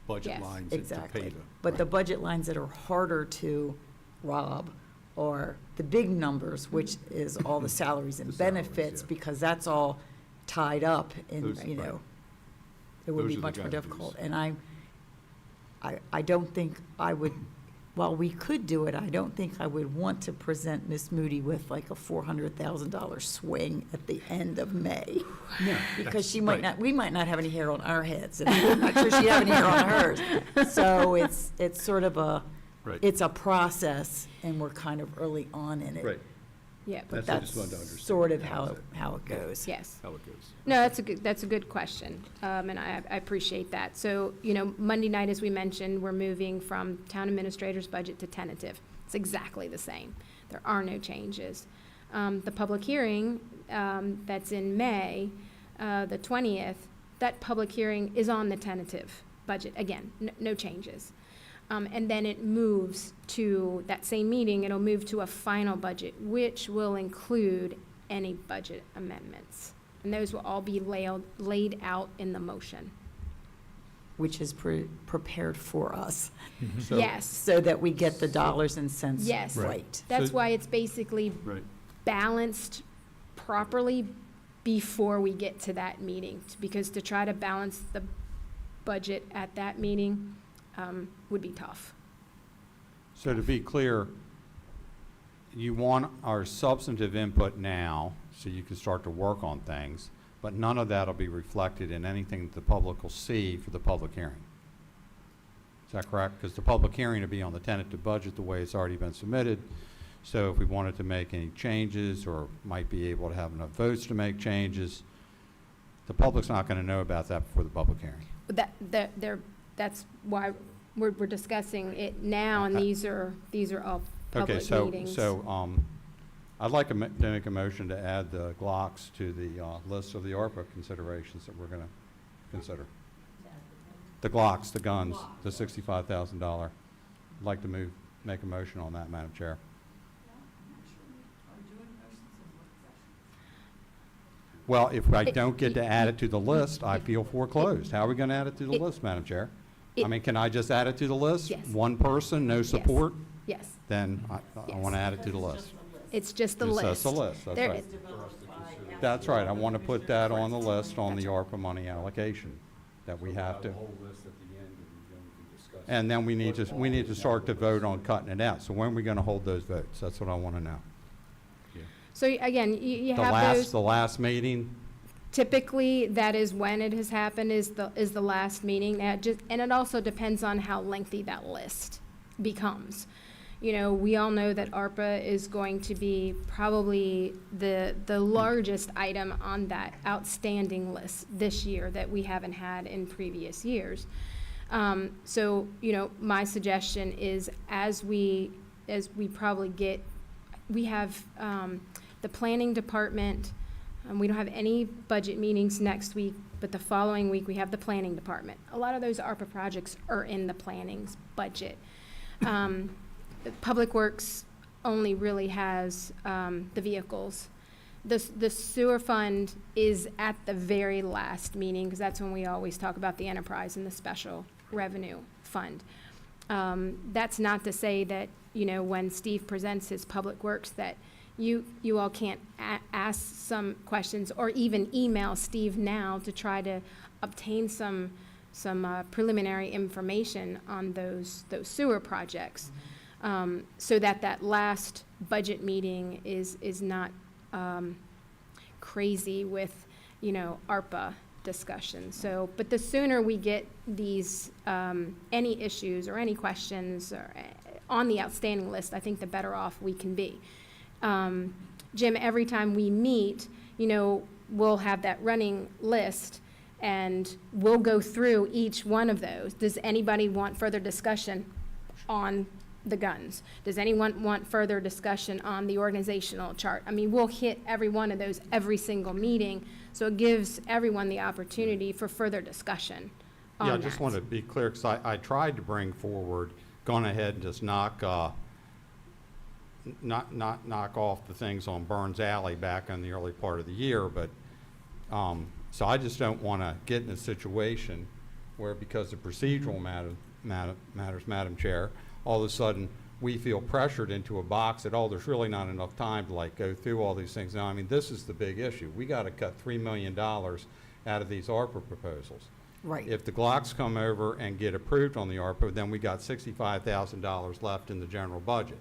budget Yes. lines to pay Exactly. the. But the budget lines that are harder to rob are the big numbers, which is all the salaries and The salaries, benefits, yeah. because that's all tied up in, Those- right. it would Those be are the much more guys' difficult. dues. And I don't think I would, while we could do it, I don't think I would want to present Ms. Moody with like a $400,000 swing at the end of May. No, Because she right. might not, we might not have any hair on our heads, and I'm not sure she'd have any hair on hers. So it's sort of Right. it's a process, and we're kind of early on in it. Right, Yeah, But That's what I that's just wanted to understand. sort of How is how it goes. yes. how it goes. No, that's a good question, and I appreciate that. So, Monday night, as we mentioned, we're moving from town administrator's budget to tentative. It's exactly the same. There are no changes. The public hearing, that's in May, the 20th, that public hearing is on the tentative budget. Again, no changes. And then it moves to, that same meeting, it'll move to a final budget, which will include any budget amendments. And those will all be laid out in the motion. Which is prepared for us, So- Yes, so that we get the dollars and cents Yes. right. that's So- why it's basically Right. balanced properly before we get to that meeting, because to try to balance the budget at that meeting would be tough. So to be clear, you want our substantive input now, so you can start to work on things, but none of that will be reflected in anything that the public will see for the public hearing. Is that correct? Because the public hearing will be on the tentative budget the way it's already been submitted. So if we wanted to make any changes, or might be able to have enough votes to make changes, the public's not going to know about that before the public hearing. That's why we're discussing it now, and these are all Okay, public meetings. so I'd like to make a motion to add the Glocks to the list of the ARPA considerations that we're going to consider. The Glocks, the guns, the $65,000. I'd like to make a motion on that, Madam Chair. Well, if I don't get to add it to the list, I feel foreclosed. How are we going to add it to the list, Madam Chair? I mean, can I just add it to the list? Yes. One person, no support? Yes, Then I want to add it to the list. it's just the It's list. just a list, that's There- right. That's right, I want to put that on the list on the ARPA money allocation that we have to. And then we need to start to vote on cutting it out. So when are we going to hold those votes? That's what I want to know. So again, you The have those. last meeting? Typically, that is when it has happened, is the last meeting. And it also depends on how lengthy that list becomes. You know, we all know that ARPA is going to be probably the largest item on that outstanding list this year that we haven't had in previous years. So, you know, my suggestion is as we probably get, we have the planning department. We don't have any budget meetings next week, but the following week we have the planning department. A lot of those ARPA projects are in the planning's budget. Public Works only really has the vehicles. The sewer fund is at the very last meeting, because that's when we always talk about the enterprise and the special revenue fund. That's not to say that, you know, when Steve presents his Public Works, that you all can't ask some questions or even email Steve now to try to obtain some preliminary information on those sewer projects. So that last budget meeting is not crazy with, you know, ARPA discussion. So, but the sooner we get these, any issues or any questions on the outstanding list, I think the better off we can be. Jim, every time we meet, you know, we'll have that running list, and we'll go through each one of those. Does anybody want further discussion on the guns? Does anyone want further discussion on the organizational chart? I mean, we'll hit every one of those every single meeting, so it gives everyone the opportunity for further discussion on Yeah, I that. just want to be clear, because I tried to bring forward, gone ahead and just knock off the things on Burns Alley back in the early part of the year, but, so I just don't want to get in a situation where, because of procedural matters, Madam Chair, all of a sudden, we feel pressured into a box that, oh, there's really not enough time to like go through all these things. Now, I mean, this is the big issue. We got to cut $3 million out of these ARPA proposals. Right. If the Glocks come over and get approved on the ARPA, then we got $65,000 left in the general budget,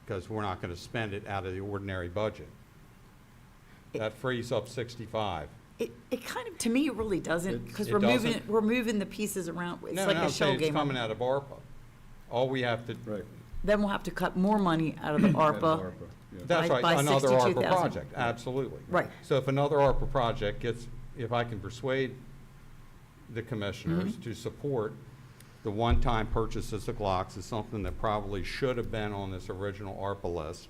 because we're not going to spend it out of the ordinary budget. That frees up 65. It kind of, to me, it really doesn't, because It we're doesn't? moving the pieces around. It's No, like no, a I'm shell saying it's game. coming out of ARPA. All we have to, Then we'll have to cut more money out of the ARPA. that's by right, another ARPA 62,000. project, absolutely. Right. So if another ARPA project gets, if I can persuade the commissioners Mm-hmm. to support the one-time purchases of Glocks, is something that probably should have been on this original ARPA list.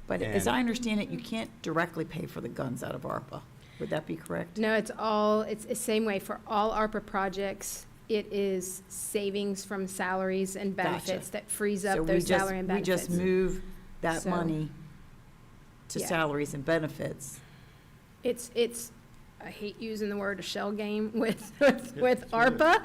But as And- I understand it, you can't directly pay for the guns out of ARPA. Would that be correct? No, it's the same way for all ARPA projects. It is savings from salaries and benefits that frees So up we those just- salary and benefits. We just move that So, money to yeah. salaries and benefits. It's I hate using the word a shell game with ARPA,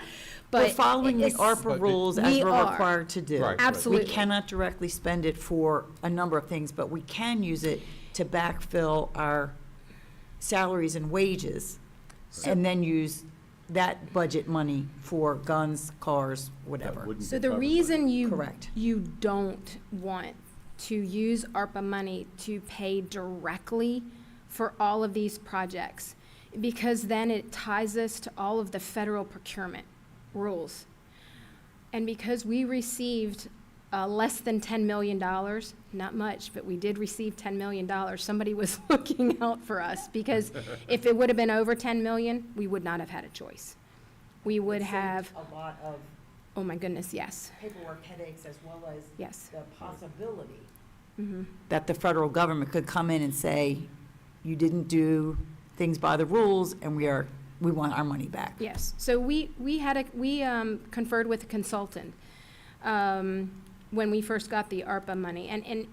but. We're following the it's- ARPA rules as We we're are. required to do. Right. Absolutely. We cannot directly spend it for a number of things, but we can use it to backfill our salaries and wages, and then use that budget money for guns, cars, whatever. So the reason Correct. you don't want to use ARPA money to pay directly for all of these projects, because then it ties us to all of the federal procurement rules. And because we received less than $10 million, not much, but we did receive $10 million, somebody was looking out for us, because if it would have been over 10 million, we would not have had a choice. We would have, A lot of oh my goodness, yes, paperwork headaches as well as yes. the possibility Mhm. that the federal government could come in and say, you didn't do things by the rules, and we want our money back. Yes, so we conferred with a consultant when we first got the ARPA money, and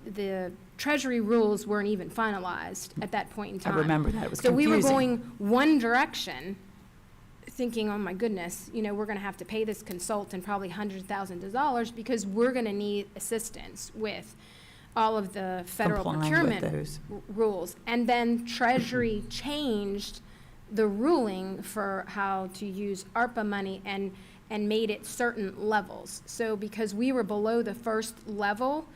the Treasury rules weren't even finalized at that point in I time. remember that, it was So we were confusing. going one direction, thinking, oh my goodness, we're gonna have to pay this consultant probably hundreds of thousands of dollars, because we're gonna need assistance with all of the federal Complying with procurement those. rules. And then Treasury changed the ruling for how to use ARPA money and made it certain levels. So because we were below the first level,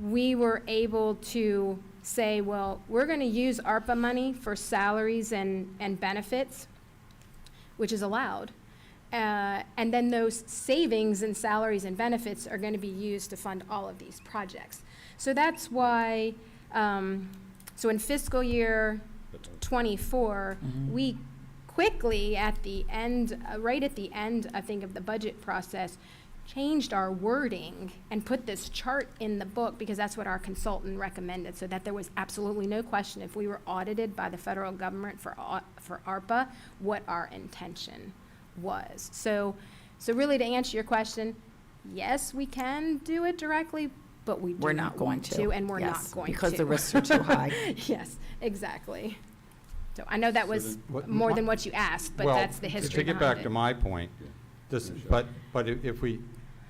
we were able to say, well, we're gonna use ARPA money for salaries and benefits, which is allowed. And then those savings in salaries and benefits are gonna be used to fund all of these projects. So that's why, so in fiscal year '24, we quickly at the end, right at the end, I think, of the budget process, changed our wording and put this chart in the book, because that's what our consultant recommended, so that there was absolutely no question, if we were audited by the federal government for ARPA, what our intention was. So really, to answer your question, yes, we can do it directly, but we do We're not going want to. and we're not Yes, going to. because the risks are too high. Yes, exactly. So I know that was what- more than what you asked, but Well, that's the history To get behind back it. to my point, this, but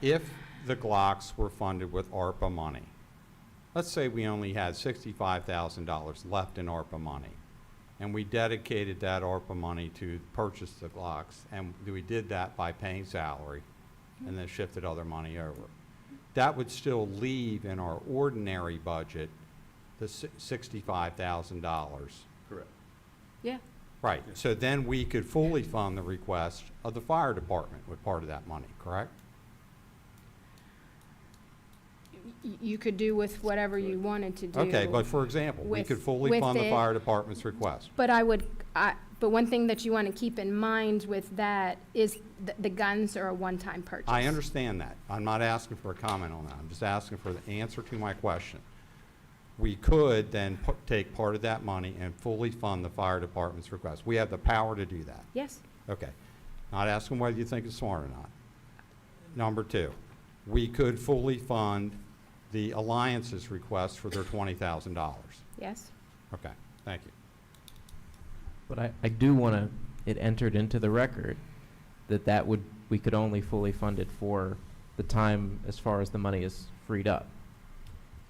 if the Glocks were funded with ARPA money, let's say we only had $65,000 left in ARPA money, and we dedicated that ARPA money to purchase the Glocks, and we did that by paying salary, and then shifted other money over. That would still leave in our ordinary budget the $65,000. Correct. Yeah, Right, so then we could fully fund the request of the fire department with part of that money, correct? you could do with whatever you wanted to do. Okay, but for example, we could fully with fund the it. fire department's request. But but one thing that you want to keep in mind with that is the guns are a one-time purchase. I understand that. I'm not asking for a comment on that. I'm just asking for the answer to my question. We could then take part of that money and fully fund the fire department's request. We have the power to do that. Yes, Okay. Not asking whether you think it's smart or not. Number two, we could fully fund the Alliance's request for their $20,000. yes. Okay, thank you. But I do want it entered into the record that we could only fully fund it for the time as far as the money is freed up.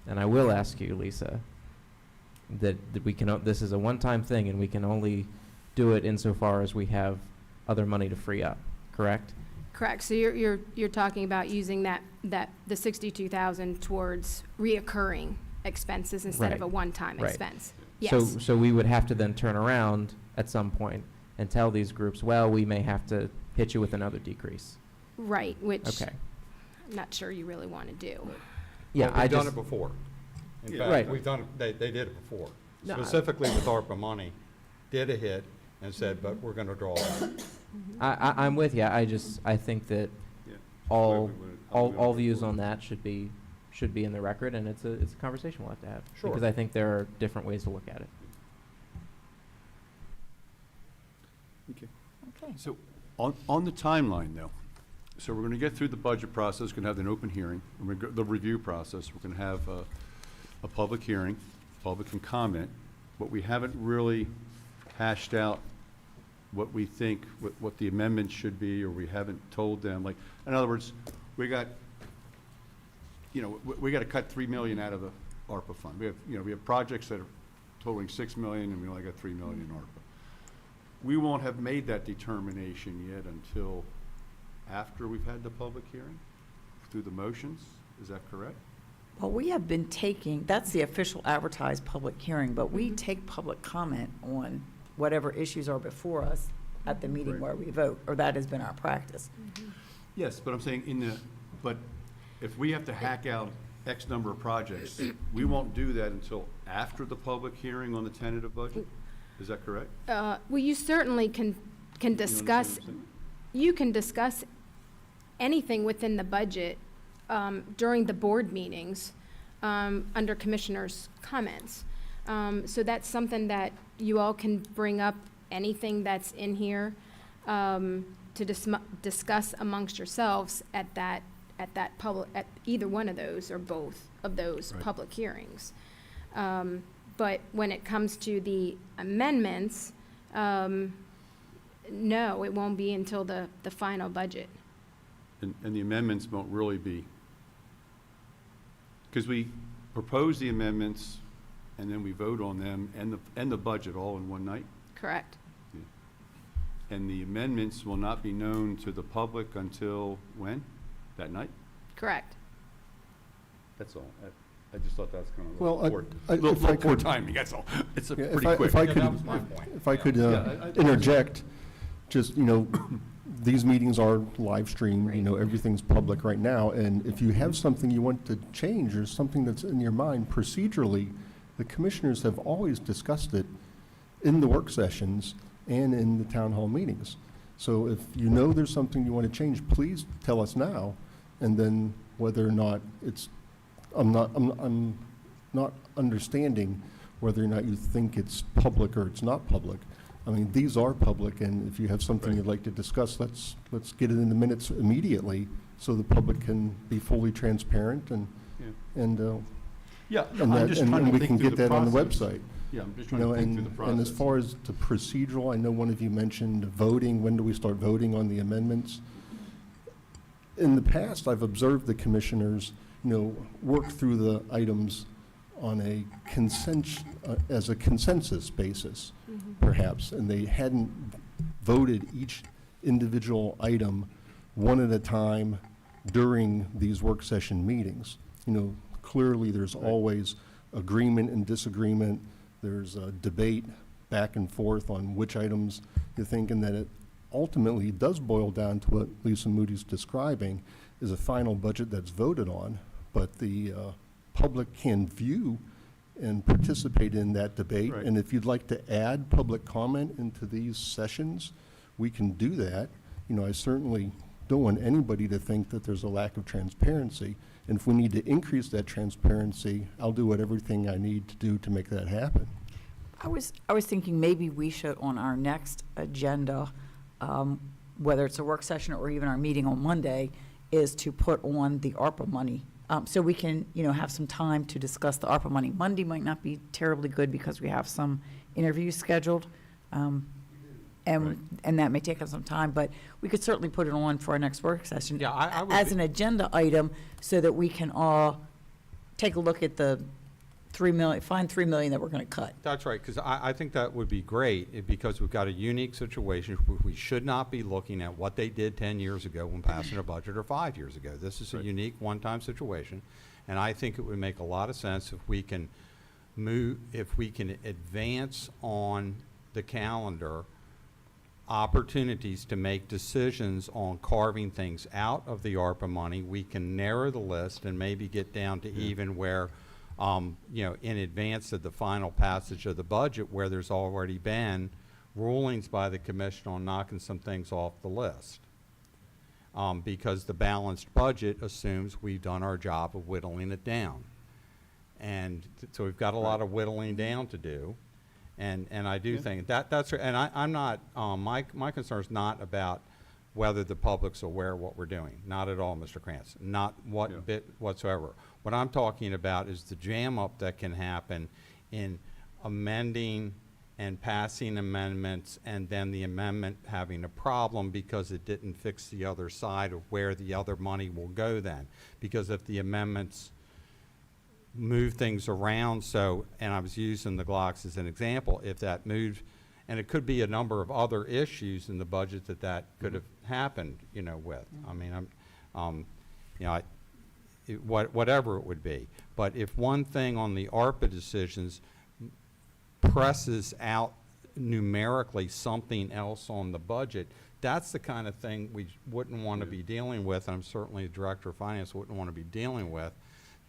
And I will ask you, Lisa, that we can, this is a one-time thing, and we can only do it insofar as we have other money to free up, correct? Correct. So you're talking about using the 62,000 towards reoccurring expenses instead of Right. a one-time Right. expense. Yes. So we would have to then turn around at some point and tell these groups, well, we may have to hit you with another decrease. Right, which Okay. I'm not sure you really want to do. Yeah, Well, I we've done just, it before. In Yeah. fact, Right. we've done, they did it before. No, I- Specifically with ARPA money, did a hit and said, but we're gonna draw it. I'm with you. I think that Yeah. all, Whatever we wanna- all views on that should be in the record, and it's a conversation we'll have to have. Sure. Because I think there are different ways to look at it. Okay. Okay. So on the timeline, though, so we're going to get through the budget process, going to have an open hearing, and the review process, we're going to have a public hearing, public can comment, but we haven't really hashed out what we think, what the amendments should be, or we haven't told them, like, in other words, we got, we got to cut 3 million out of the ARPA fund. We have projects that are totaling 6 million, and we only got 3 million in ARPA. We won't have made that determination yet until after we've had the public hearing, through the motions. Is that correct? Well, we have been taking, that's the official advertised public hearing, but we take public comment on whatever issues are before us at the meeting Right. where we vote, or that has been our practice. Yes, but I'm saying but if we have to hack out X number of projects, we won't do that until after the public hearing on the tentative budget? Is that correct? Well, you certainly can You discuss, understand what I'm saying? you can discuss anything within the budget during the board meetings under commissioners' comments. So that's something that you all can bring up, anything that's in here to discuss amongst yourselves at either one of those or both of those Right. public hearings. But when it comes to the amendments, no, it won't be until the final budget. And the amendments won't really be, because we propose the amendments, and then we vote on them, and the budget all in one night. Correct. And the amendments will not be known to the public until when? That night? Correct. That's all. I just thought that was kind of Well, little if I poor could- timing, that's all. It's Yeah, pretty quick. If I Yeah, could, that was my point. if I could Yeah, interject, just, these meetings are live streamed, everything's public right now, and if you have something you want to change or something that's in your mind procedurally, the commissioners have always discussed it in the work sessions and in the town hall meetings. So if you know there's something you want to change, please tell us now, and then whether or not I'm not understanding whether or not you think it's public or it's not public. I mean, these are public, and if you have something Right. you'd like to discuss, let's get it in the minutes immediately so the public can be fully transparent and, Yeah. and, Yeah, and I'm that, just and trying to we think can through get that on the process. website. Yeah, I'm just You trying know, to think through the process. and as far as the procedural, I know one of you mentioned voting, when do we start voting on the amendments? In the past, I've observed the commissioners, work through the items on a as a consensus basis, perhaps, and they hadn't voted each individual item one at a time during these work session meetings. Clearly, there's always agreement and disagreement. There's a debate back and forth on which items you think, and that it ultimately does boil down to what Lisa Moody's describing is a final budget that's voted on, but the public can view and participate in that debate. Right. And if you'd like to add public comment into these sessions, we can do that. I certainly don't want anybody to think that there's a lack of transparency. And if we need to increase that transparency, I'll do everything I need to do to make that happen. I was thinking maybe we should, on our next agenda, whether it's a work session or even our meeting on Monday, is to put on the ARPA money. So we can, have some time to discuss the ARPA money. Monday might not be terribly good because we have some interviews scheduled. And that may take us some time, but we could certainly put it on for our next work session. Yeah, I would as be- an agenda item, so that we can all take a look at the 3 million, find 3 million that we're going to cut. That's right, because I think that would be great, because we've got a unique situation. We should not be looking at what they did 10 years ago when passing a budget or 5 years ago. This is a Right. unique one-time situation, and I think it would make a lot of sense if we can advance on the calendar opportunities to make decisions on carving things out of the ARPA money. We can narrow the list and maybe get down to even where, in advance of the final passage of the budget, where there's already been rulings by the commission on knocking some things off the list. Because the balanced budget assumes we've done our job of whittling it down. And so we've got a lot of whittling down to do. And I do think that's, and I'm not, my concern is not about whether the public's aware of what we're doing. Not at all, Mr. Krantz. Not what Yeah. bit whatsoever. What I'm talking about is the jam up that can happen in amending and passing amendments, and then the amendment having a problem because it didn't fix the other side of where the other money will go then. Because if the amendments move things around, so, and I was using the Glocks as an example, if that moved, and it could be a number of other issues in the budget that could have happened, you know, with. I mean, you know, whatever it would be. But if one thing on the ARPA decisions presses out numerically something else on the budget, that's the kind of thing we wouldn't want to be dealing with, and I'm certainly the Director of Finance wouldn't want to be dealing with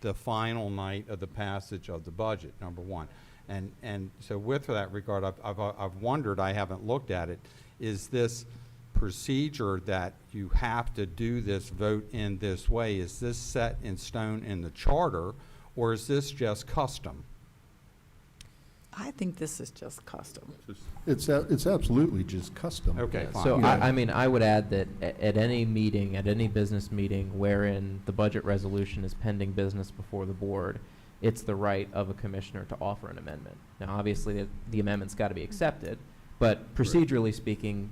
the final night of the passage of the budget, number one. And so with that regard, I've wondered, I haven't looked at it, is this procedure that you have to do this vote in this way, is this set in stone in the charter, or is this just custom? I think this is just custom. It's absolutely just custom. Okay, Yeah, fine. so Yeah. I mean, I would add that at any meeting, at any business meeting wherein the budget resolution is pending business before the board, it's the right of a commissioner to offer an amendment. Now, obviously, the amendment's got to be accepted, but procedurally speaking,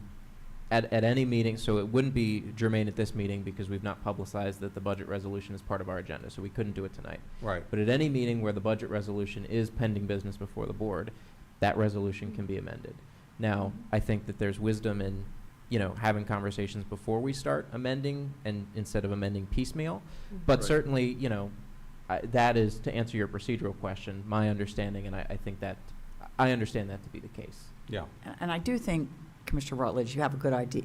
at any meeting, so it wouldn't be germane at this meeting because we've not publicized that the budget resolution is part of our agenda, so we couldn't do it tonight. Right. But at any meeting where the budget resolution is pending business before the board, that resolution can be amended. Now, I think that there's wisdom in, you know, having conversations before we start amending and instead of amending piecemeal. But Right. certainly, you know, that is, to answer your procedural question, my understanding, and I think that, I understand that to be the case. Yeah. And I do think, Commissioner Rutledge, you have a good idea.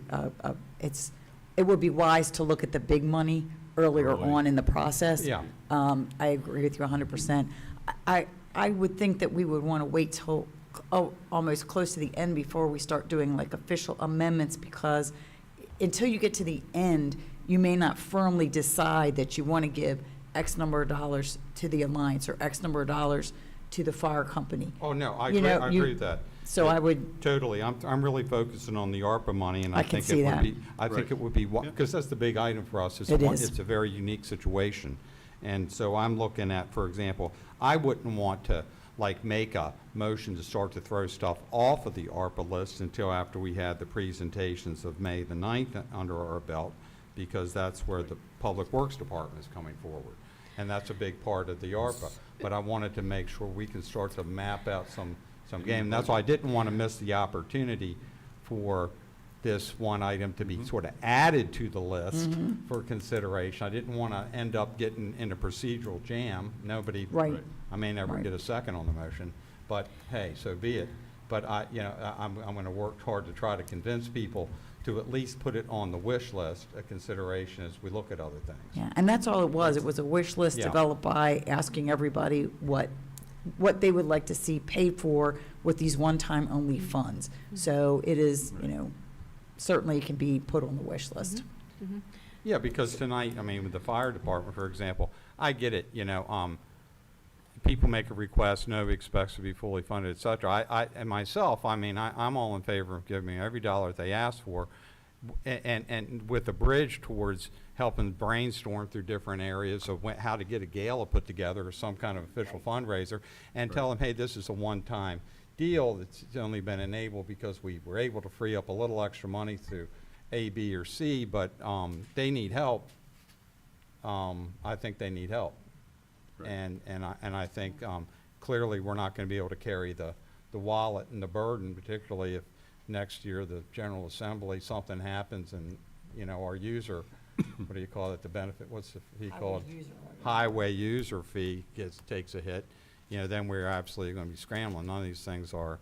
It would be wise to look at the big money earlier Early. on in the process. Yeah. I agree with you 100%. I would think that we would want to wait till almost close to the end before we start doing like official amendments, because until you get to the end, you may not firmly decide that you want to give X number of dollars to the Alliance or X number of dollars to the fire company. Oh, no, I You agree, know, I you- agree with that. So I would, Totally. I'm really focusing on the ARPA money, and I I can think see it would that. be, I think Right. it would be, Yeah. because that's the big item for us. It is. It's a very unique situation. And so I'm looking at, for example, I wouldn't want to, like, make a motion to start to throw stuff off of the ARPA list until after we had the presentations of May the 9th under our belt, because that's where the Public Works Department is coming forward. And that's a big part of the ARPA. But I wanted to make sure we can start to map out some game. And that's why I didn't want to miss the opportunity for this one item to be sort of added to the list for consideration. I didn't want to end up getting in a procedural jam. Nobody, right. I may never Right. get a second on the motion, but hey, so be it. But I'm going to work hard to try to convince people to at least put it on the wish list, a consideration as we look at other things. Yeah, and that's all it was. It was a wish list Yeah. developed by asking everybody what they would like to see paid for with these one-time only funds. So it is, you know, certainly it can be put on the wish list. Yeah, because tonight, I mean, with the fire department, for example, I get it, you know, people make a request, nobody expects to be fully funded, et cetera. And myself, I mean, I'm all in favor of giving every dollar that they ask for, and with a bridge towards helping brainstorm through different areas of how to get a gala put together or some kind of official fundraiser, and tell them, hey, this is a one-time deal that's only been enabled because we were able to free up a little extra money through A, B, or C, but they need help. I think they need help. Right. And I think clearly we're not going to be able to carry the wallet and the burden, particularly if next year the General Assembly, something happens and, you know, our user, what do you call it, the benefit, what's the fee called? Highway user fee takes a hit. You know, then we're absolutely going to be scrambling. None of these things are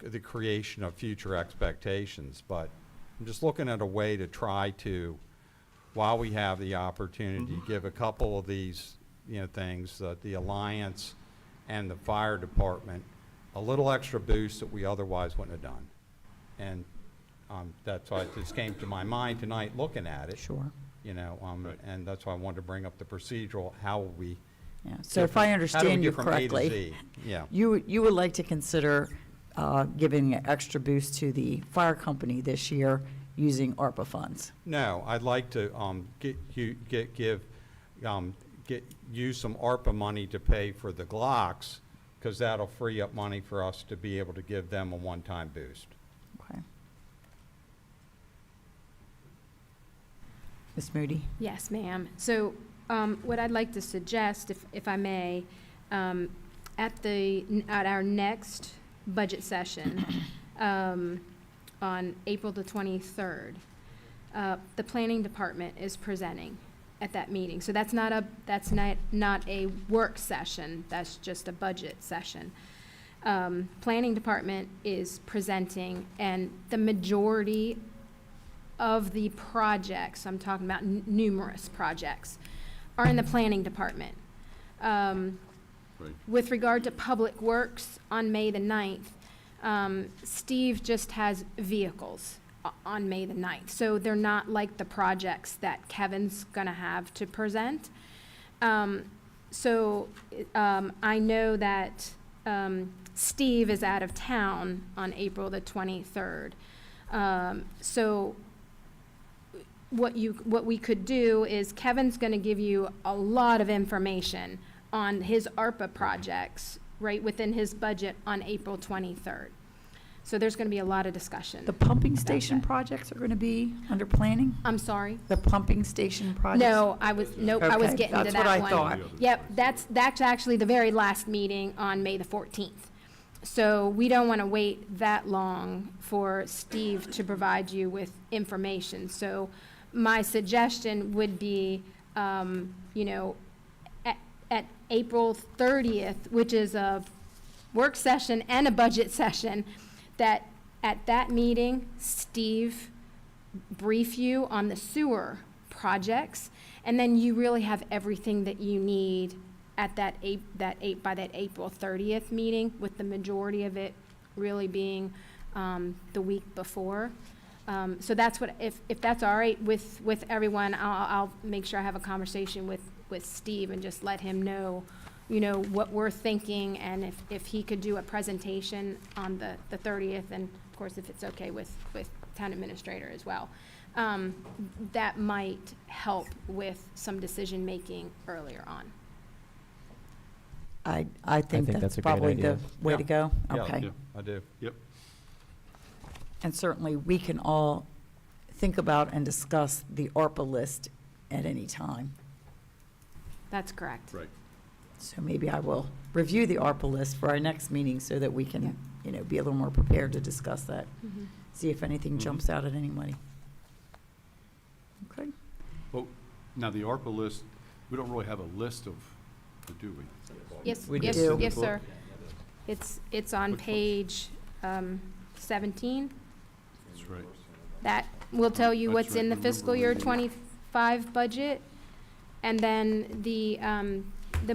the creation of future expectations, but I'm just looking at a way to try to, while we have the opportunity, give a couple of these, you know, things, the Alliance and the fire department, a little extra boost that we otherwise wouldn't have done. And that's why it just came to my mind tonight looking at it. Sure. You know, Right. and that's why I wanted to bring up the procedural, how will we Yeah. So if I how do we understand you get from A to correctly, Z? Yeah. you would like to consider giving an extra boost to the fire company this year using ARPA funds? No, I'd like to use some ARPA money to pay for the Glocks, because that'll free up money for us to be able to give them a one-time boost. Okay. Ms. Moody? Yes, ma'am. So, what I'd like to suggest, if I may, at our next budget session, on April the 23rd, the planning department is presenting at that meeting. So that's not a work session, that's just a budget session. Planning department is presenting, and the majority of the projects, I'm talking about numerous projects, are in the planning department. With regard to Public Works, on May the 9th, Steve just has vehicles on May the 9th. So they're not like the projects that Kevin's gonna have to present. I know that Steve is out of town on April the 23rd. So what we could do is Kevin's gonna give you a lot of information on his ARPA projects, right, within his budget on April 23rd. So there's gonna be a lot of discussion. The pumping about station that. projects are going to be under planning? I'm sorry? The pumping station projects? No, I was getting to that one. Okay, that's what I thought. Yep, that's actually the very last meeting on May the 14th. So we don't want to wait that long for Steve to provide you with information. So my suggestion would be, at April 30th, which is a work session and a budget session, that at that meeting, Steve brief you on the sewer projects, and then you really have everything that you need at by that April 30th meeting, with the majority of it really being the week before. So that's what, if that's all right with everyone, I'll make sure I have a conversation with Steve and just let him know, what we're thinking, and if he could do a presentation on the 30th, and of course, if it's okay with town administrator as well. That might help with some decision-making earlier on. I think that's that's a great probably idea. the way Yeah. to go. Yeah, Okay. yeah, I do. Yep. And certainly, we can all think about and discuss the ARPA list at any time. That's correct. Right. So maybe I will review the ARPA list for our next meeting so that we can, be a little more prepared to discuss that. Mhm. See if anything Mhm. jumps out at anybody. Okay. Well, now the ARPA list, we don't really have a list of, do we? Yes, We yes, do. yes, sir. It's on Which one? page 17. That's right. That will tell you That's what's right. in the Remember fiscal year when we- 25 budget. And then the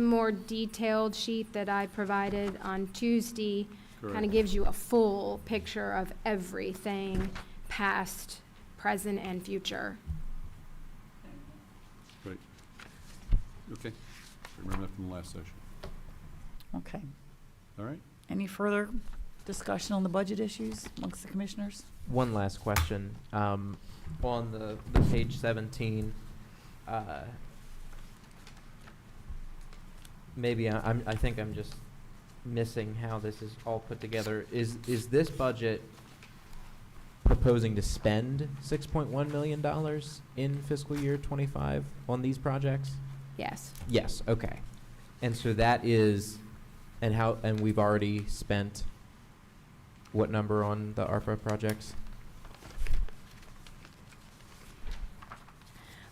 more detailed sheet that I provided on Tuesday kind of Correct. gives you a full picture of everything, past, present, and future. Right. Okay. I remember that from the last session. Okay. All right? Any further discussion on the budget issues amongst the commissioners? One last question. On the page 17, maybe I think I'm just missing how this is all put together. Is this budget proposing to spend $6.1 million in fiscal year 25 on these projects? Yes. Yes, okay. And so that is, and we've already spent what number on the ARPA projects?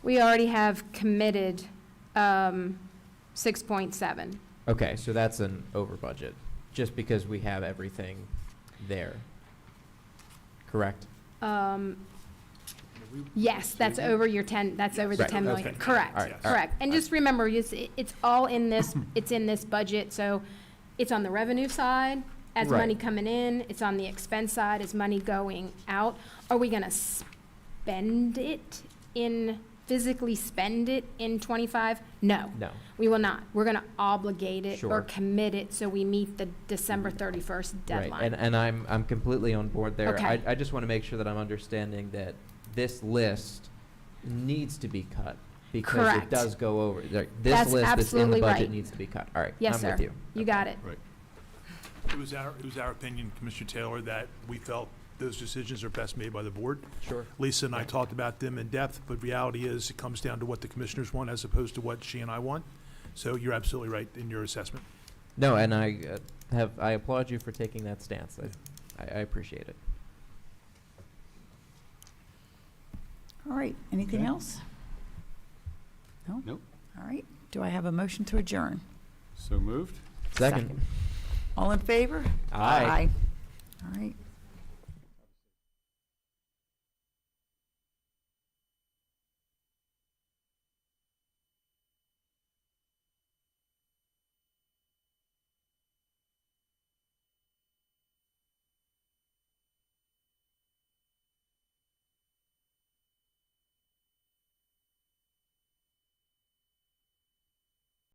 We already have committed 6.7. Okay, so that's an over budget, just because we have everything there. Correct? Yes, that's over your 10, that's over the Right, 10 million. okay. Correct, All right, all right, correct. And just remember, it's all in this, it's in this budget, so it's on the revenue side as Right. money coming in, it's on the expense side as money going out. Are we gonna physically spend it in 25? No. No. We will not. We're gonna obligate it or Sure. commit it so we meet the December 31st deadline. Right, and I'm completely on board there. Okay. I just want to make sure that I'm understanding that this list needs to be cut, because it Correct. does go over. This That's list that's in the absolutely budget right. needs to be cut. All right, Yes, I'm sir. with you. You got it. Right. It was our opinion, Commissioner Taylor, that we felt those decisions are best made by the board. Sure. Lisa and I talked about them in depth, but reality is it comes down to what the commissioners want as opposed to what she and I want. So you're absolutely right in your assessment. No, and I applaud you for taking that stance. I appreciate it. All right, anything Okay. else? No? Nope. All right, do I have a motion to adjourn? So moved? Second. All in favor? Aye. All right.